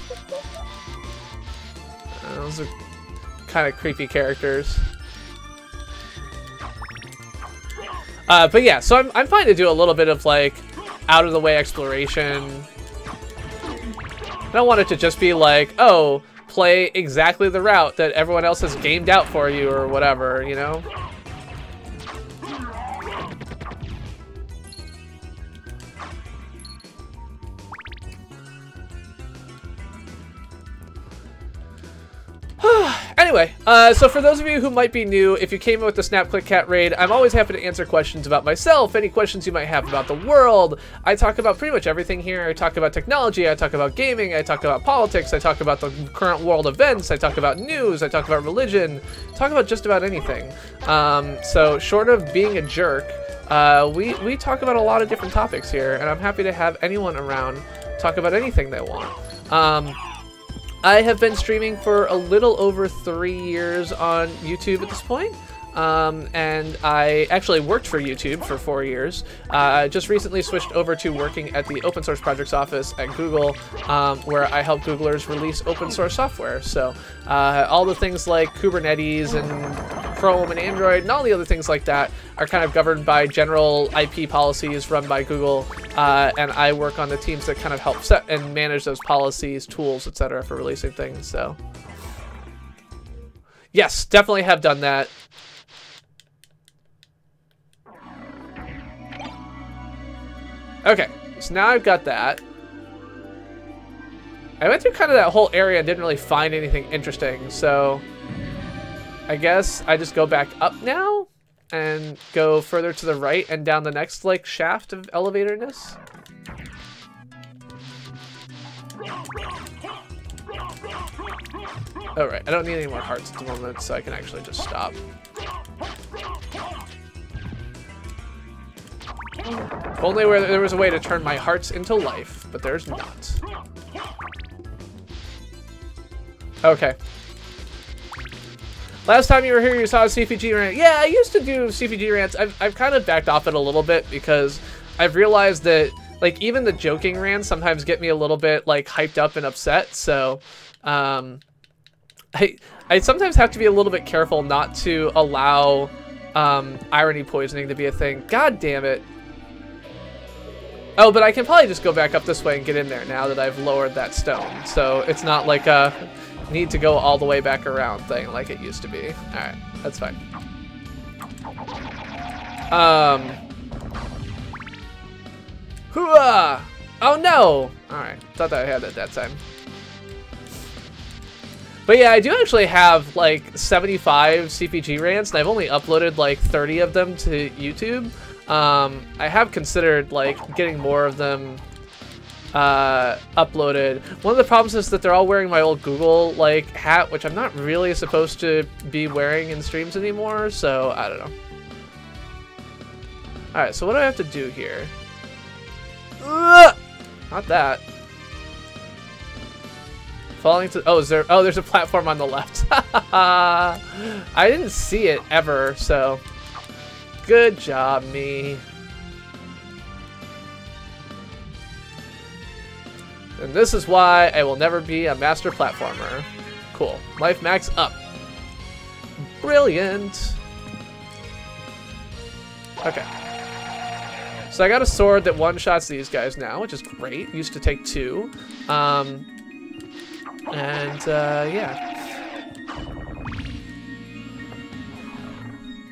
Those are kind of creepy characters. But yeah, so I'm fine to do a little bit of like out of the way exploration. I don't want it to just be like, oh, play exactly the route that everyone else has gamed out for you or whatever, you know? Anyway, so for those of you who might be new, if you came in with the Snap Click Cat raid, I'm always happy to answer questions about myself, any questions you might have about the world. I talk about pretty much everything here. I talk about technology, I talk about gaming, I talk about politics, I talk about the current world events, I talk about news, I talk about religion, I talk about just about anything. So short of being a jerk, we talk about a lot of different topics here, and I'm happy to have anyone around talk about anything they want. I have been streaming for a little over 3 years on YouTube at this point. And I actually worked for YouTube for 4 years. I just recently switched over to working at the open source projects office at Google, where I help Googlers release open source software. So all the things like Kubernetes and Chrome and Android and all the other things like that are kind of governed by general IP policies run by Google. And I work on the teams that kind of help set and manage those policies, tools, etc. for releasing things. So yes, definitely have done that. Okay, so now I've got that. I went through kind of that whole area and didn't really find anything interesting, so I guess I just go back up now and go further to the right and down the next like shaft of elevatorness. Alright, I don't need any more hearts at the moment, so I can actually just stop. If only there was a way to turn my hearts into life, but there's not. Okay. Last time you were here, you saw a CPG rant. Yeah, I used to do CPG rants. I've kind of backed off it a little bit because I've realized that, like, even the joking rants sometimes get me a little bit, like, hyped up and upset. So, I sometimes have to be a little bit careful not to allow irony poisoning to be a thing. God damn it. Oh, but I can probably just go back up this way and get in there now that I've lowered that stone. So it's not like a need to go all the way back around thing like it used to be. Alright, that's fine. Hooah! Oh no! Alright, thought that I had it that time. But yeah, I do actually have like 75 CPG rants, and I've only uploaded like 30 of them to YouTube. I have considered like getting more of them uploaded. One of the problems is that they're all wearing my old Google like hat, which I'm not really supposed to be wearing in streams anymore, so I don't know. Alright, so what do I have to do here? Not that. Falling to... Oh, is there... Oh, there's a platform on the left. I didn't see it ever, so... Good job, me. And this is why I will never be a master platformer. Cool. Life max up. Brilliant. Okay. So I got a sword that one-shots these guys now, which is great. Used to take 2. Yeah.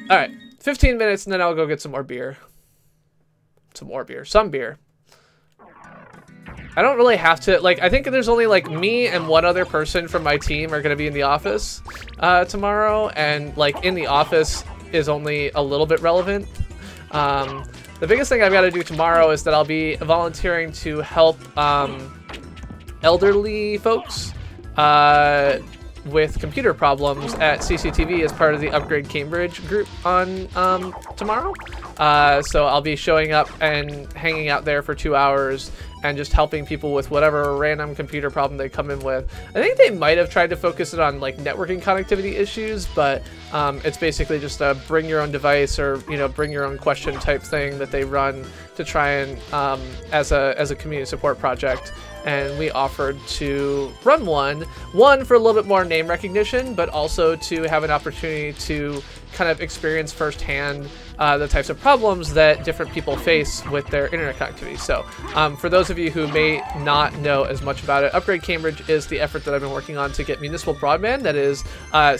Alright. 15 minutes, and then I'll go get some more beer. Some beer. I don't really have to, like, I think there's only, like, me and one other person from my team are going to be in the office tomorrow, and, like, in the office is only a little bit relevant. The biggest thing I've got to do tomorrow is that I'll be volunteering to help elderly folks with computer problems at CCTV as part of the Upgrade Cambridge group on tomorrow. So I'll be showing up and hanging out there for 2 hours and just helping people with whatever random computer problem they come in with. I think they might have tried to focus it on like networking connectivity issues, but it's basically just a bring your own device or, you know, bring your own question type thing that they run to try and as a community support project, and we offered to run one for a little bit more name recognition, but also to have an opportunity to kind of experience firsthand the types of problems that different people face with their internet connectivity. So for those of you who may not know as much about it, Upgrade Cambridge is the effort that I've been working on to get municipal broadband, that is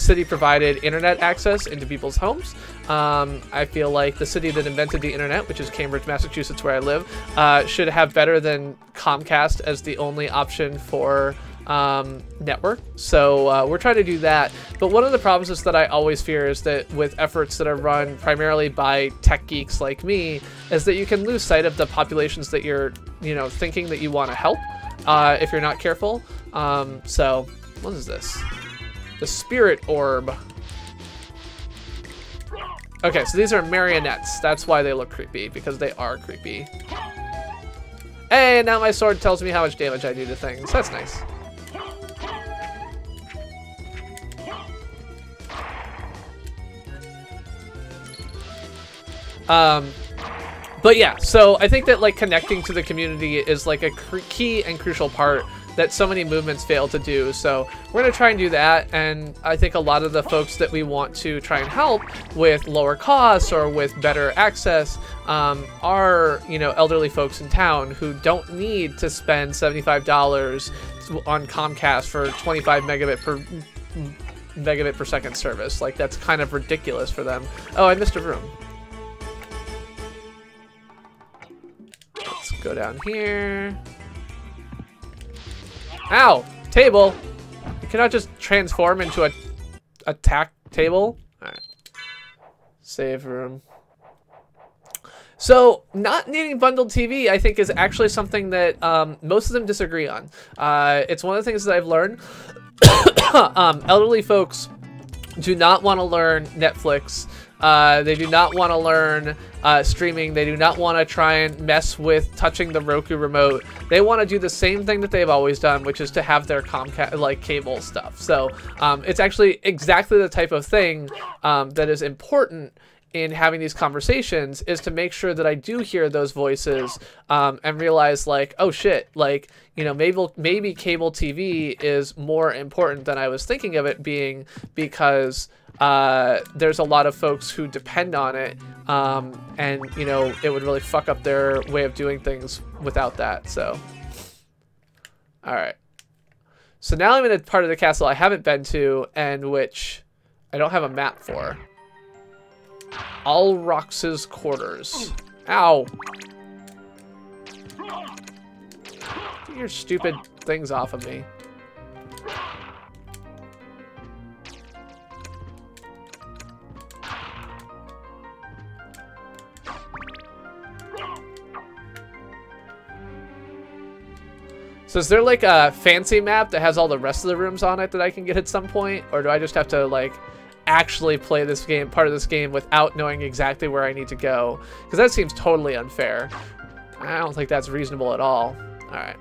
city provided internet access into people's homes. I feel like the city that invented the internet, which is Cambridge, Massachusetts, where I live, should have better than Comcast as the only option for network. So we're trying to do that. But one of the problems is that I always fear is that with efforts that are run primarily by tech geeks like me, is that you can lose sight of the populations that you're, you know, thinking that you want to help if you're not careful. So what is this? The Spirit Orb. Okay, so these are marionettes. That's why they look creepy, because they are creepy. Hey, now my sword tells me how much damage I do to things. That's nice. But yeah, so I think that like connecting to the community is like a key and crucial part that so many movements fail to do. So we're going to try and do that, and I think a lot of the folks that we want to try and help with lower costs or with better access are, you know, elderly folks in town who don't need to spend $75 on Comcast for 25 megabit per second service. Like, that's kind of ridiculous for them. Oh, I missed a room. Let's go down here. Ow! Table! You cannot just transform into a attack table. Alright. Save room. So, not needing bundled TV, I think, is actually something that most of them disagree on. It's one of the things that I've learned. Elderly folks do not want to learn Netflix. They do not want to learn streaming. They do not want to try and mess with touching the Roku remote. They want to do the same thing that they've always done, which is to have their Comcast, like, cable stuff. So it's actually exactly the type of thing that is important in having these conversations, is to make sure that I do hear those voices and realize, like, oh shit, like, you know, maybe cable TV is more important than I was thinking of it being, because there's a lot of folks who depend on it, and, you know, it would really fuck up their way of doing things without that. So, all right. So now I'm in a part of the castle I haven't been to, and which I don't have a map for. Alrox's quarters. Ow. Get your stupid things off of me. So is there like a fancy map that has all the rest of the rooms on it that I can get at some point? Or do I just have to like actually play this game, part of this game, without knowing exactly where I need to go? Because that seems totally unfair. I don't think that's reasonable at all. All right.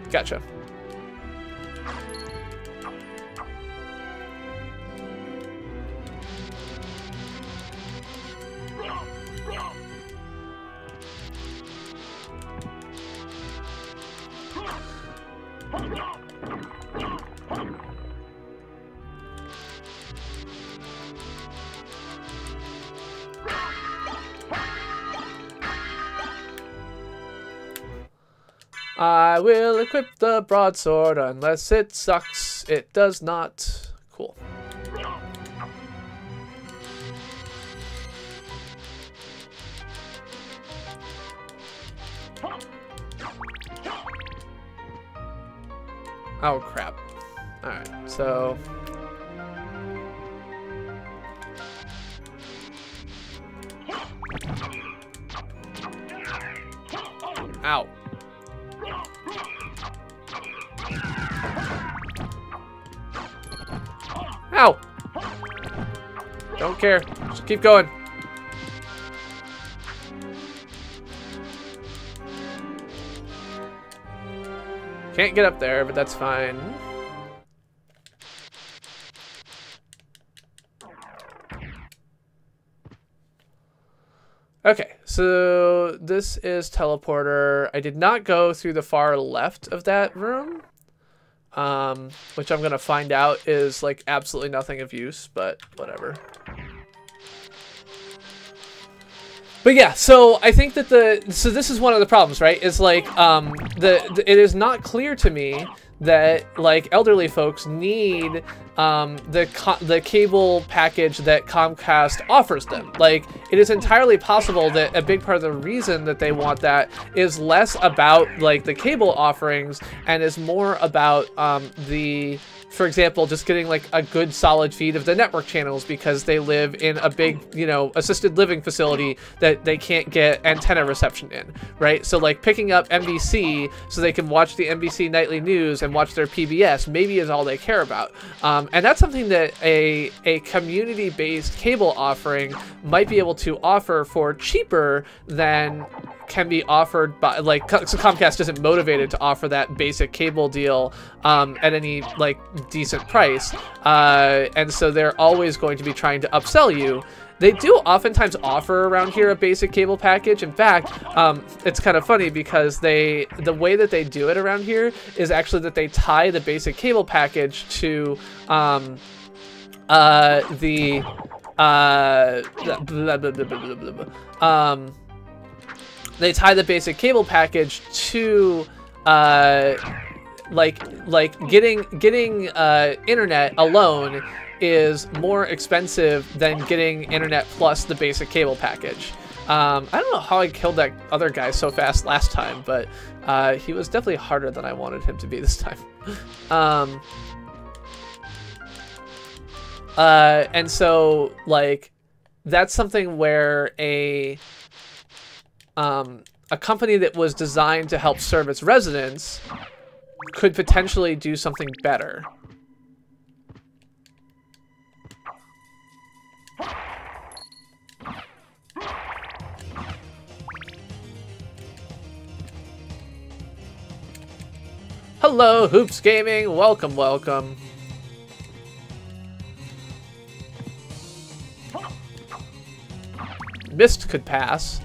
Gotcha. I will equip the broadsword unless it sucks. It does not. Cool. Oh, crap. Alright, so... Ow. Ow! Don't care. Just keep going. Can't get up there, but that's fine. Okay, so this is teleporter. I did not go through the far left of that room, which I'm gonna find out is like absolutely nothing of use, but whatever. But yeah, so I think that so this is one of the problems, right? Is like it is not clear to me that like elderly folks need the cable package that Comcast offers them. Like, it is entirely possible that a big part of the reason that they want that is less about like the cable offerings and is more about for example, just getting like a good solid feed of the network channels because they live in a big, you know, assisted living facility that they can't get antenna reception in, right? So like picking up NBC so they can watch the NBC nightly news and watch their PBS maybe is all they care about. And that's something that a community-based cable offering might be able to offer for cheaper than can be offered by, like, so Comcast isn't motivated to offer that basic cable deal at any like decent price, and so they're always going to be trying to upsell you. They do oftentimes offer around here a basic cable package. In fact, it's kind of funny because the way that they do it around here is actually that they tie the basic cable package to they tie the basic cable package to like getting internet alone is more expensive than getting internet plus the basic cable package. I don't know how I killed that other guy so fast last time, but he was definitely harder than I wanted him to be this time. And so like that's something where a company that was designed to help serve its residents could potentially do something better. Hello, Hoops Gaming. Welcome, welcome. Mist could pass.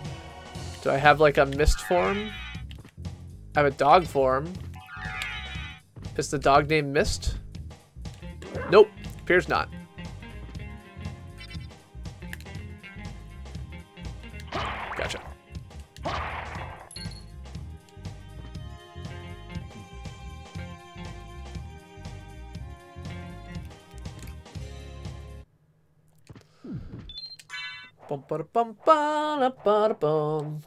Do I have like a mist form? I have a dog form. Is the dog named Mist? Nope, appears not. Gotcha. Bum ba bum ba ba bum.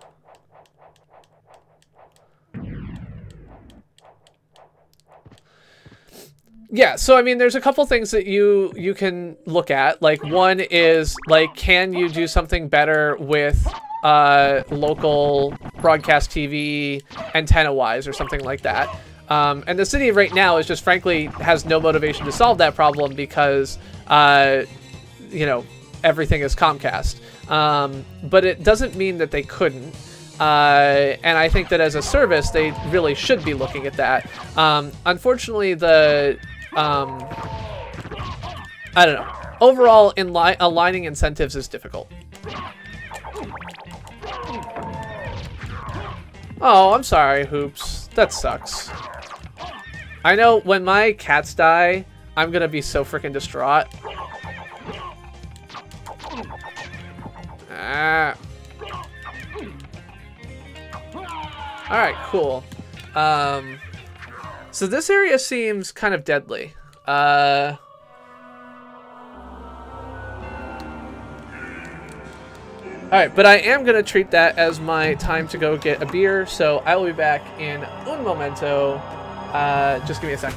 Yeah, so I mean, there's a couple things that you can look at. Like, one is like, can you do something better with local broadcast TV antenna-wise or something like that? And the city right now is just frankly has no motivation to solve that problem because you know, everything is Comcast. But it doesn't mean that they couldn't. And I think that as a service, they really should be looking at that. Unfortunately, I don't know. Overall, aligning incentives is difficult. Oh, I'm sorry, Hoops. That sucks. I know when my cats die, I'm gonna be so freaking distraught. Ah. Alright, cool. So this area seems kind of deadly. Alright, but I am going to treat that as my time to go get a beer, so I will be back in un momento. Just give me a sec.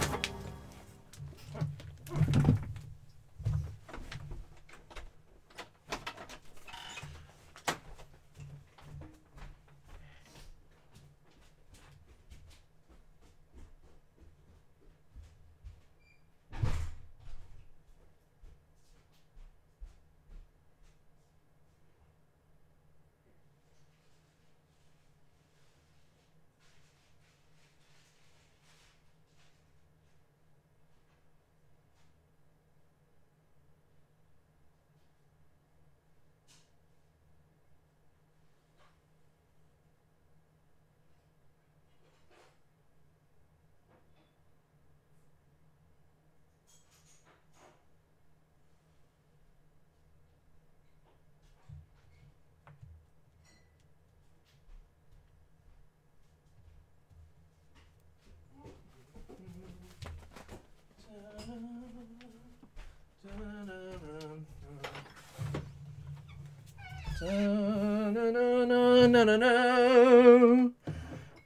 No, no, no, no, no, no, no.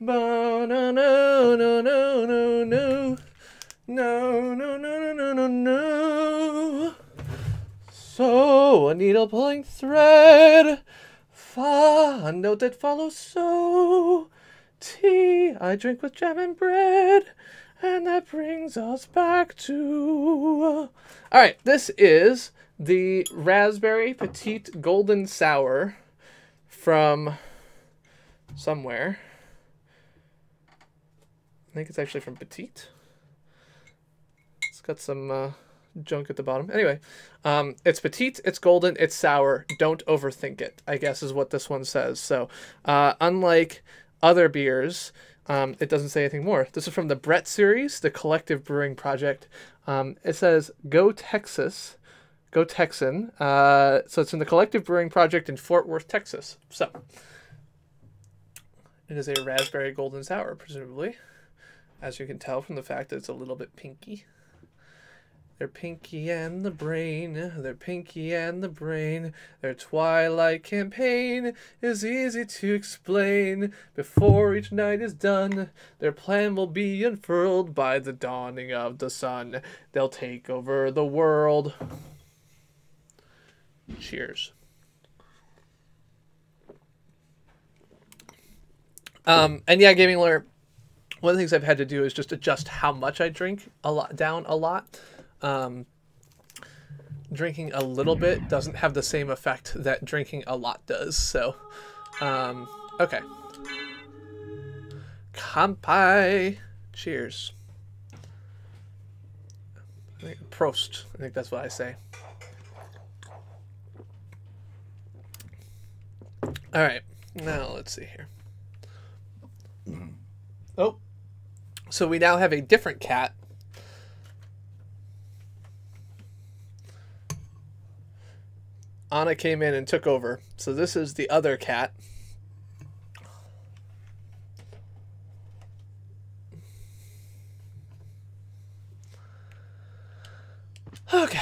No, no, no, no, no, no, no. No, no, no, no, no, no. So, a needle pulling thread. Fa, a note that follows so. Tea, I drink with jam and bread. And that brings us back to... Alright, this is the Raspberry Petite Golden Sour from somewhere. I think it's actually from Petite. It's got some junk at the bottom. Anyway, it's Petite, it's golden, it's sour. Don't overthink it, I guess is what this one says. So, unlike other beers, it doesn't say anything more. This is from the Brett series, the Collective Brewing Project. It says, Go Texas, Go Texan. So it's from the Collective Brewing Project in Fort Worth, Texas. So, it is a raspberry golden sour, presumably. As you can tell from the fact that it's a little bit pinky. They're pinky and the brain, they're pinky and the brain. Their twilight campaign is easy to explain. Before each night is done, their plan will be unfurled by the dawning of the sun. They'll take over the world. Cheers. And yeah, Gaming Alert, one of the things I've had to do is just adjust how much I drink down a lot. Drinking a little bit doesn't have the same effect that drinking a lot does. So, okay. Kanpai. Cheers. Prost. I think that's what I say. All right. Now let's see here. Oh. So we now have a different cat. Anna came in and took over. So this is the other cat. Okay.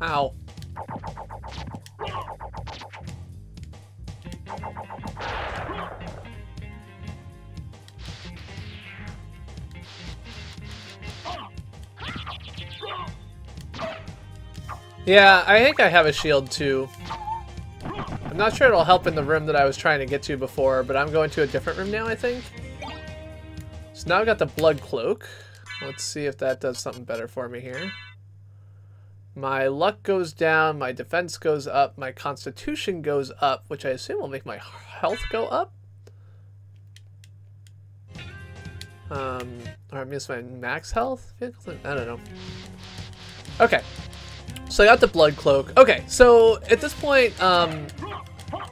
Ow. Yeah, I think I have a shield too. I'm not sure it'll help in the room that I was trying to get to before, but I'm going to a different room now, I think. So now I've got the blood cloak. Let's see if that does something better for me here. My luck goes down, my defense goes up, my constitution goes up, which I assume will make my health go up. Or I miss my max health? I don't know. Okay. So I got the blood cloak. Okay, so at this point,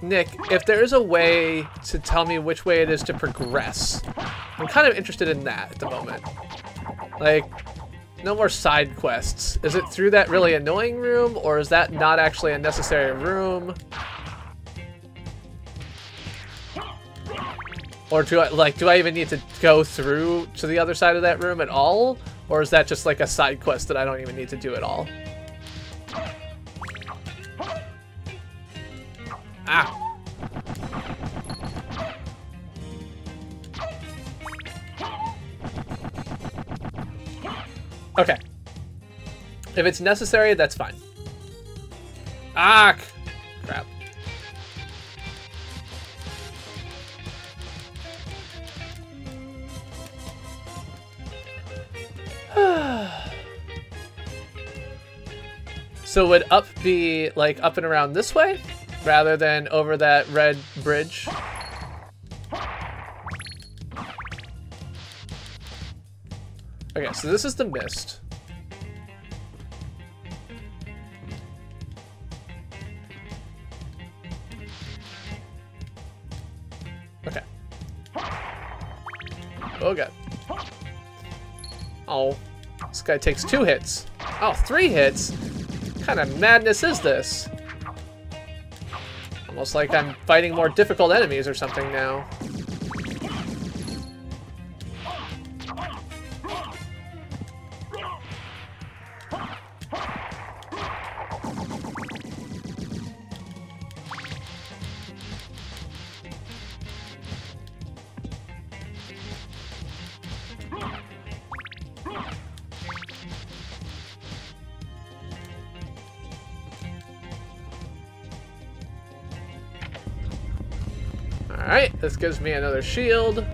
Nick, if there is a way to tell me which way it is to progress, I'm kind of interested in that at the moment. Like, no more side quests. Is it through that really annoying room, or is that not actually a necessary room? Or do I even need to go through to the other side of that room at all? Or is that just like a side quest that I don't even need to do at all? Ah! Okay. If it's necessary, that's fine. Ah! Crap. So would up be like up and around this way rather than over that red bridge? Okay, so this is the mist. Okay. Oh god. Oh, this guy takes 2 hits. Oh, 3 hits? What kind of madness is this? Almost like I'm fighting more difficult enemies or something now. Alright, this gives me another shield.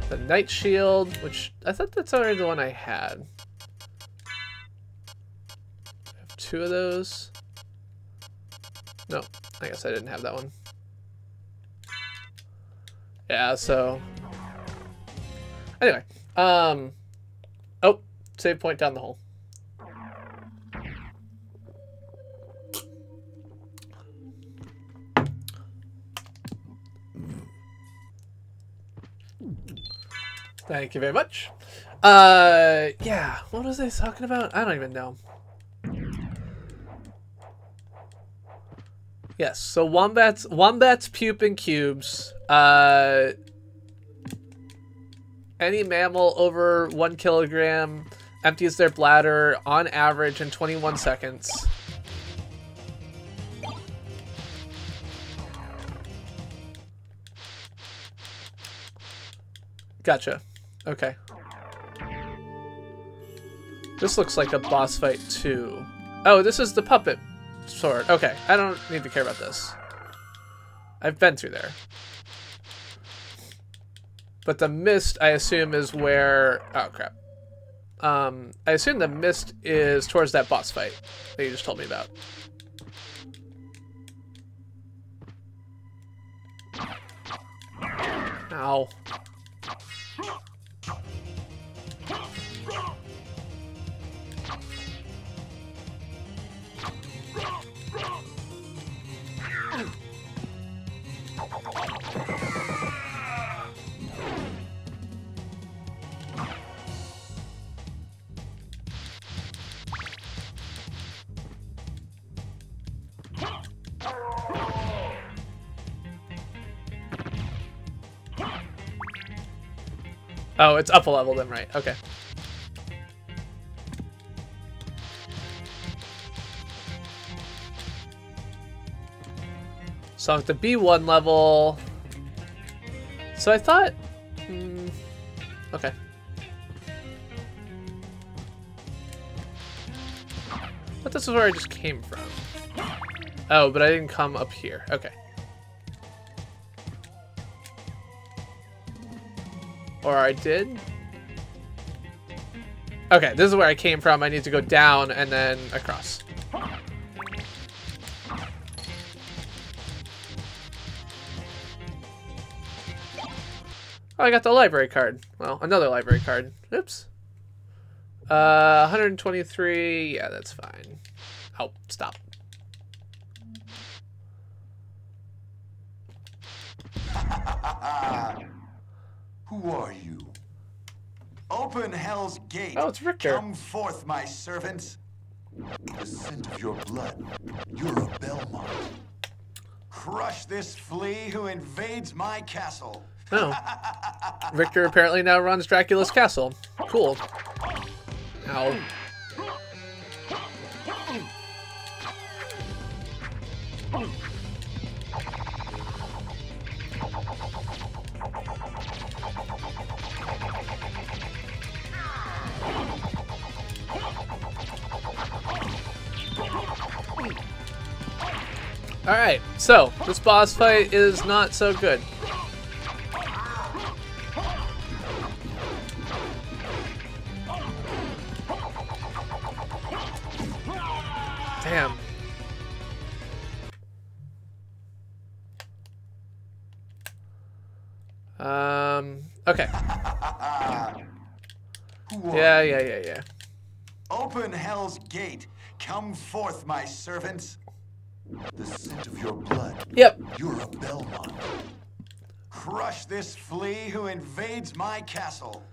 The Knight Shield, which I thought that's already the one I had. I have 2 of those. No, I guess I didn't have that one. Yeah, so... Anyway, oh, save point down the hole. Thank you very much. Yeah, what was I talking about? I don't even know. Yes, so wombats pupe in cubes. Any mammal over 1 kilogram empties their bladder on average in 21 seconds. Gotcha. Okay. This looks like a boss fight too. Oh, this is the puppet sword. Okay, I don't need to care about this. I've been through there. But the mist, I assume, is where... Oh, crap. I assume the mist is towards that boss fight that you just told me about. Ow. Oh, it's up a level then, right? Okay. So I have to be 1 level. So I thought... okay. But this is where I just came from. Oh, but I didn't come up here. Okay. Or I did? Okay, this is where I came from. I need to go down and then across. Oh, I got the library card. Well, another library card. Oops. 123. Yeah, that's fine. Oh, stop. Who are you? Open hell's gate. Oh, it's Richter. Come forth, my servants. The scent of your blood. You're a Belmont. Crush this flea who invades my castle. Oh. Richter apparently now runs Dracula's castle. Cool. Ow. Alright, so this boss fight is not so good. Damn. Okay. Yeah. Open hell's gate. Come forth, my servants. The scent of your blood. Yep. You're a Belmont. Crush this flea who invades my castle.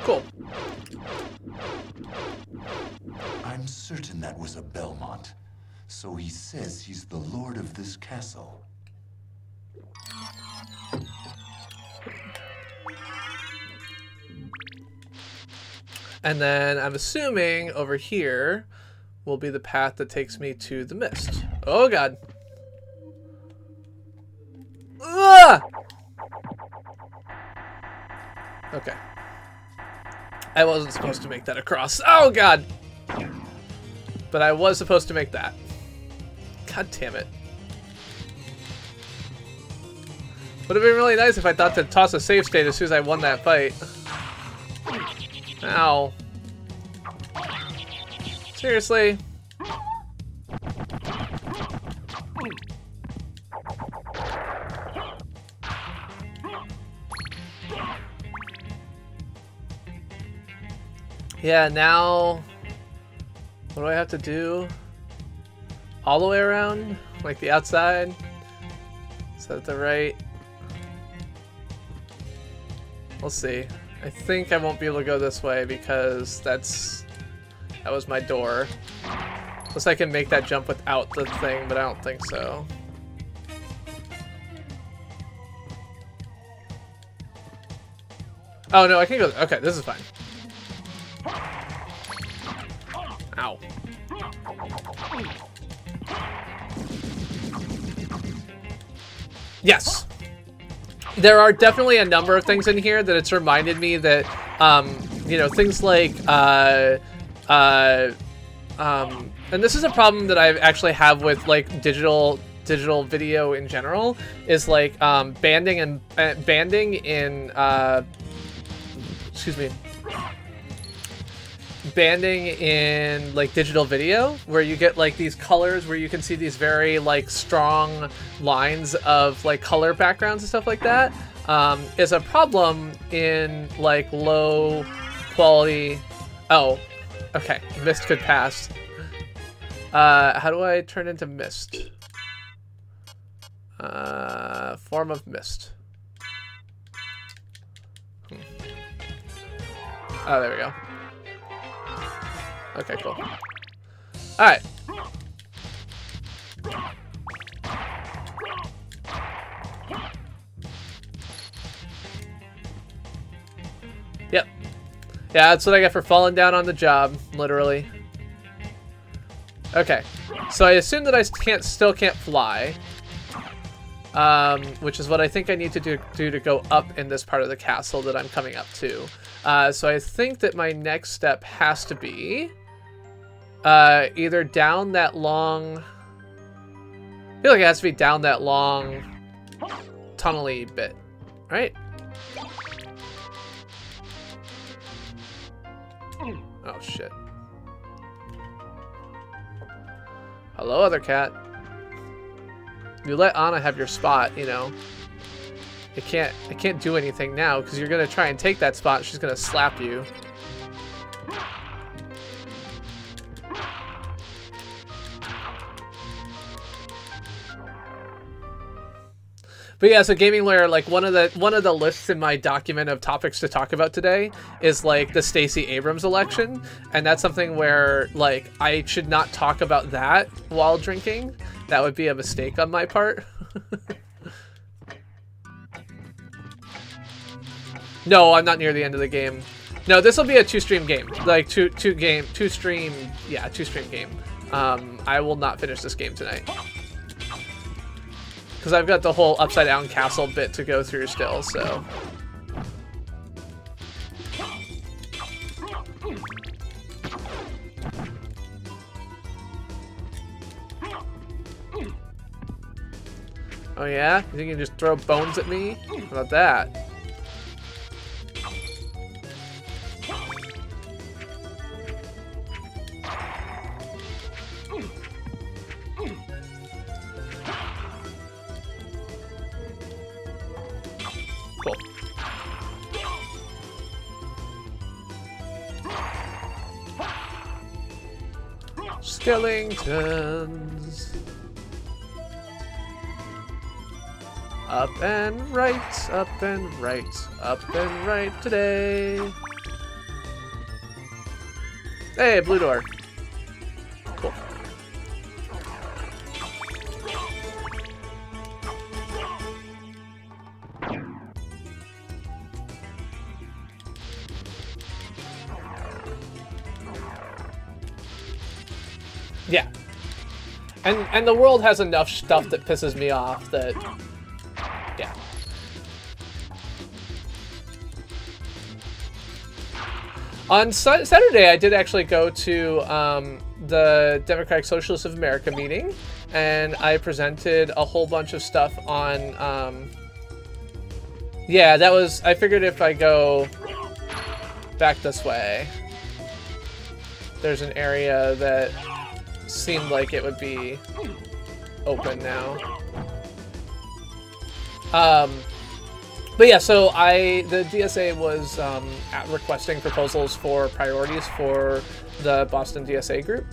Cool. I'm certain that was a Belmont. So he says he's the lord of this castle. And then I'm assuming over here will be the path that takes me to the mist. Oh god. Ah! Okay. I wasn't supposed to make that across. Oh god. But I was supposed to make that. God damn it. Would have been really nice if I thought to toss a save state as soon as I won that fight. Ow. Seriously? Yeah, now... What do I have to do? All the way around? Like the outside? Is that the right? We'll see. I think I won't be able to go this way because that was my door. Unless I can make that jump without the thing, but I don't think so. Oh no, I can go. Okay, this is fine. Ow. Yes. There are definitely a number of things in here that it's reminded me that, you know, things like, and this is a problem that I actually have with like digital video in general, is like banding in like digital video, where you get like these colors where you can see these very like strong lines of like color backgrounds and stuff like that, is a problem in like low quality. Oh, okay, mist could pass. How do I turn into mist? Form of mist. Oh, there we go. Okay, cool. Alright. Yep. Yeah, that's what I get for falling down on the job, literally. Okay. So I assume that I still can't fly. Which is what I think I need to do to go up in this part of the castle that I'm coming up to. So I think that my next step has to be either down that long... I feel like it has to be down that long tunnel-y bit, right? Oh, shit. Hello, other cat. You let Anna have your spot, you know. I can't do anything now because you're gonna try and take that spot and she's gonna slap you. But yeah, so Gaming Lawyer, like one of the lists in my document of topics to talk about today is like the Stacey Abrams election, and that's something where like I should not talk about that while drinking. That would be a mistake on my part. No, I'm not near the end of the game. No, this will be a two-stream game. Like two-stream game. I will not finish this game tonight. Because I've got the whole upside down castle bit to go through still, so. Oh yeah? You think you can just throw bones at me? How about that? Cool. Skellingtons. Up and right, up and right, up and right today. Hey, blue door. Cool. Yeah. And the world has enough stuff that pisses me off that, yeah. On Saturday, I did actually go to the Democratic Socialists of America meeting, and I presented a whole bunch of stuff on, yeah, that was, I figured if I go back this way, there's an area that seemed like it would be open now. But yeah, so the DSA was requesting proposals for priorities for the Boston DSA group,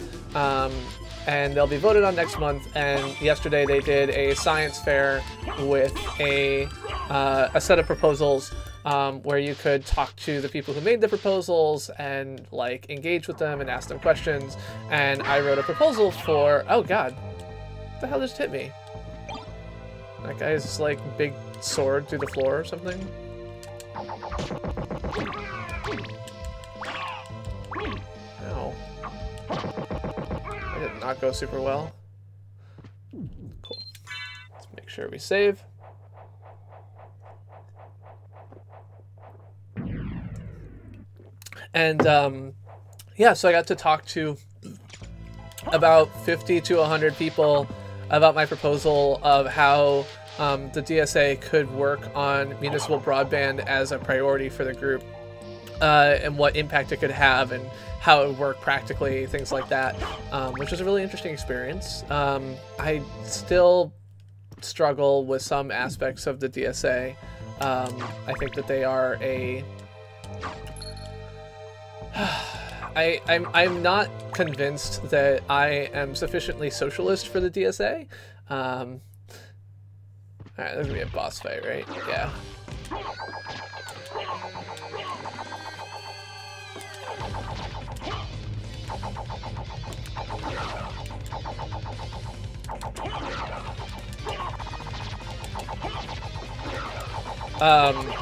and they'll be voted on next month. And yesterday they did a science fair with a set of proposals where you could talk to the people who made the proposals and like engage with them and ask them questions. And I wrote a proposal for, oh god, what the hell just hit me? That guy's like big sword through the floor or something. Ow. That did not go super well. Cool. Let's make sure we save. And yeah, so I got to talk to about 50 to 100 people about my proposal of how the DSA could work on municipal broadband as a priority for the group, and what impact it could have and how it would work practically, things like that, which was a really interesting experience. I still struggle with some aspects of the DSA. I think that they are a... I'm not convinced that I am sufficiently socialist for the DSA. Alright, there's gonna be a boss fight, right? Yeah.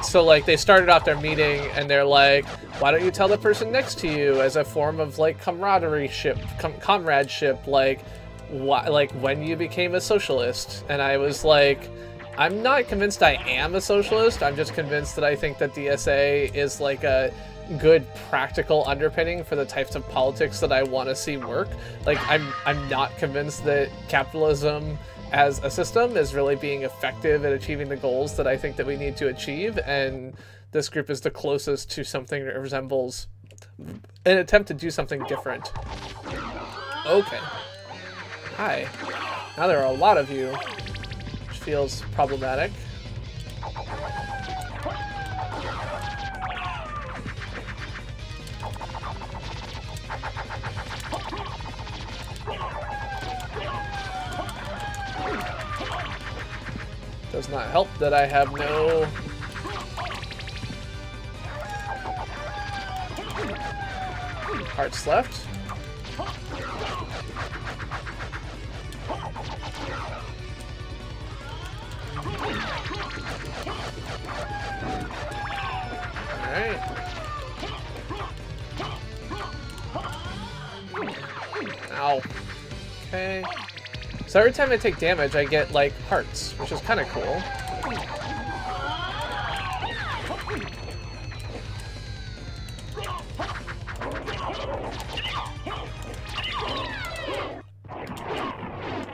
So like they started off their meeting and they're like, why don't you tell the person next to you as a form of like comradeship, like when you became a socialist? And I was like, I'm not convinced I am a socialist. I'm just convinced that I think that DSA is like a good practical underpinning for the types of politics that I want to see work. Like I'm not convinced that capitalism as a system is really being effective at achieving the goals that I think that we need to achieve, and this group is the closest to something that resembles an attempt to do something different. Okay. Hi. Now there are a lot of you, which feels problematic. Does not help that I have no... hearts left. Alright. Ow. Okay. So every time I take damage, I get, like, hearts, which is kind of cool.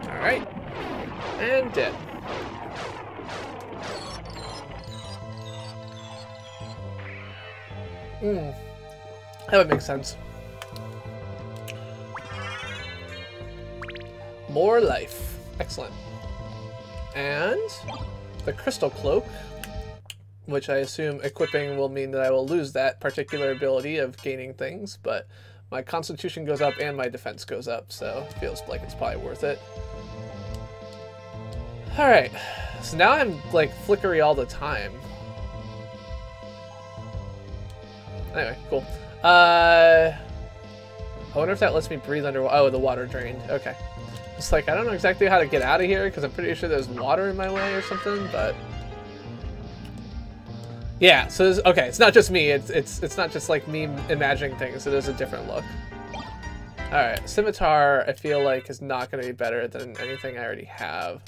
Alright. And dead. That would make sense. More life. Excellent. And the Crystal Cloak, which I assume equipping will mean that I will lose that particular ability of gaining things, but my Constitution goes up and my defense goes up, so it feels like it's probably worth it. Alright, so now I'm like flickery all the time. Anyway, cool. I wonder if that lets me breathe under. Oh, the water drained. Okay. It's like, I don't know exactly how to get out of here because I'm pretty sure there's water in my way or something, but yeah. So okay, it's not just me. It's not just like me imagining things. It is a different look. All right, scimitar. I feel like is not going to be better than anything I already have.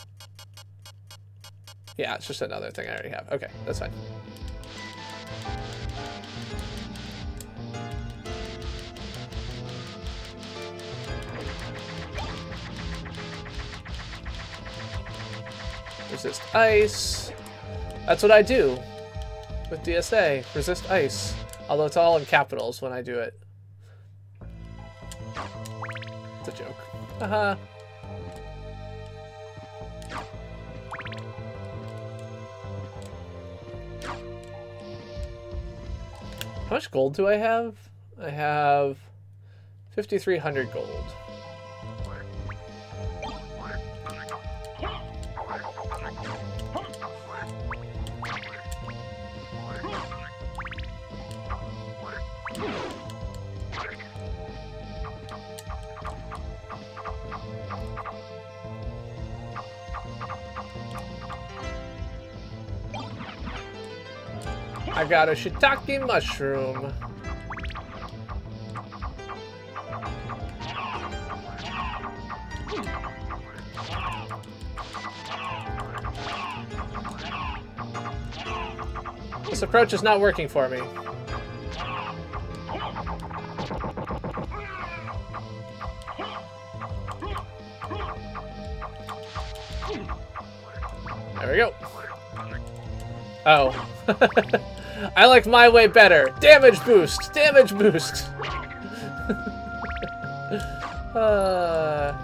Yeah, it's just another thing I already have. Okay, that's fine. Resist ice. That's what I do with DSA. Resist ice. Although it's all in capitals when I do it. It's a joke. Haha. How much gold do I have? I have 5,300 gold. I got a shiitake mushroom. This approach is not working for me. There we go. Oh. I like my way better. Damage boost! Damage boost!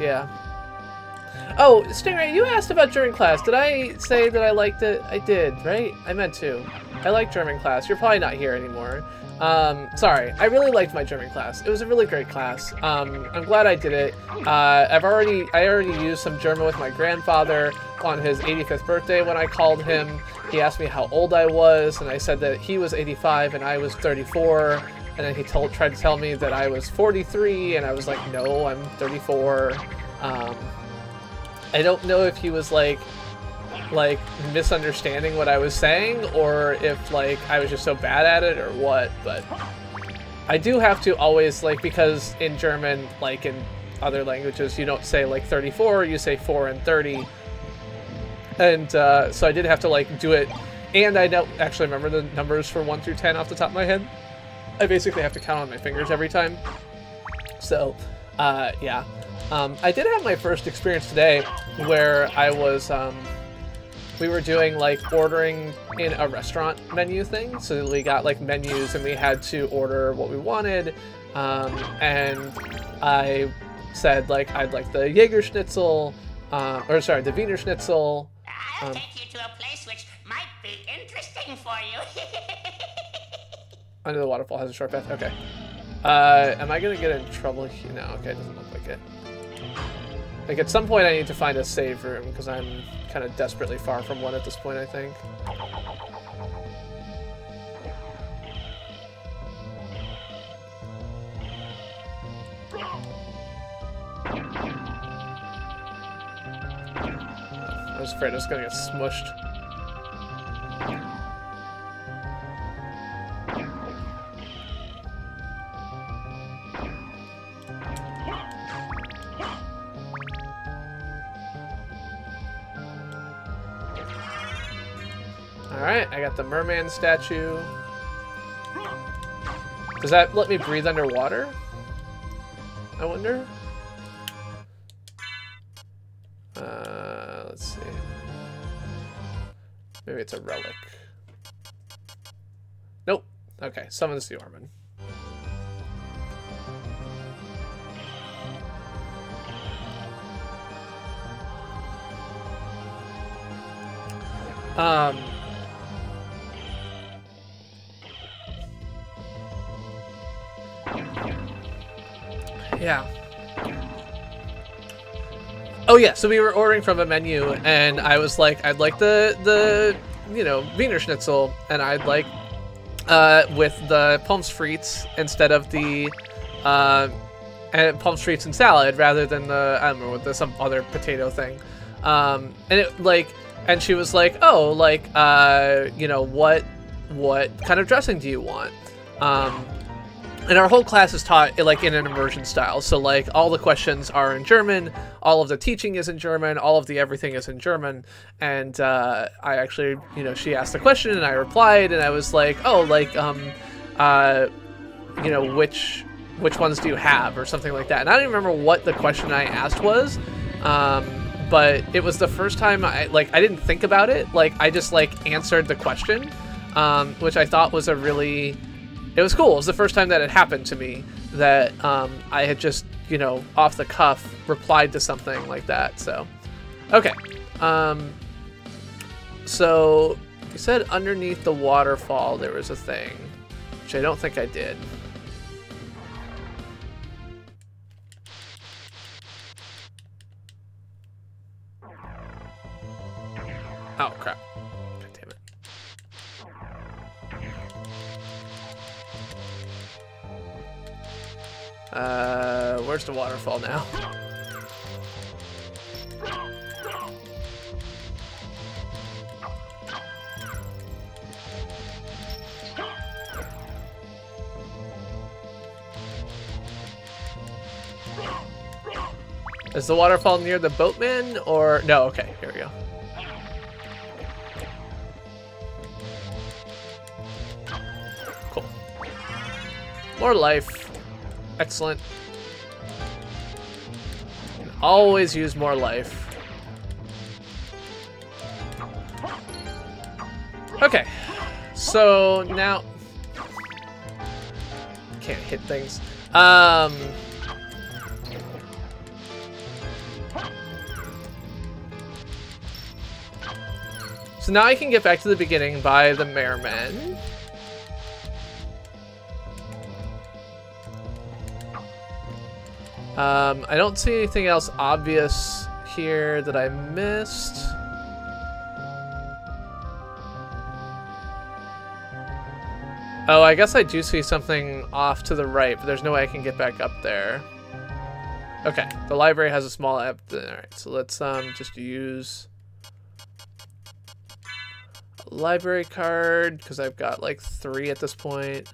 Yeah. Oh, Stingray, you asked about German class. Did I say that I liked it? I did, right? I meant to. I like German class. You're probably not here anymore. Sorry. I really liked my German class. It was a really great class. I'm glad I did it. I already used some German with my grandfather on his 85th birthday when I called him. He asked me how old I was, and I said that he was 85 and I was 34. And then he tried to tell me that I was 43, and I was like, no, I'm 34. I don't know if he was like misunderstanding what I was saying, or if like I was just so bad at it or what, but I do have to always, like, because in German, like in other languages, you don't say like 34, you say 4 and 30. And so I did have to like do it, and I don't actually remember the numbers for 1 through 10 off the top of my head. I basically have to count on my fingers every time. So, yeah. I did have my first experience today where I was, we were doing like ordering in a restaurant menu thing. So we got like menus and we had to order what we wanted. And I said like, I'd like the Jaeger Schnitzel, or sorry, the Wiener Schnitzel. I'll take you to a place which might be interesting for you. Under the waterfall has a short path. Okay. Am I gonna get in trouble here? No, okay, it doesn't look like it. Like, at some point I need to find a save room, because I'm kind of desperately far from one at this point, I think. I was afraid I was gonna get smushed. Alright, I got the Mermaid Statue. Does that let me breathe underwater? I wonder? Let's see. Maybe it's a relic. Nope, Okay, summons the Orman. Yeah. Oh yeah, so we were ordering from a menu, and I was like, I'd like the you know, Wiener Schnitzel, and I'd like with the pommes frites instead of the and pommes frites and salad rather than the, I don't know, with the some other potato thing. And it like, and she was like, oh, like you know, what kind of dressing do you want? And our whole class is taught like in an immersion style. So like all the questions are in German, all of the teaching is in German, all of the everything is in German. And I actually, you know, she asked the question and I replied, and I was like, oh, like, you know, which ones do you have, or something like that. And I don't even remember what the question I asked was, but it was the first time I didn't think about it. Like I just like answered the question, which I thought was it was cool. It was the first time that it happened to me that I had just, you know, off the cuff replied to something like that. So, okay. So you said underneath the waterfall there was a thing, which I don't think I did. Oh, crap. God damn it. Where's the waterfall now? Is the waterfall near the boatman, or no? Okay, here we go. Cool. More life. Excellent. Always use more life. Okay, so now can't hit things. So now I can get back to the beginning by the Merman. I don't see anything else obvious here that I missed. Oh, I guess I do see something off to the right, but there's no way I can get back up there. Okay, the library has a small app. Alright, so let's just use a library card, because I've got like 3 at this point.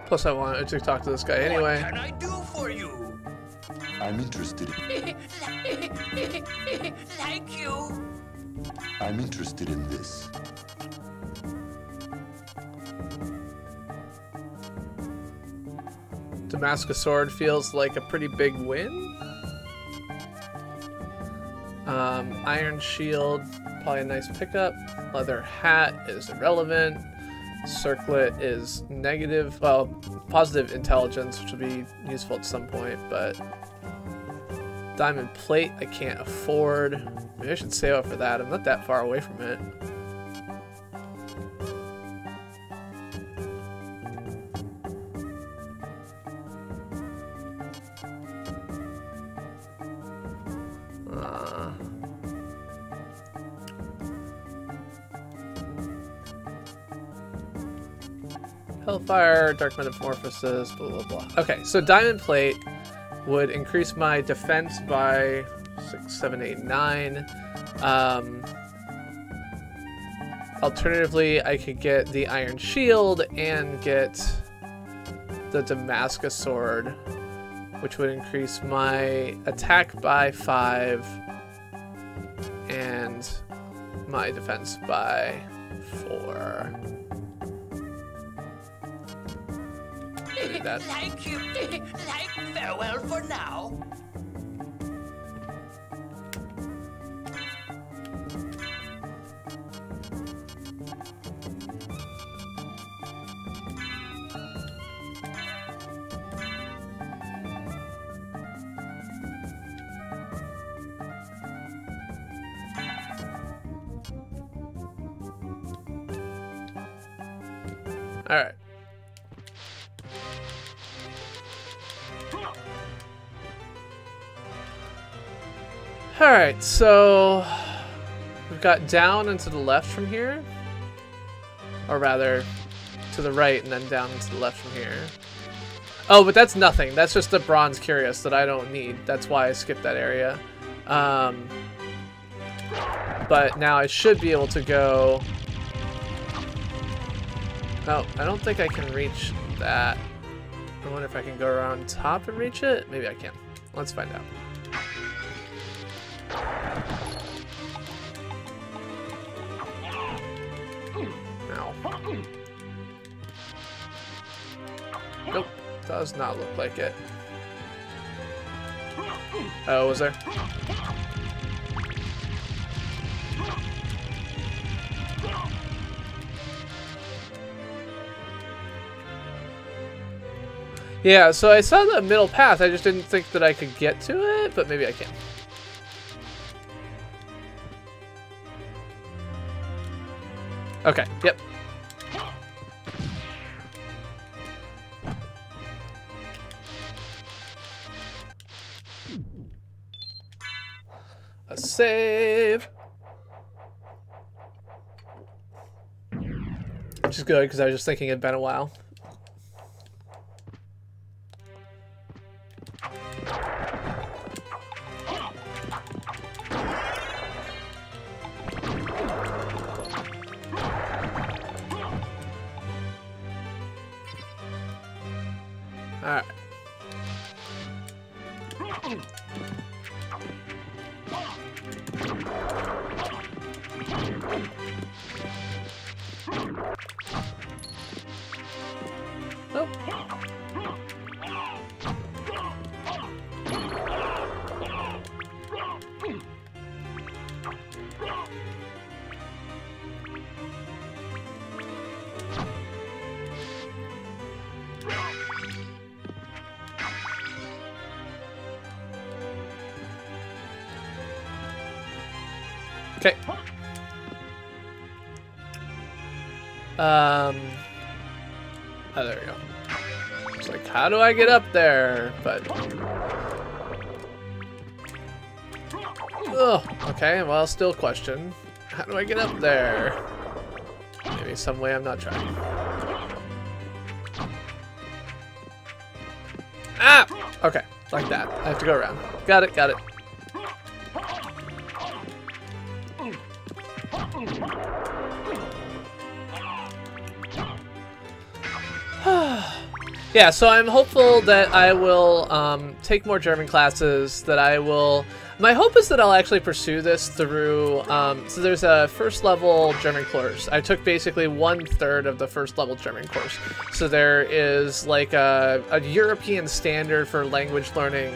Plus, I wanted to talk to this guy anyway. What can I do for you? I'm interested. Thank you. I'm interested in this. Damascus sword feels like a pretty big win. Iron shield, probably a nice pickup. Leather hat is irrelevant. Circlet is negative, well, positive intelligence, which will be useful at some point, but diamond plate I can't afford. Maybe I should save up for that. I'm not that far away from it. Hellfire, Dark Metamorphosis, blah, blah, blah. Okay, so Diamond Plate would increase my defense by 6, 7, 8, 9. Alternatively, I could get the Iron Shield and get the Damascus Sword, which would increase my attack by 5 and my defense by 4. do that. Thank you. Farewell for now. All right. All right, so we've got down and to the left from here, or rather to the right and then down and to the left from here. Oh, but that's nothing. That's just the bronze curious that I don't need. That's why I skipped that area. But now I should be able to go. Oh, I don't think I can reach that. I wonder if I can go around top and reach it? Maybe I can. Let's find out. Ow. Nope. Does not look like it. Oh, was there? Yeah, so I saw the middle path, I just didn't think that I could get to it, but maybe I can. Okay, yep. A save. Which is good, because I was just thinking it'd been a while. Alright. Oh. Okay. Oh, there we go. It's like, how do I get up there? But oh, okay. Well, still question. How do I get up there? Maybe some way I'm not trying. Ah! Okay, like that. I have to go around. Got it. Got it. Yeah, so I'm hopeful that I will take more German classes, that I will... My hope is that I'll actually pursue this through... so there's a first level German course. I took basically 1/3 of the first level German course. So there is like a European standard for language learning,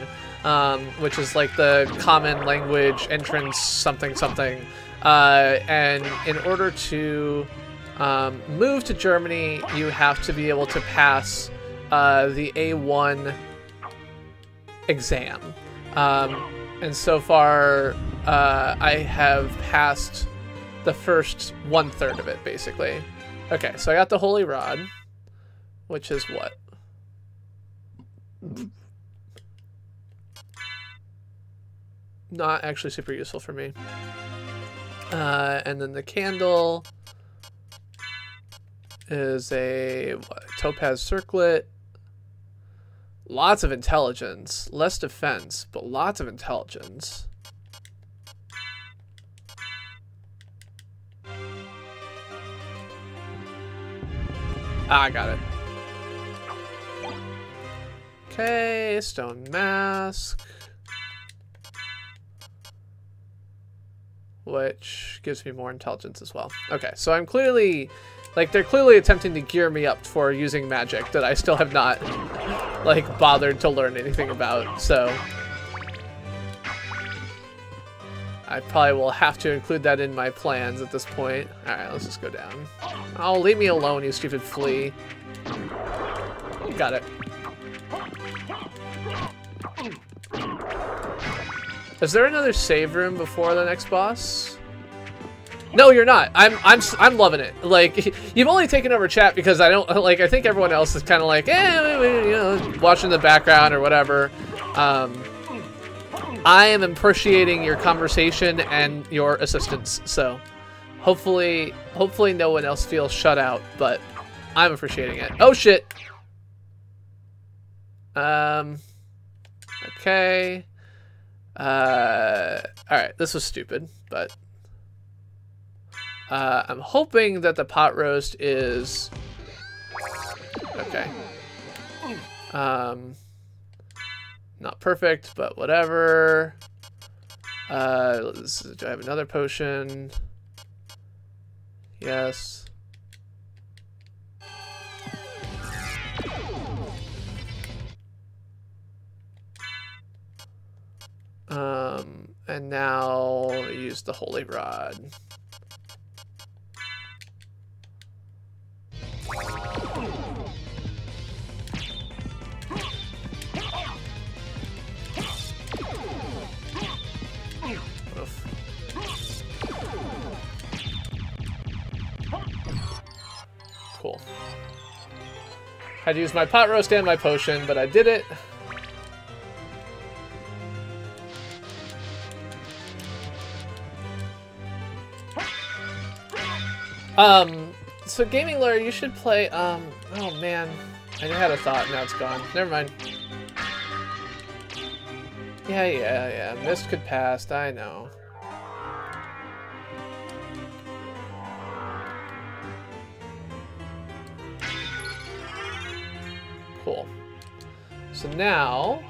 which is like the common language entrance something something. And in order to move to Germany, you have to be able to pass the A1 exam. And so far, I have passed the first 1/3 of it, basically. Okay, so I got the Holy Rod, which is what? Not actually super useful for me. And then the candle is a what, topaz circlet. Lots of intelligence. Less defense, but lots of intelligence. Ah, I got it. Okay, stone mask. Which gives me more intelligence as well. Okay, so I'm clearly Like, they're clearly attempting to gear me up for using magic that I still have not, like, bothered to learn anything about, so... I probably will have to include that in my plans at this point. Alright, let's just go down. Oh, leave me alone, you stupid flea. Got it. Is there another save room before the next boss? No, you're not. I'm loving it. Like, you've only taken over chat because I don't like. I think everyone else is kind of like, you know, watching the background or whatever. I am appreciating your conversation and your assistance. So, hopefully no one else feels shut out. But I'm appreciating it. Oh shit. Okay. All right. This was stupid, but. I'm hoping that the pot roast is okay. Not perfect, but whatever. Do I have another potion? Yes. And now use the holy rod. Cool. Had to use my pot roast and my potion, but I did it. So Gaming Lawyer, you should play, oh man. I had a thought, now it's gone. Never mind. Yeah. Mist could pass, I know. Cool. So now...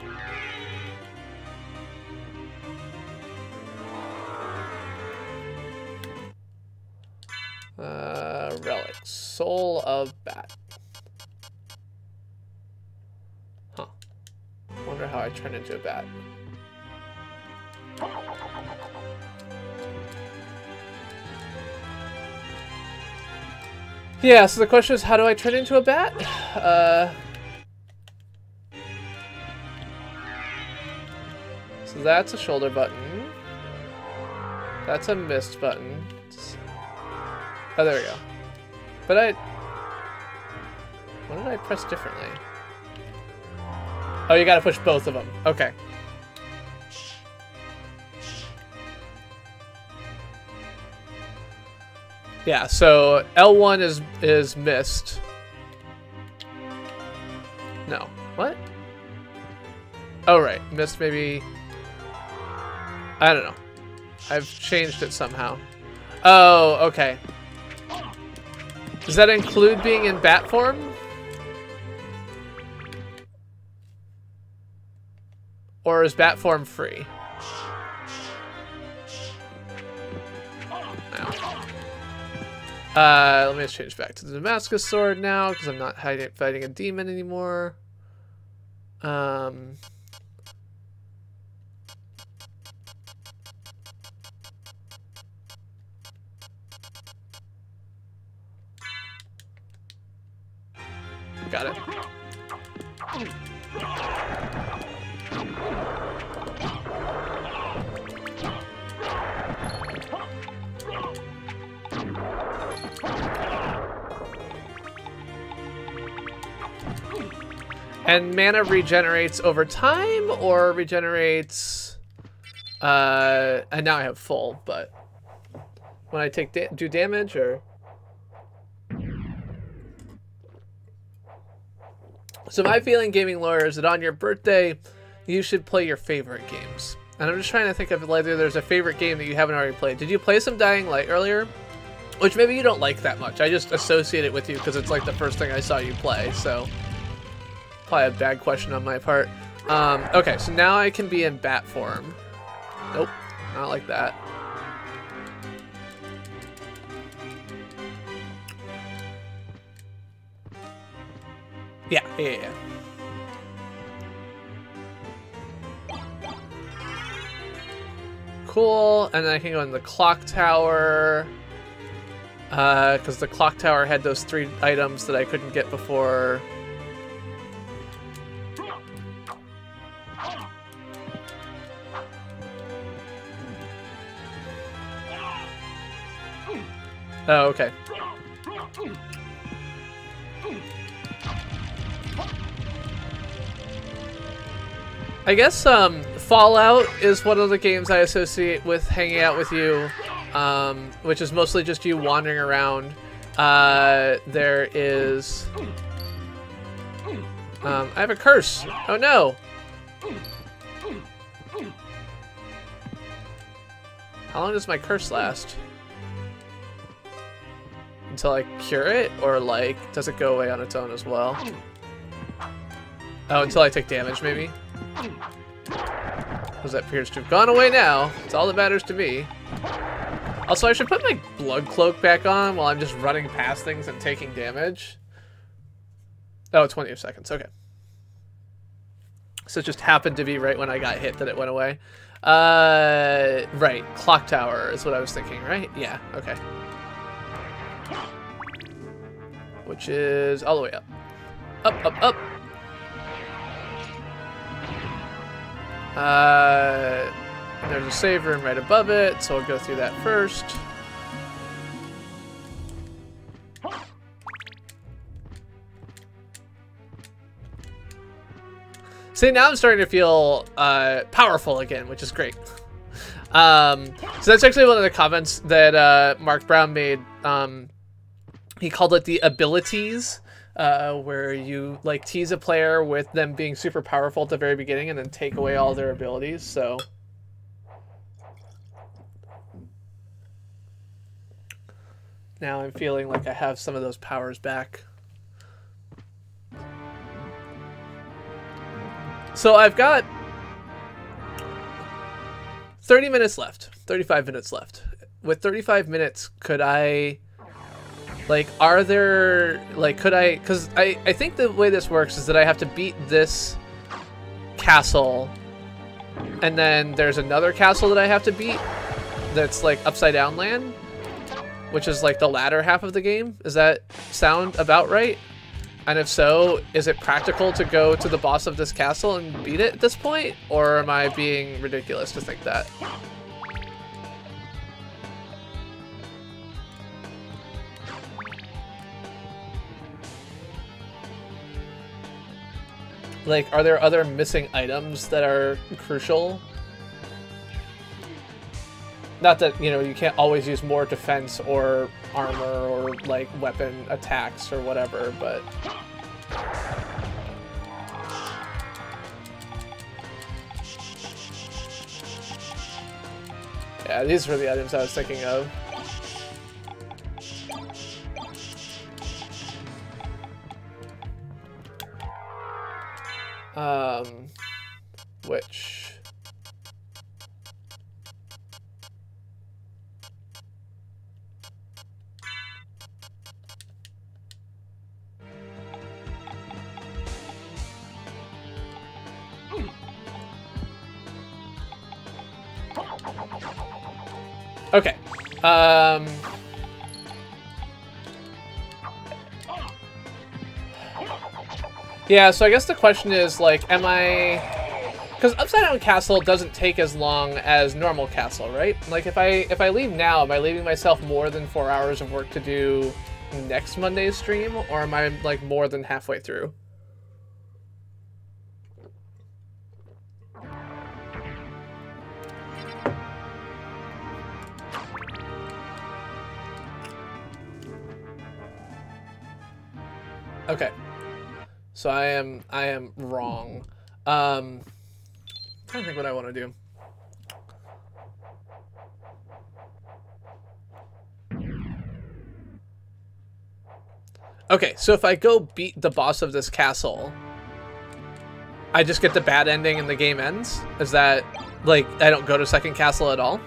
relics. Soul of Bat. Huh. Wonder how I turn into a bat. Yeah, so the question is, how do I turn into a bat? So that's a shoulder button. That's a mist button. Oh, there we go. But what did I press differently? Oh, you gotta push both of them. Okay. Yeah, so L1 is mist. No. What? Oh, right. Mist maybe... I don't know. I've changed it somehow. Oh, okay. Does that include being in bat form? Or is bat form free? Let me just change back to the Damascus sword now, because I'm not fighting a demon anymore. Got it. And mana regenerates over time, or regenerates... and now I have full, but... When I do damage, or... So my feeling, Gaming Lawyer, is that on your birthday, you should play your favorite games. And I'm just trying to think of whether there's a favorite game that you haven't already played. Did you play some Dying Light earlier? Which maybe you don't like that much. I just associate it with you because it's like the first thing I saw you play, so... Probably a bad question on my part. Okay, so now I can be in bat form. Nope, not like that. Yeah. Cool, and then I can go in the clock tower. Because the clock tower had those 3 items that I couldn't get before. Oh, okay. I guess Fallout is one of the games I associate with hanging out with you, which is mostly just you wandering around. There is... I have a curse! Oh no! How long does my curse last? Until I cure it? Or, like, does it go away on its own as well? Oh, until I take damage, maybe? Because that appears to have gone away now. It's all that matters to me. Also, I should put my blood cloak back on while I'm just running past things and taking damage. Oh, 20 seconds. Okay. So it just happened to be right when I got hit that it went away. Right. Clock tower is what I was thinking, right? Yeah, okay. Which is all the way up. Up, up, up. There's a save room right above it, so I'll go through that first. See, now I'm starting to feel powerful again, which is great. So that's actually one of the comments that Mark Brown made. He called it the abilities, where you like tease a player with them being super powerful at the very beginning and then take away all their abilities. So now I'm feeling like I have some of those powers back. So I've got 30 minutes left, 35 minutes left. With 35 minutes, could I... Like, are there, like, could I, because I think the way this works is that I have to beat this castle, and then there's another castle that I have to beat that's, like, upside down land, which is, like, the latter half of the game. Does that sound about right? And if so, is it practical to go to the boss of this castle and beat it at this point? Or am I being ridiculous to think that? Like, are there other missing items that are crucial? Not that, you know, you can't always use more defense or armor or, like, weapon attacks or whatever, but... Yeah, these were the items I was thinking of. Which... Okay. Yeah, so I guess the question is, like, am I... Because Upside Down Castle doesn't take as long as normal Castle, right? Like, if I leave now, am I leaving myself more than 4 hours of work to do next Monday's stream? Or am I, like, more than halfway through? Okay. So I am wrong. I'm trying to think what I want to do. Okay, so if I go beat the boss of this castle, I just get the bad ending and the game ends? Is that, like, I don't go to second castle at all?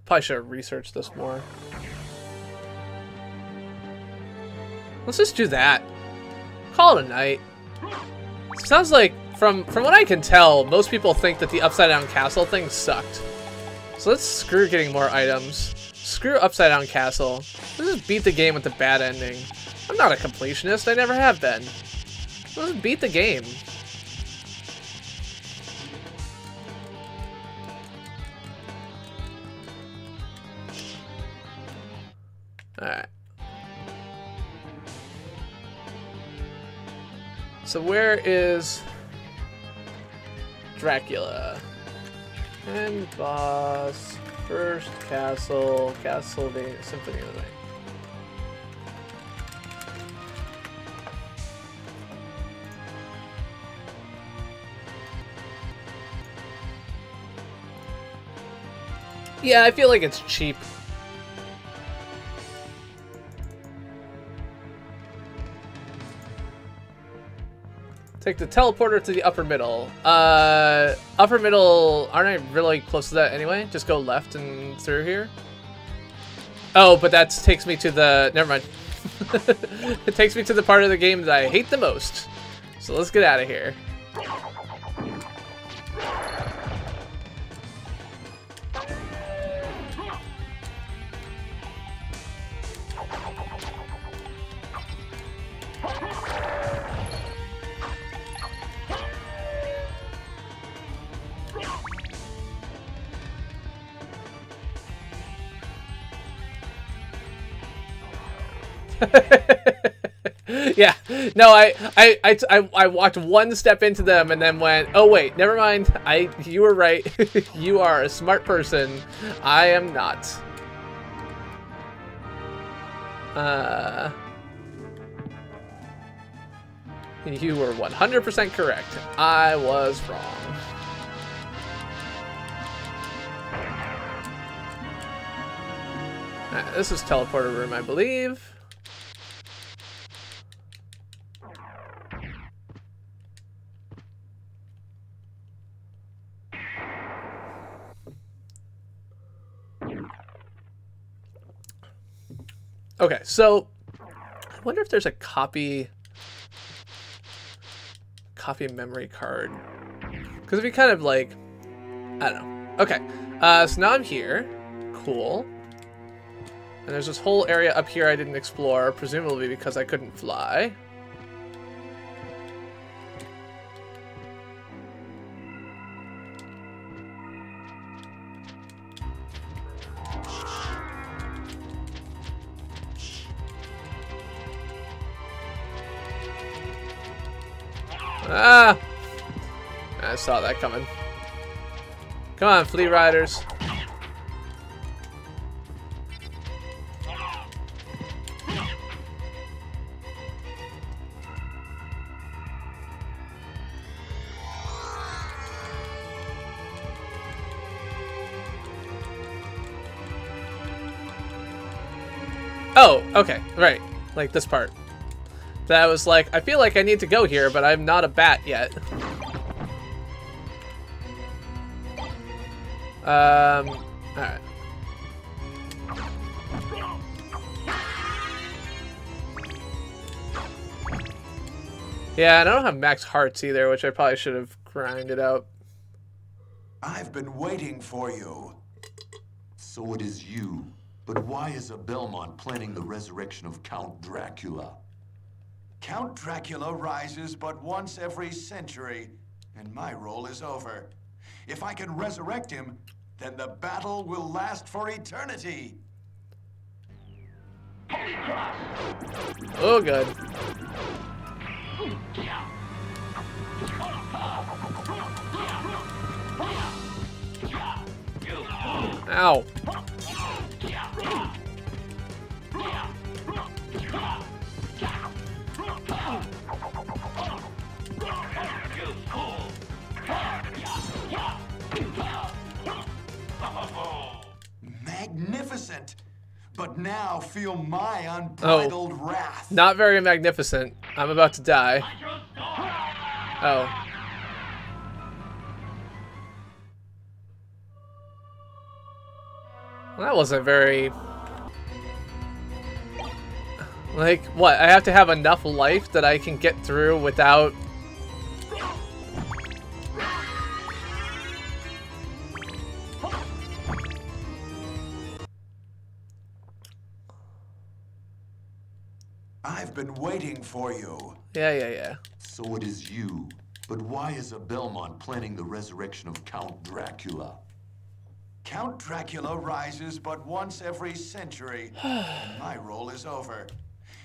Probably should have researched this more. Let's just do that. Call it a night. Sounds like, from what I can tell, most people think that the upside down castle thing sucked. So let's screw getting more items. Screw upside down castle. Let's just beat the game with the bad ending. I'm not a completionist. I never have been. Let's beat the game. Alright. So where is Dracula? And boss, first castle, Castlevania, Symphony of the Night. Yeah, I feel like it's cheap. Take the teleporter to the upper middle. Upper middle, aren't I really close to that anyway? Just go left and through here. Oh, but that takes me to the, never mind. It takes me to the part of the game that I hate the most. So let's get out of here. Yeah, no, I walked one step into them and then went, oh wait, never mind. You were right. You are a smart person. I am not. You were 100% correct. I was wrong. Alright, this is teleporter room, I believe. Okay, so I wonder if there's a copy memory card. Because it'd be kind of like, I don't know. Okay, so now I'm here. Cool. And there's this whole area up here I didn't explore, presumably because I couldn't fly. Ah! I saw that coming. Come on, flea riders. Oh, okay, right. Like this part. That was like, I feel like I need to go here, but I'm not a bat yet. Alright. Yeah, and I don't have max hearts either, which I probably should have grinded out. I've been waiting for you. So it is you. But why is a Belmont planning the resurrection of Count Dracula? Count Dracula rises but once every century, and my role is over. If I can resurrect him, then the battle will last for eternity. Oh, good. Ow. Magnificent! But now feel my unbridled wrath. Not very magnificent. I'm about to die. Oh. That wasn't very... Like, what? I have to have enough life that I can get through without... I've been waiting for you. Yeah. So it is you. But why is a Belmont planning the resurrection of Count Dracula? Count Dracula rises but once every century, and my role is over.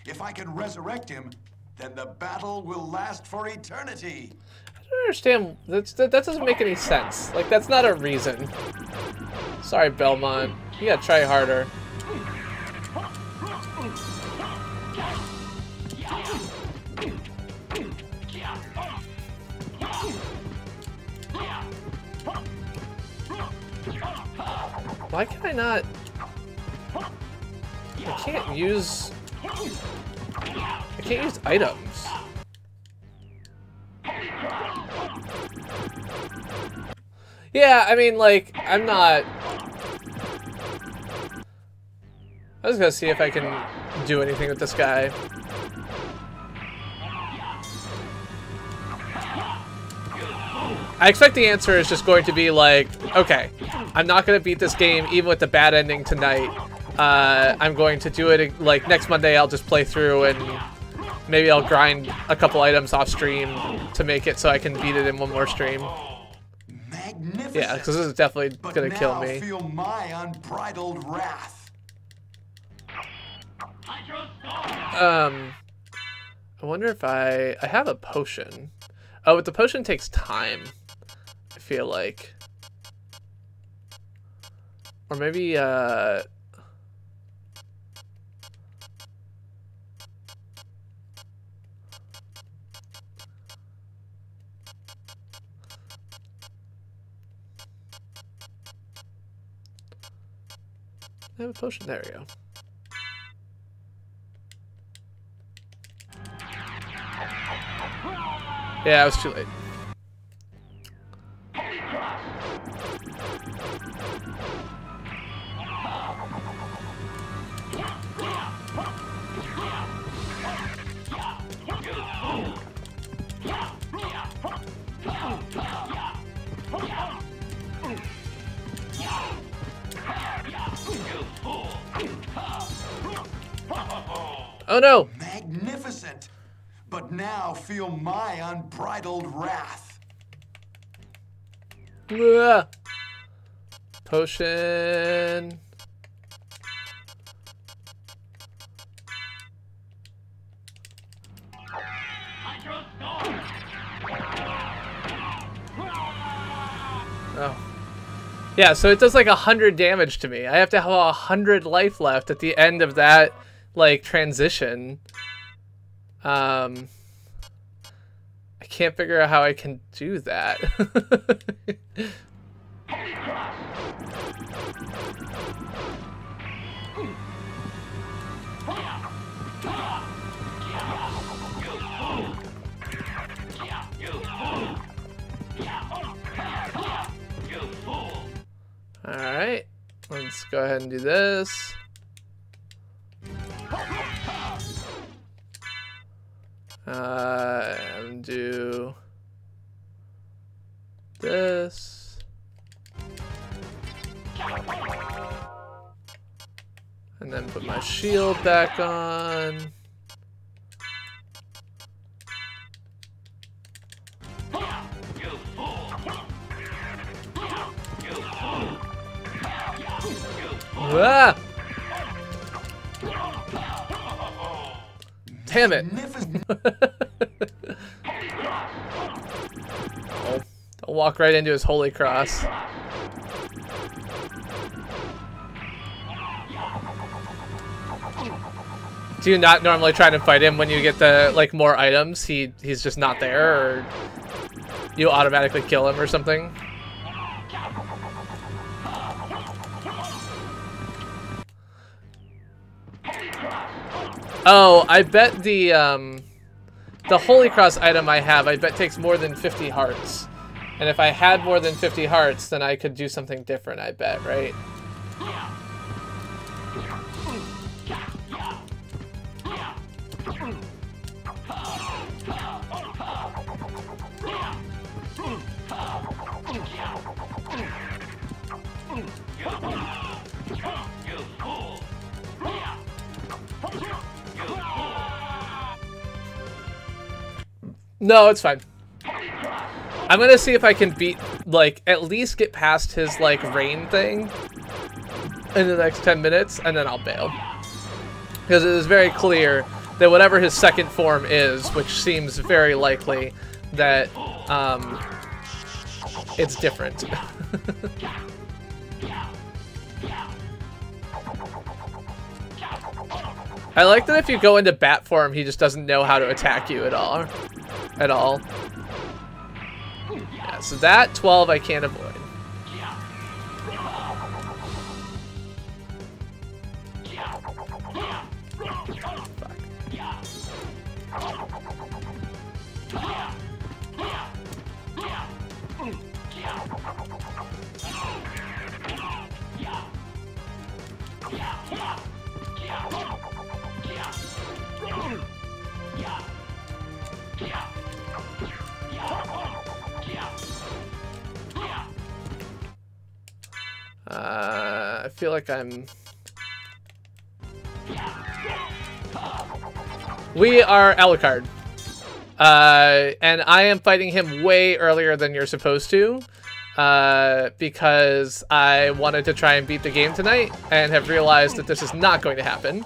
If I can resurrect him, then the battle will last for eternity. I don't understand. That doesn't make any sense. Like, that's not a reason. Sorry, Belmont. You gotta try harder. Why can I not? I can't use items. Yeah, I mean, like, I'm not... I was gonna see if I can do anything with this guy. I expect the answer is just going to be like, okay, I'm not going to beat this game even with the bad ending tonight. I'm going to do it, like, next Monday I'll just play through and maybe I'll grind a couple items off stream to make it so I can beat it in one more stream. Magnificent. Yeah, because this is definitely going to kill me. Feel my unbridled wrath. I wonder if I have a potion. Oh, but the potion takes time, I feel like. Or maybe, I have a potion. There we go. Yeah, I was too late. Oh no! Magnificent. But now feel my unbridled wrath. Ugh. Potion. Oh. Yeah, so it does like 100 damage to me. I have to have 100 life left at the end of that, like, transition. I can't figure out how I can do that. Alright, let's go ahead and do this. And do this. And then put my shield back on. Ah! Damn it! Oh, I'll walk right into his holy cross. Do you not normally try to fight him when you get the, like, more items? He's just not there, or you automatically kill him or something? Oh, I bet the Holy Cross item I have, I bet takes more than 50 hearts. And if I had more than 50 hearts, then I could do something different, I bet, right? No, it's fine. I'm gonna see if I can beat, like, at least get past his, like, rain thing in the next 10 minutes, and then I'll bail. Because it is very clear that whatever his second form is, which seems very likely, that, it's different. I like that if you go into bat form, he just doesn't know how to attack you at all. Yeah, so that 12 I can't avoid. I feel like we are Alucard. And I am fighting him way earlier than you're supposed to. Because I wanted to try and beat the game tonight and have realized that this is not going to happen.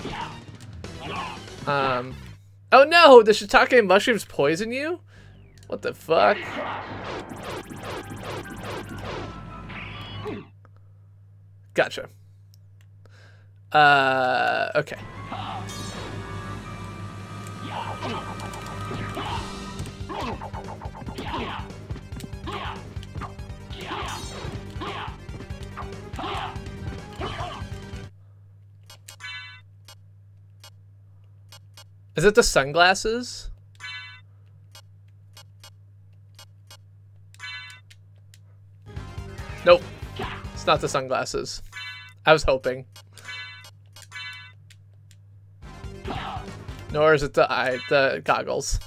Oh no! The shiitake mushrooms poison you? What the fuck? Gotcha. Okay. Is it the sunglasses? Nope. It's not the sunglasses. I was hoping. Nor is it the goggles.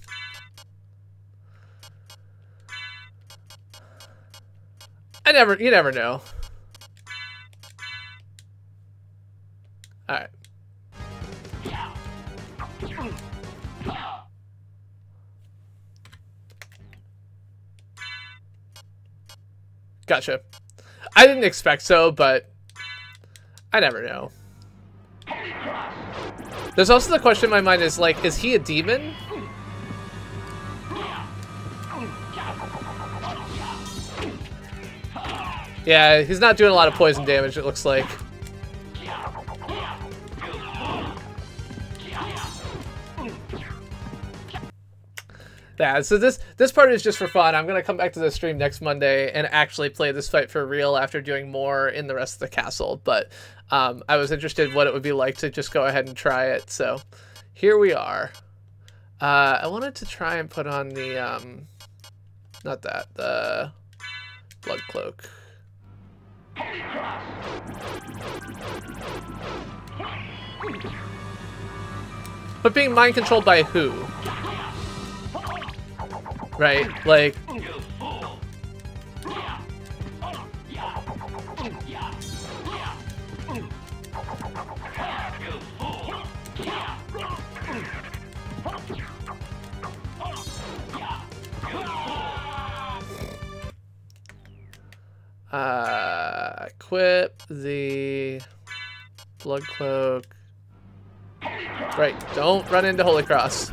You never know. Alright. Gotcha. I didn't expect so, but I never know. There's also the question in my mind is, like, is he a demon? Yeah, he's not doing a lot of poison damage, it looks like. Yeah, so this part is just for fun. I'm gonna come back to the stream next Monday and actually play this fight for real after doing more in the rest of the castle. But I was interested what it would be like to just go ahead and try it. So here we are. I wanted to try and put on the not that, the blood cloak. But being mind controlled by who? Right, like... equip the blood cloak. Right, don't run into Holy Cross.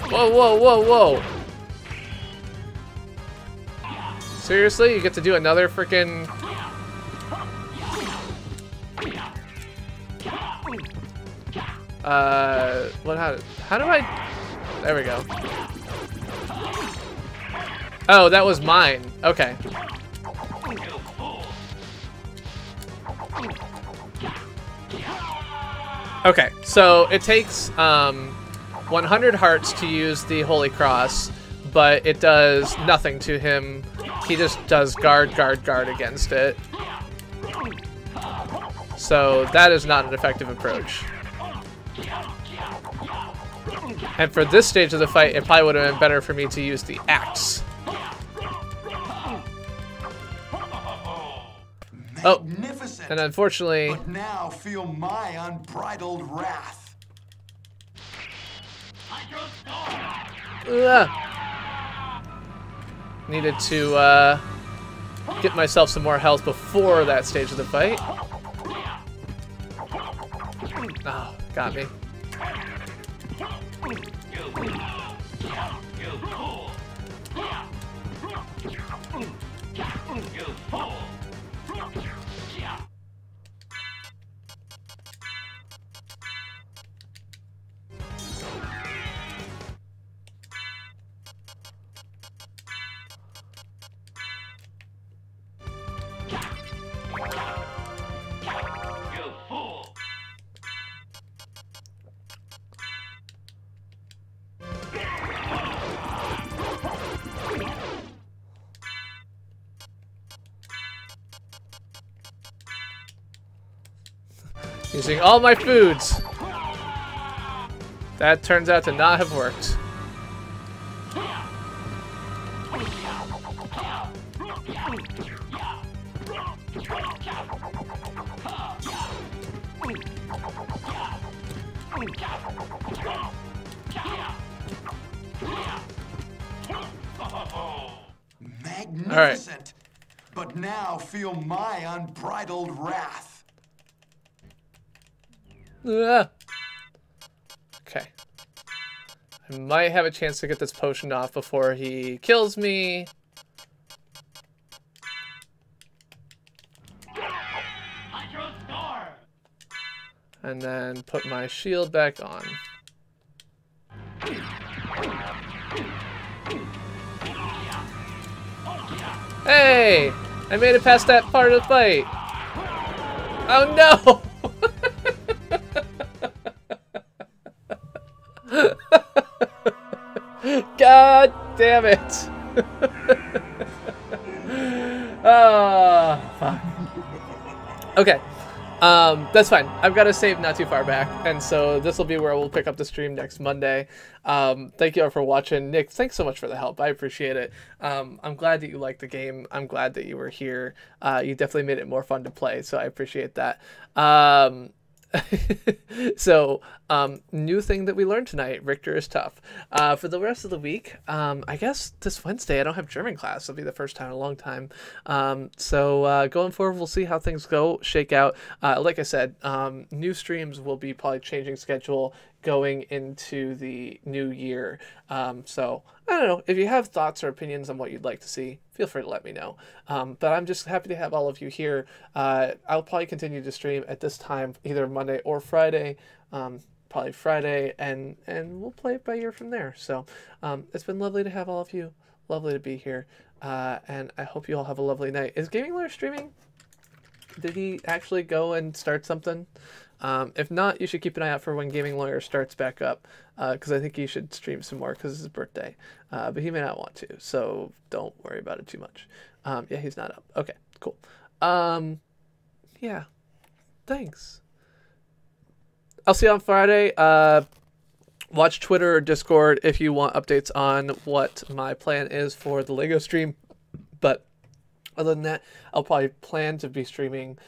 Whoa, whoa, whoa, whoa. Seriously? You get to do another freaking... how do I... There we go. Oh, that was mine. Okay. Okay, so it takes 100 hearts to use the Holy Cross, but it does nothing to him. He just does guard, guard, guard against it. So that is not an effective approach. And for this stage of the fight, it probably would have been better for me to use the axe. Magnificent. And unfortunately... But now feel my unbridled wrath. Needed to get myself some more health before that stage of the fight. Oh, got me. Using all my foods. That turns out to not have worked. Magnificent. But now feel my unbridled wrath. Okay. I might have a chance to get this potion off before he kills me. And then put my shield back on. Hey! I made it past that part of the fight. Oh no! God damn it! Oh, fuck. Okay. That's fine. I've got a save not too far back, and so this will be where we'll pick up the stream next Monday. Thank you all for watching. Nick, thanks so much for the help. I appreciate it. I'm glad that you liked the game. I'm glad that you were here. You definitely made it more fun to play, so I appreciate that. So, new thing that we learned tonight, Richter is tough. For the rest of the week, I guess this Wednesday I don't have German class. It'll be the first time in a long time. So going forward, we'll see how things shake out. Like I said, new streams will be probably changing schedule going into the new year. So I don't know, if you have thoughts or opinions on what you'd like to see, feel free to let me know. But I'm just happy to have all of you here. I'll probably continue to stream at this time, either Monday or Friday. Probably Friday, and we'll play it by ear from there. So it's been lovely to have all of you. Lovely to be here. And I hope you all have a lovely night. Is Gaming Lawyer streaming? Did he actually go and start something? If not, you should keep an eye out for when Gaming Lawyer starts back up, because I think he should stream some more because it's his birthday. But he may not want to, so don't worry about it too much. Yeah, he's not up. Okay, cool. Yeah, thanks. I'll see you on Friday. Watch Twitter or Discord if you want updates on what my plan is for the LEGO stream. But other than that, I'll probably plan to be streaming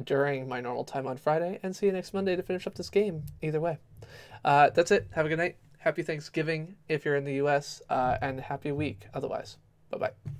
during my normal time on Friday, and see you next Monday to finish up this game. Either way. That's it. Have a good night. Happy Thanksgiving if you're in the US, and happy week otherwise. Bye-bye.